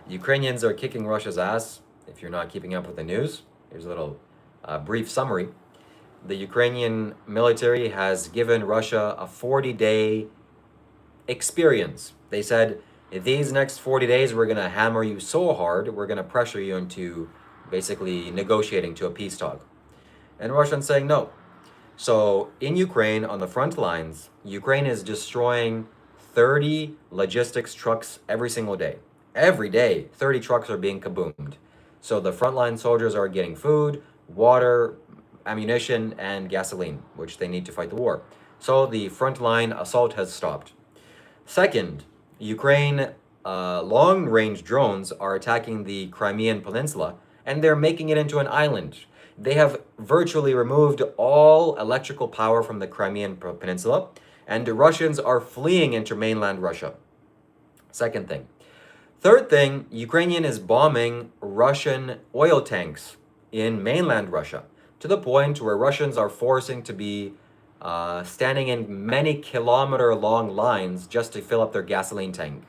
Ukrainians are kicking Russia's ass. If you're not keeping up with the news, here's a little brief summary. The Ukrainian military has given Russia a 40-day experience. They said, these next 40 days, we're going to hammer you so hard, we're going to pressure you into basically negotiating to a peace talk. And Russians saying no. So in Ukraine, on the front lines, Ukraine is destroying 30 logistics trucks every single day. Every day, 30 trucks are being kaboomed. So the frontline soldiers are getting food, water, ammunition, and gasoline, which they need to fight the war. So the frontline assault has stopped. Second, Ukraine long-range drones are attacking the Crimean Peninsula, and they're making it into an island. They have virtually removed all electrical power from the Crimean Peninsula, and the Russians are fleeing into mainland Russia. Second thing. Third thing, Ukrainian is bombing Russian oil tanks in mainland Russia, to the point where Russians are forcing to be standing in many kilometer-long lines just to fill up their gasoline tank,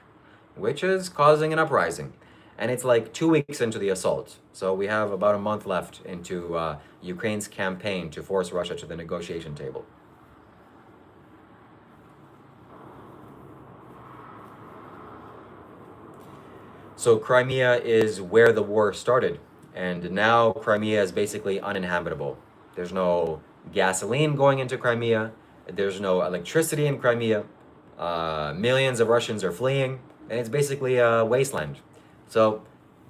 which is causing an uprising. And it's like 2 weeks into the assault. So we have about a month left into Ukraine's campaign to force Russia to the negotiation table. So Crimea is where the war started. And now Crimea is basically uninhabitable. There's no gasoline going into Crimea. There's no electricity in Crimea. Millions of Russians are fleeing. And it's basically a wasteland. So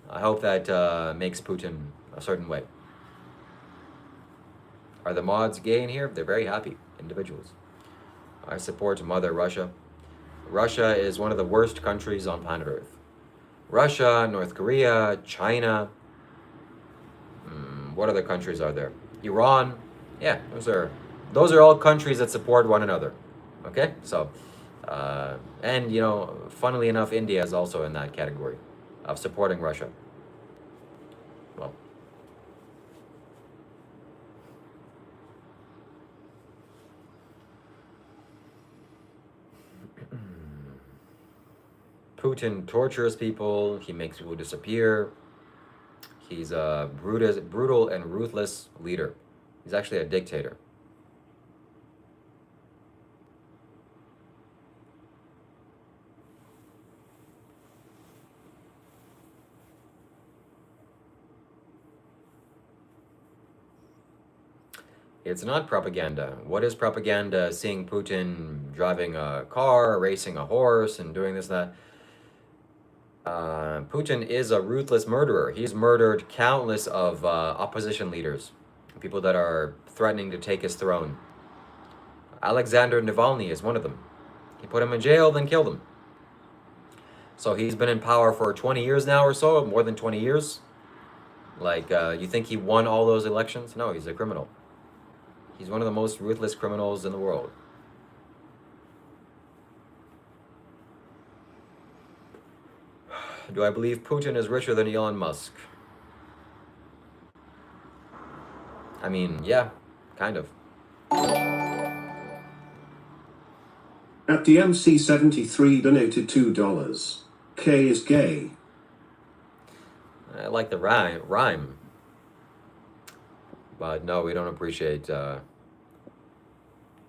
I hope that makes Putin a certain way. Are the mods gay in here? They're very happy individuals. I support Mother Russia. Russia is one of the worst countries on planet Earth. Russia, North Korea, China. What other countries are there? Iran. Yeah, those are all countries that support one another. Okay, so and you know, funnily enough, India is also in that category of supporting Russia. Well, Putin tortures people. He makes people disappear. He's a brutal and ruthless leader. He's actually a dictator. It's not propaganda. What is propaganda? Seeing Putin driving a car, racing a horse, and doing this, that. Putin is a ruthless murderer. He's murdered countless of opposition leaders, people that are threatening to take his throne. Alexander Navalny is one of them. He put him in jail, then killed him. So he's been in power for 20 years now or so, more than 20 years. Like, you think he won all those elections? No, he's a criminal. He's one of the most ruthless criminals in the world. Do I believe Putin is richer than Elon Musk? I mean, yeah, kind of. At DMC73 donated $2. K is gay. I like the rhyme. But no, we don't appreciate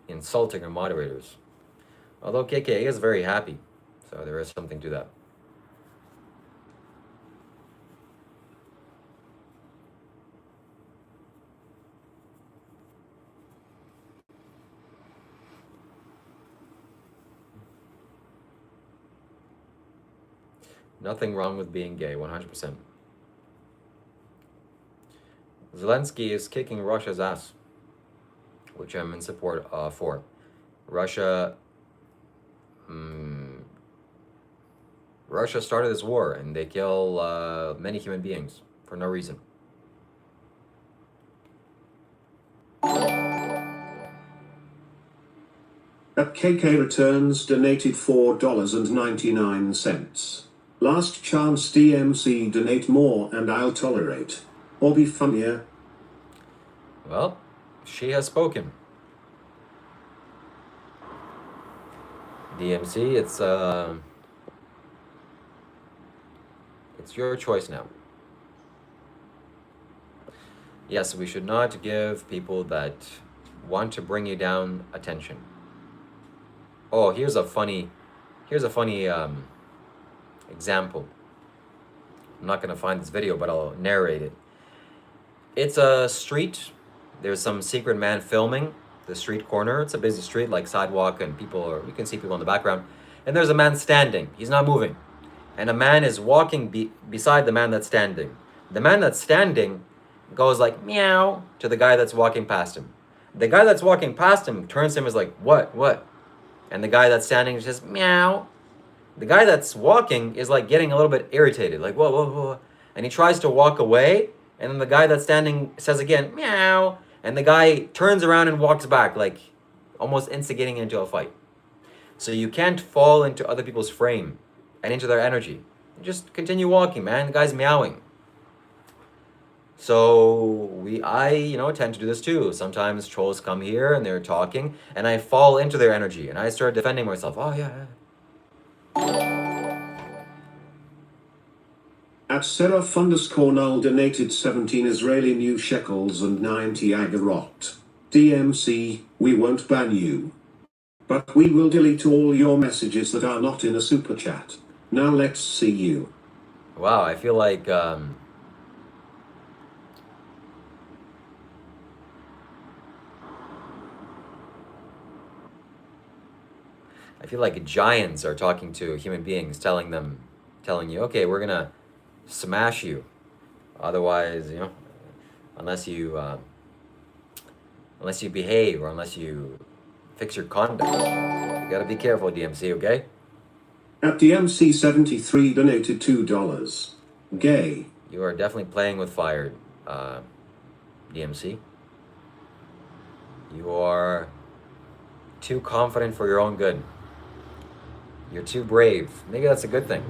insulting our moderators. Although KK is very happy, so there is something to that. Nothing wrong with being gay, 100%. Zelensky is kicking Russia's ass, which I'm in support for. Russia started this war and they kill many human beings for no reason. At KK Returns donated $4.99. Last chance DMC, donate more and I'll tolerate. Or be funnier. Well, she has spoken. DMC, it's your choice now. Yes, we should not give people that want to bring you down attention. Oh, here's a funny example. I'm not gonna find this video, but I'll narrate it. It's a street. There's some secret man filming the street corner. It's a busy street, like sidewalk, and you can see people in the background. And there's a man standing. He's not moving. And a man is walking beside the man that's standing. The man that's standing goes like meow to the guy that's walking past him. The guy that's walking past him turns to him and is like, what? And the guy that's standing says meow. The guy that's walking is like getting a little bit irritated, like whoa. And he tries to walk away, and then the guy that's standing says again meow. And the guy turns around and walks back, like almost instigating into a fight. So you can't fall into other people's frame and into their energy. Just continue walking, man. The guy's meowing. So I tend to do this too. Sometimes trolls come here and they're talking, and I fall into their energy, and I start defending myself. Oh yeah. At Seraph_Null donated 17 Israeli new shekels and 90 agarot. DMC, we won't ban you. But we will delete all your messages that are not in a super chat. Now let's see you. Wow, I feel like giants are talking to human beings, telling you, okay, we're gonna smash you. Otherwise, unless you behave or unless you fix your conduct. You gotta be careful, DMC, okay? At DMC73 donated $2. Gay. You are definitely playing with fire, DMC. You are too confident for your own good. You're too brave. Maybe that's a good thing.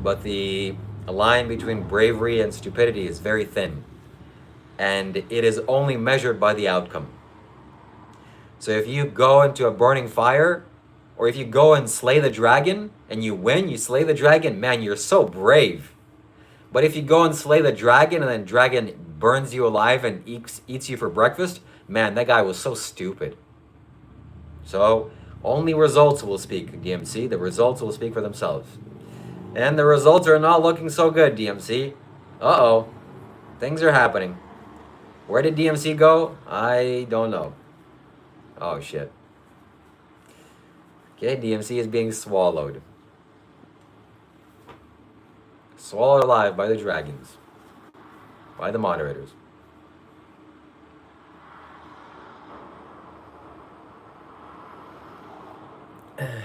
But the line between bravery and stupidity is very thin. And it is only measured by the outcome. So if you go into a burning fire, or if you go and slay the dragon, and you win, you slay the dragon, man, you're so brave. But if you go and slay the dragon, and then dragon burns you alive and eats you for breakfast, man, that guy was so stupid. So only results will speak, DMC. The results will speak for themselves. And the results are not looking so good, DMC. Uh-oh. Things are happening. Where did DMC go? I don't know. Oh, shit. Okay, DMC is being swallowed. Swallowed alive by the dragons. By the moderators.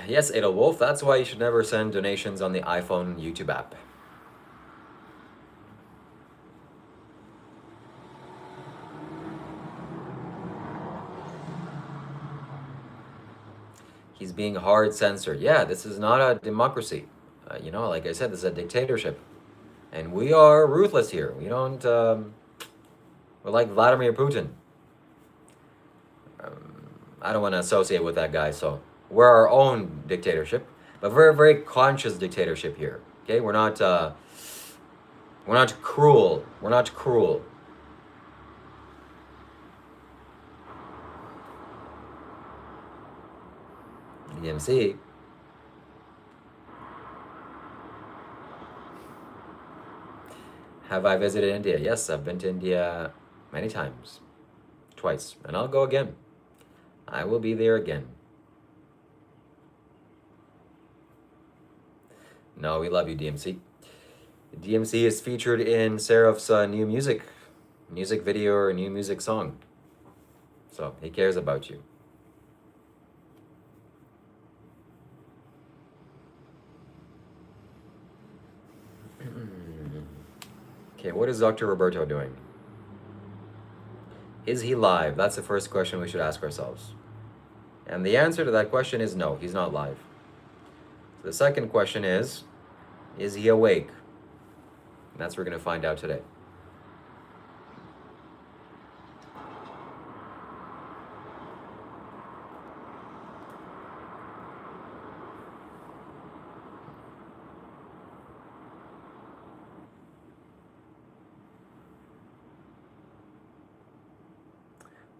Yes, Edelwolf, that's why you should never send donations on the iPhone YouTube app. He's being hard censored. Yeah, this is not a democracy. Like I said, this is a dictatorship. And we are ruthless here. We don't, we're like Vladimir Putin. I don't want to associate with that guy, so we're our own dictatorship, but we're a very conscious dictatorship here. Okay, we're not We're not cruel. We're not cruel. DMC. Have I visited India? Yes, I've been to India many times. Twice. And I'll go again. I will be there again. No, we love you, DMC. DMC is featured in Seraph's new music video or new music song. So he cares about you. Okay, what is Dr. Roberto doing? Is he live? That's the first question we should ask ourselves. And the answer to that question is no, he's not live. So the second question is he awake? And that's what we're going to find out today.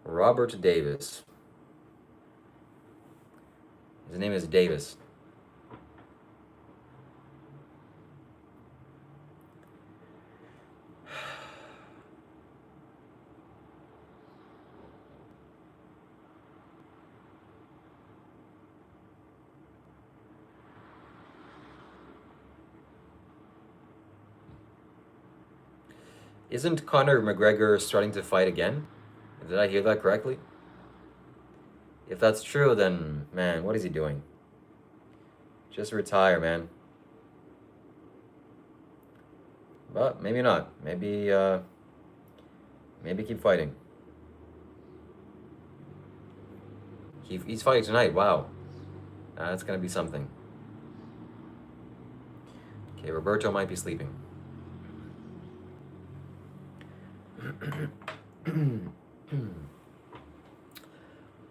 Robert Davis. His name is Davis. Isn't Conor McGregor starting to fight again? Did I hear that correctly? If that's true, then, man, what is he doing? Just retire, man. But maybe not. Maybe keep fighting. He's fighting tonight. Wow. That's gonna be something. Okay, Roberto might be sleeping.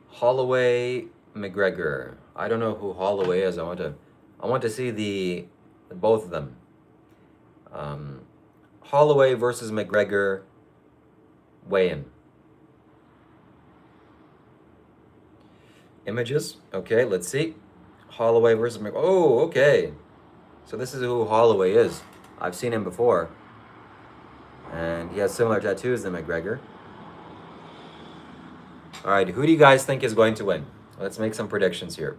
Holloway McGregor. I don't know who Holloway is. I want to see the both of them. Holloway versus McGregor weigh-in. Images. Okay, let's see. Holloway versus McGregor. Oh, okay. So this is who Holloway is. I've seen him before. And he has similar tattoos than McGregor. All right, who do you guys think is going to win? Let's make some predictions here.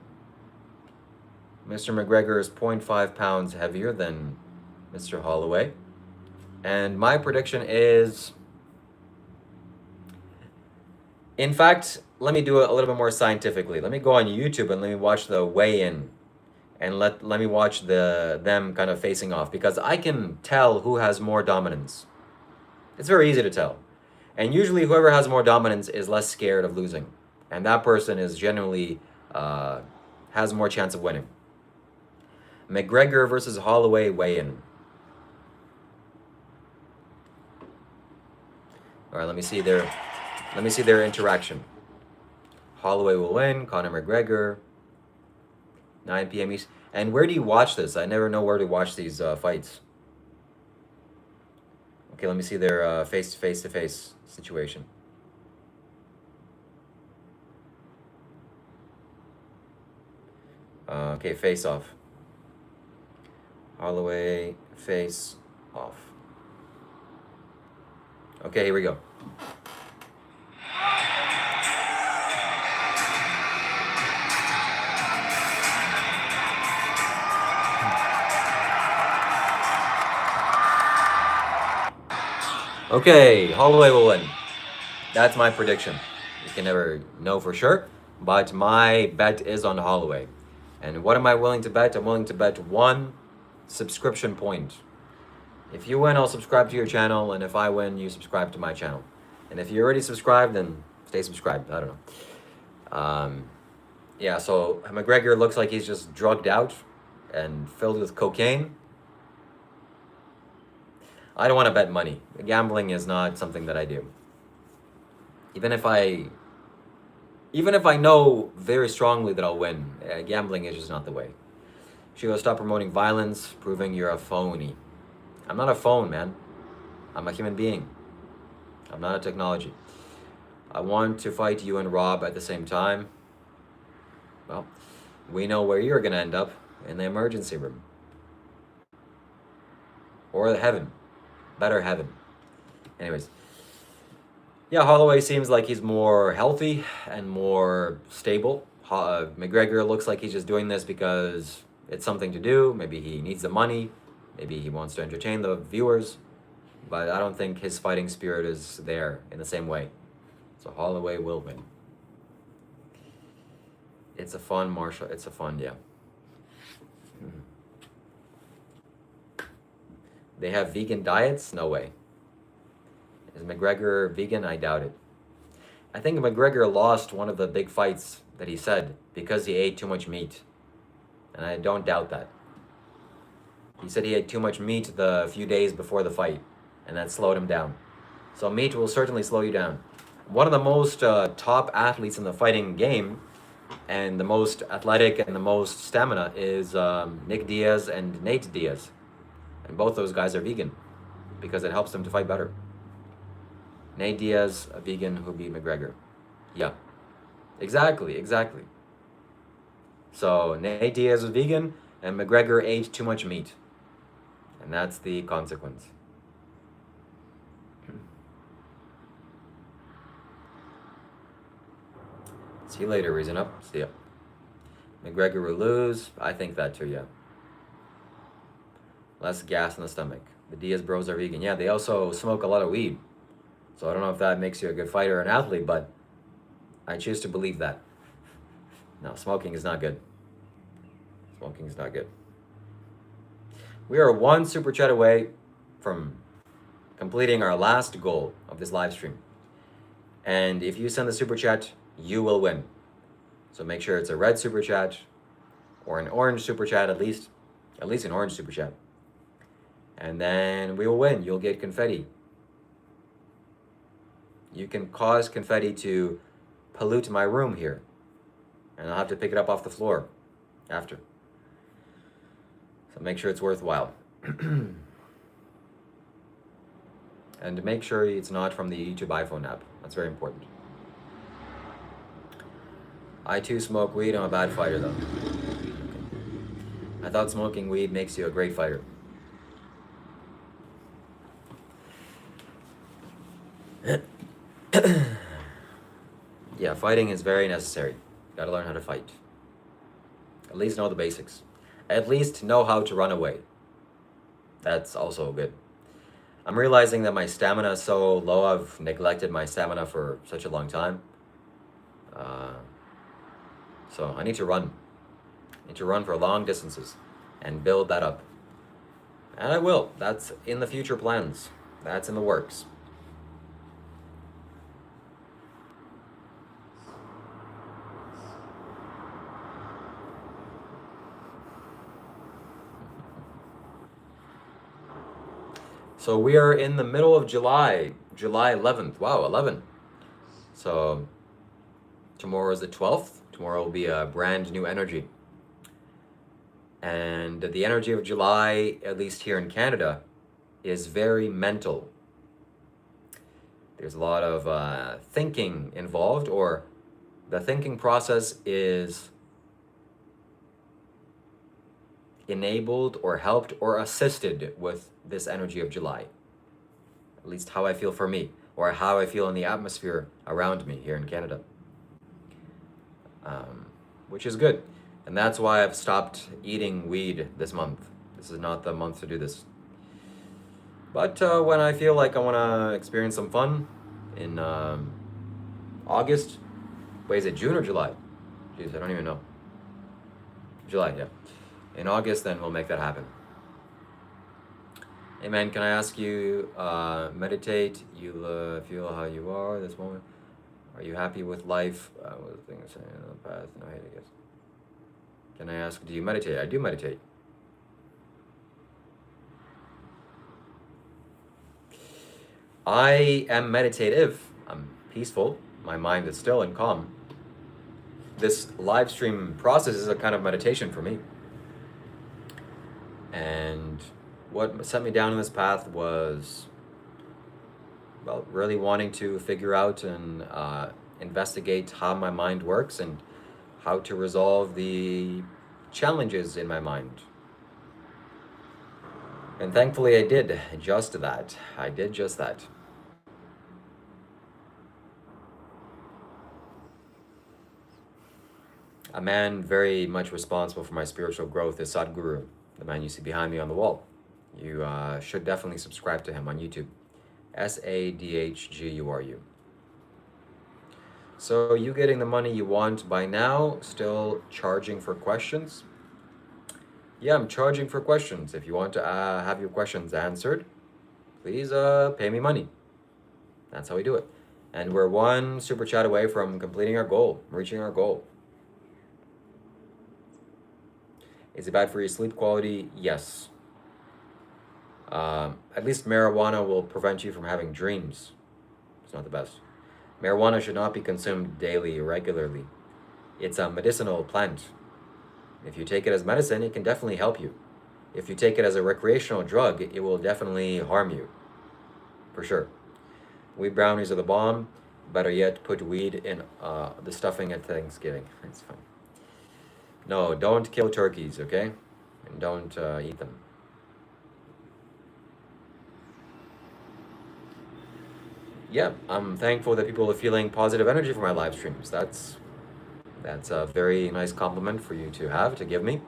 Mr. McGregor is 0.5 pounds heavier than Mr. Holloway. And my prediction is... In fact, let me do it a little bit more scientifically. Let me go on YouTube and let me watch the weigh-in. And let me watch them kind of facing off. Because I can tell who has more dominance. It's very easy to tell. And usually whoever has more dominance is less scared of losing. And that person is generally, has more chance of winning. McGregor versus Holloway weigh-in. All right, let me see their interaction. Holloway will win, Conor McGregor, 9 p.m. East. And where do you watch this? I never know where to watch these fights. Okay, let me see their face-to-face situation. Okay, face off. Holloway, face off. Okay, here we go. Okay, Holloway will win. That's my prediction. You can never know for sure, but my bet is on Holloway. And what am I willing to bet? I'm willing to bet 1 subscription point. If you win, I'll subscribe to your channel, and if I win, you subscribe to my channel. And if you're already subscribed, then stay subscribed. I don't know. Yeah, so McGregor looks like he's just drugged out and filled with cocaine. I don't want to bet money. Gambling is not something that I do. Even if I know very strongly that I'll win, gambling is just not the way. Shiva, stop promoting violence, proving you're a phony. I'm not a phone, man. I'm a human being. I'm not a technology. I want to fight you and Rob at the same time. Well, we know where you're going to end up, in the emergency room. Or heaven. Better heaven. Anyways. Yeah, Holloway seems like he's more healthy and more stable. McGregor looks like he's just doing this because it's something to do. Maybe he needs the money. Maybe he wants to entertain the viewers. But I don't think his fighting spirit is there in the same way. So Holloway will win. It's a fun martial. It's a fun, yeah. They have vegan diets? No way. Is McGregor vegan? I doubt it. I think McGregor lost one of the big fights that he said because he ate too much meat. And I don't doubt that. He said he ate too much meat the few days before the fight, and that slowed him down. So meat will certainly slow you down. One of the most top athletes in the fighting game, and the most athletic and the most stamina, is Nick Diaz and Nate Diaz. And both those guys are vegan because it helps them to fight better. Nate Diaz, a vegan who beat McGregor. Yeah, exactly. So Nate Diaz was vegan and McGregor ate too much meat. And that's the consequence. See you later, Reason Up. See ya. McGregor will lose. I think that too, yeah. Less gas in the stomach. The Diaz bros are vegan. Yeah, they also smoke a lot of weed. So I don't know if that makes you a good fighter or an athlete, but I choose to believe that. No, smoking is not good. Smoking is not good. We are one super chat away from completing our last goal of this live stream. And if you send the super chat, you will win. So make sure it's a red super chat or an orange super chat, at least an orange super chat. And then we will win. You'll get confetti. You can cause confetti to pollute my room here. And I'll have to pick it up off the floor after. So make sure it's worthwhile. And make sure it's not from the YouTube iPhone app. That's very important. I too smoke weed. I'm a bad fighter though. I thought smoking weed makes you a great fighter. Yeah, fighting is very necessary. Gotta learn how to fight. At least know the basics. At least know how to run away. That's also good. I'm realizing that my stamina is so low. I've neglected my stamina for such a long time. So I need to run. I need to run for long distances and build that up. And I will. That's in the future plans. That's in the works. So we are in the middle of July, July 11th. Wow, 11. So tomorrow is the 12th. Tomorrow will be a brand new energy. And the energy of July, at least here in Canada, is very mental. There's a lot of thinking involved, or the thinking process is enabled or helped or assisted with this energy of July. At least how I feel for me, or how I feel in the atmosphere around me here in Canada. Which is good. And that's why I've stopped eating weed this month. This is not the month to do this. But when I feel like I want to experience some fun in August, wait, is it June or July? Jeez, I don't even know. July, yeah. In August, then we'll make that happen. Hey man, can I ask you, meditate, you feel how you are this moment? Are you happy with life? What was the thing I was saying in the past? No, I guess. Can I ask, do you meditate? I do meditate. I am meditative. I'm peaceful. My mind is still and calm. This live stream process is a kind of meditation for me. And what set me down on this path was well, really wanting to figure out and investigate how my mind works and how to resolve the challenges in my mind. And thankfully, I did just that. I did just that. A man very much responsible for my spiritual growth is Sadhguru, the man you see behind me on the wall. You should definitely subscribe to him on YouTube. Sadhguru. So you getting the money you want by now, still charging for questions? Yeah, I'm charging for questions. If you want to have your questions answered, please pay me money. That's how we do it. And we're one super chat away from completing our goal, reaching our goal. Is it bad for your sleep quality? Yes. At least marijuana will prevent you from having dreams. It's not the best. Marijuana should not be consumed daily or regularly. It's a medicinal plant. If you take it as medicine, it can definitely help you. If you take it as a recreational drug, it will definitely harm you. For sure. Weed brownies are the bomb. Better yet, put weed in the stuffing at Thanksgiving. It's fine. No, don't kill turkeys, okay? And don't eat them. Yeah, I'm thankful that people are feeling positive energy for my live streams. That's a very nice compliment for you to have, to give me.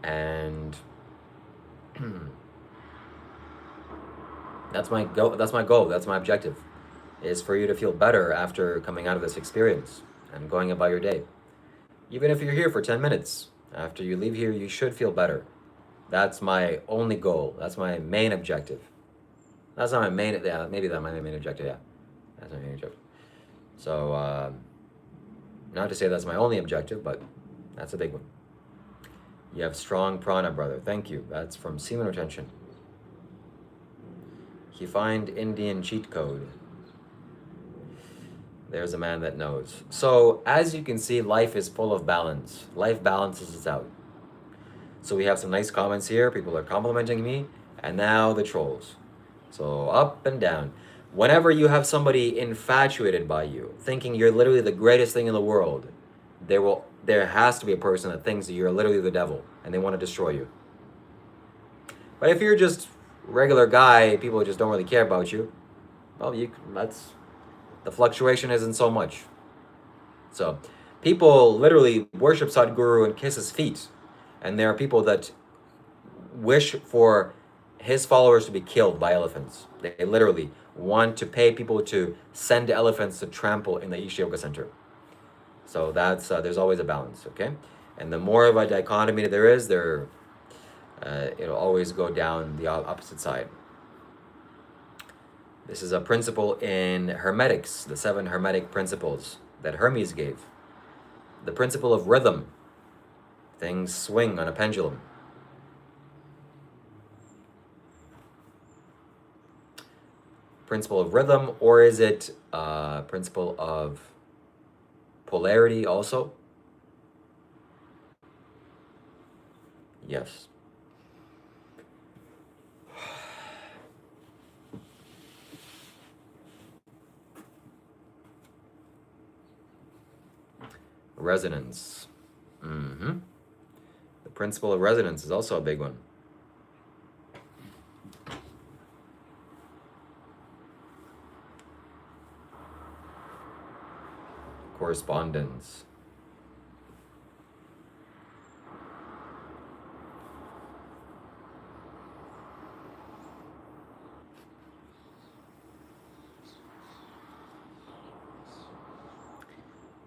And that's my goal, that's my objective, is for you to feel better after coming out of this experience and going about your day. Even if you're here for 10 minutes, after you leave here, you should feel better. That's my only goal. That's my main objective. That's not my main, yeah, maybe that's my main objective, yeah. That's my main objective. So, not to say that's my only objective, but that's a big one. You have strong prana, brother. Thank you. That's from Semen Retention. You find Indian cheat code. There's a man that knows. So, as you can see, life is full of balance. Life balances us out. So we have some nice comments here. People are complimenting me. And now the trolls. So up and down. Whenever you have somebody infatuated by you, thinking you're literally the greatest thing in the world, there has to be a person that thinks that you're literally the devil and they want to destroy you. But if you're just a regular guy, people just don't really care about you, well, the fluctuation isn't so much. So people literally worship Sadhguru and kiss his feet. And there are people that wish for his followers to be killed by elephants. They literally want to pay people to send elephants to trample in the Isha Yoga Center. So that's there's always a balance, okay? And the more of a dichotomy there is, it'll always go down the opposite side. This is a principle in Hermetics, the 7 Hermetic principles that Hermes gave. The principle of rhythm. Things swing on a pendulum. Principle of rhythm, or is it principle of polarity also? Yes. Resonance. The principle of resonance is also a big one. Correspondence.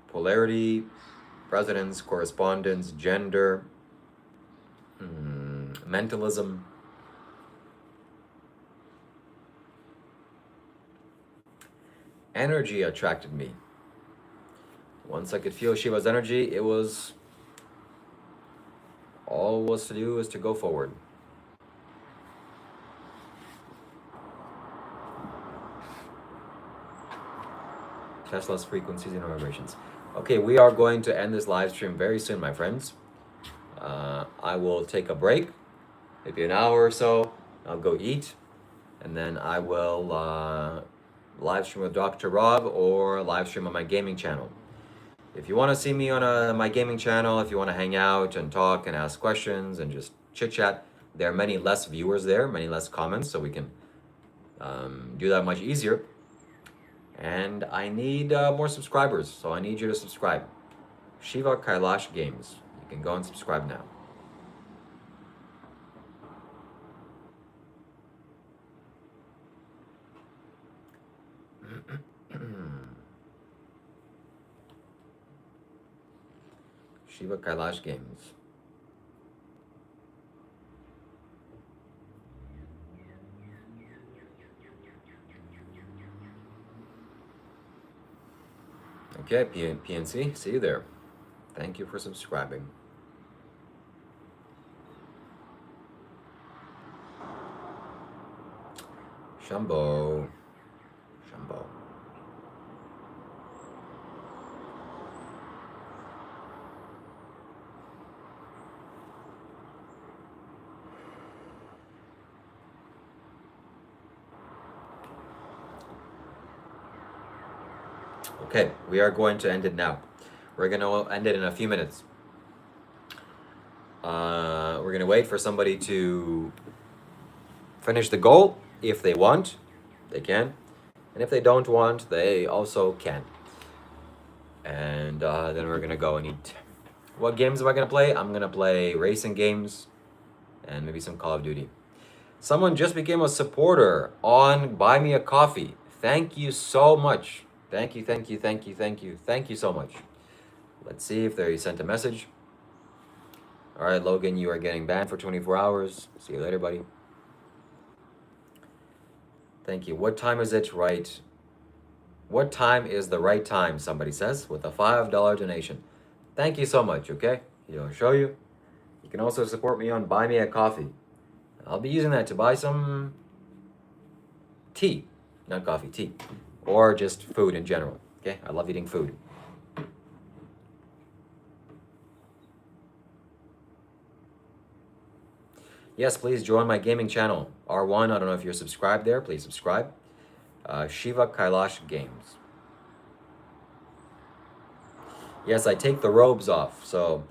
Polarity, resonance, correspondence, gender, mentalism. Energy attracted me. Once I could feel Shiva's energy, it was all was to do is to go forward. Tesla's frequencies and vibrations. Okay, we are going to end this live stream very soon, my friends. I will take a break, maybe an hour or so. I'll go eat, and then I will live stream with Dr. Rob or live stream on my gaming channel. If you want to see me on my gaming channel, if you want to hang out and talk and ask questions and just chit chat, there are many less viewers there, many less comments, so we can do that much easier. And I need more subscribers, so I need you to subscribe. Shiva Kailash Games. You can go and subscribe now. Shiva Kailash Games. Okay, PNC, see you there. Thank you for subscribing. Shambho. Shambho. Okay, we are going to end it now. We're going to end it in a few minutes. We're going to wait for somebody to finish the goal. If they want, they can. And if they don't want, they also can. And then we're going to go and eat. What games am I going to play? I'm going to play racing games and maybe some Call of Duty. Someone just became a supporter on Buy Me a Coffee. Thank you so much. Thank you, thank you, thank you, thank you. Thank you so much. Let's see if they sent a message. All right, Logan, you are getting banned for 24 hours. See you later, buddy. Thank you. What time is it right? What time is the right time, somebody says, with a $5 donation. Thank you so much, okay? I'll show you. You can also support me on Buy Me a Coffee. I'll be using that to buy some tea. Not coffee, tea. Or just food in general, okay? I love eating food. Yes, please join my gaming channel. R1, I don't know if you're subscribed there. Please subscribe. Shiva Kailash Games. Yes, I take the robes off. So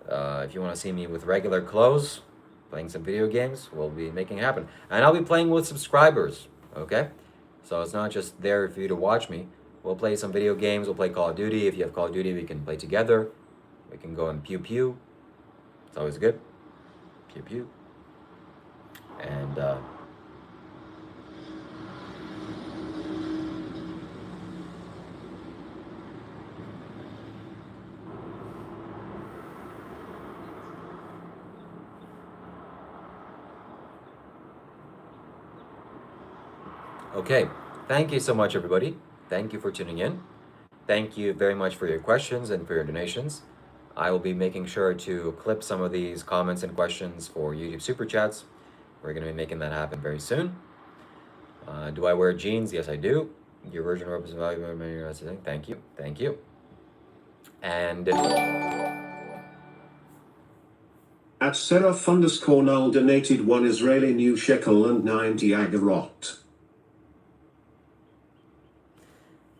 if you want to see me with regular clothes, playing some video games, we'll be making it happen. And I'll be playing with subscribers, okay? So it's not just there for you to watch me. We'll play some video games. We'll play Call of Duty. If you have Call of Duty, we can play together. We can go and pew pew. It's always good. Pew pew. And okay, thank you so much, everybody. Thank you for tuning in. Thank you very much for your questions and for your donations. I will be making sure to clip some of these comments and questions for YouTube Super Chats. We're going to be making that happen very soon. Do I wear jeans? Yes, I do. Your version represents value. Thank you. Thank you. And At Seraph_Null donated 1 Israeli new shekel and 90 agarot.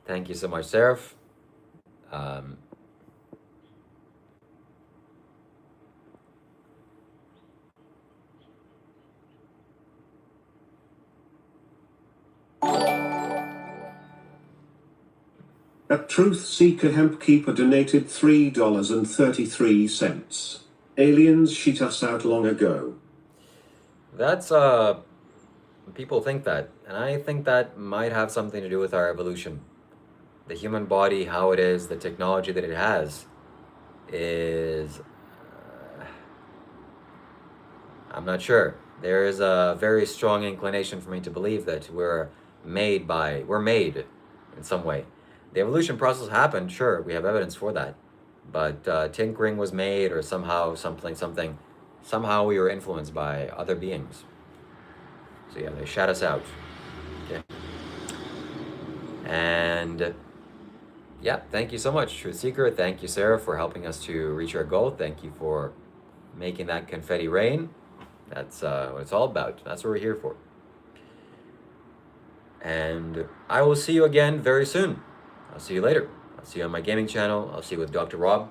Thank you so much, Seraph. At Truth Seeker Hemp Keeper donated $3.33. Aliens shit us out long ago. That's, people think that. And I think that might have something to do with our evolution. The human body, how it is, the technology that it has is... I'm not sure. There is a very strong inclination for me to believe that we're made in some way. The evolution process happened, sure, we have evidence for that. But tinkering was made, or somehow somehow we were influenced by other beings. So yeah, they shut us out. Okay. And yeah, thank you so much, Truth Seeker. Thank you, Sarah, for helping us to reach our goal. Thank you for making that confetti rain. That's what it's all about. That's what we're here for. And I will see you again very soon. I'll see you later. I'll see you on my gaming channel. I'll see you with Dr. Rob.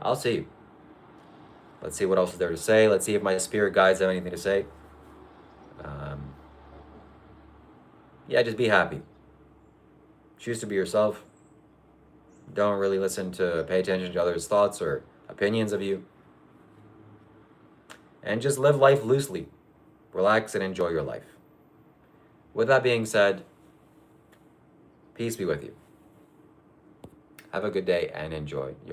I'll see you. Let's see what else is there to say. Let's see if my spirit guides have anything to say. Yeah, just be happy. Choose to be yourself. Don't really pay attention to others' thoughts or opinions of you. And just live life loosely. Relax and enjoy your life. With that being said, peace be with you. Have a good day and enjoy your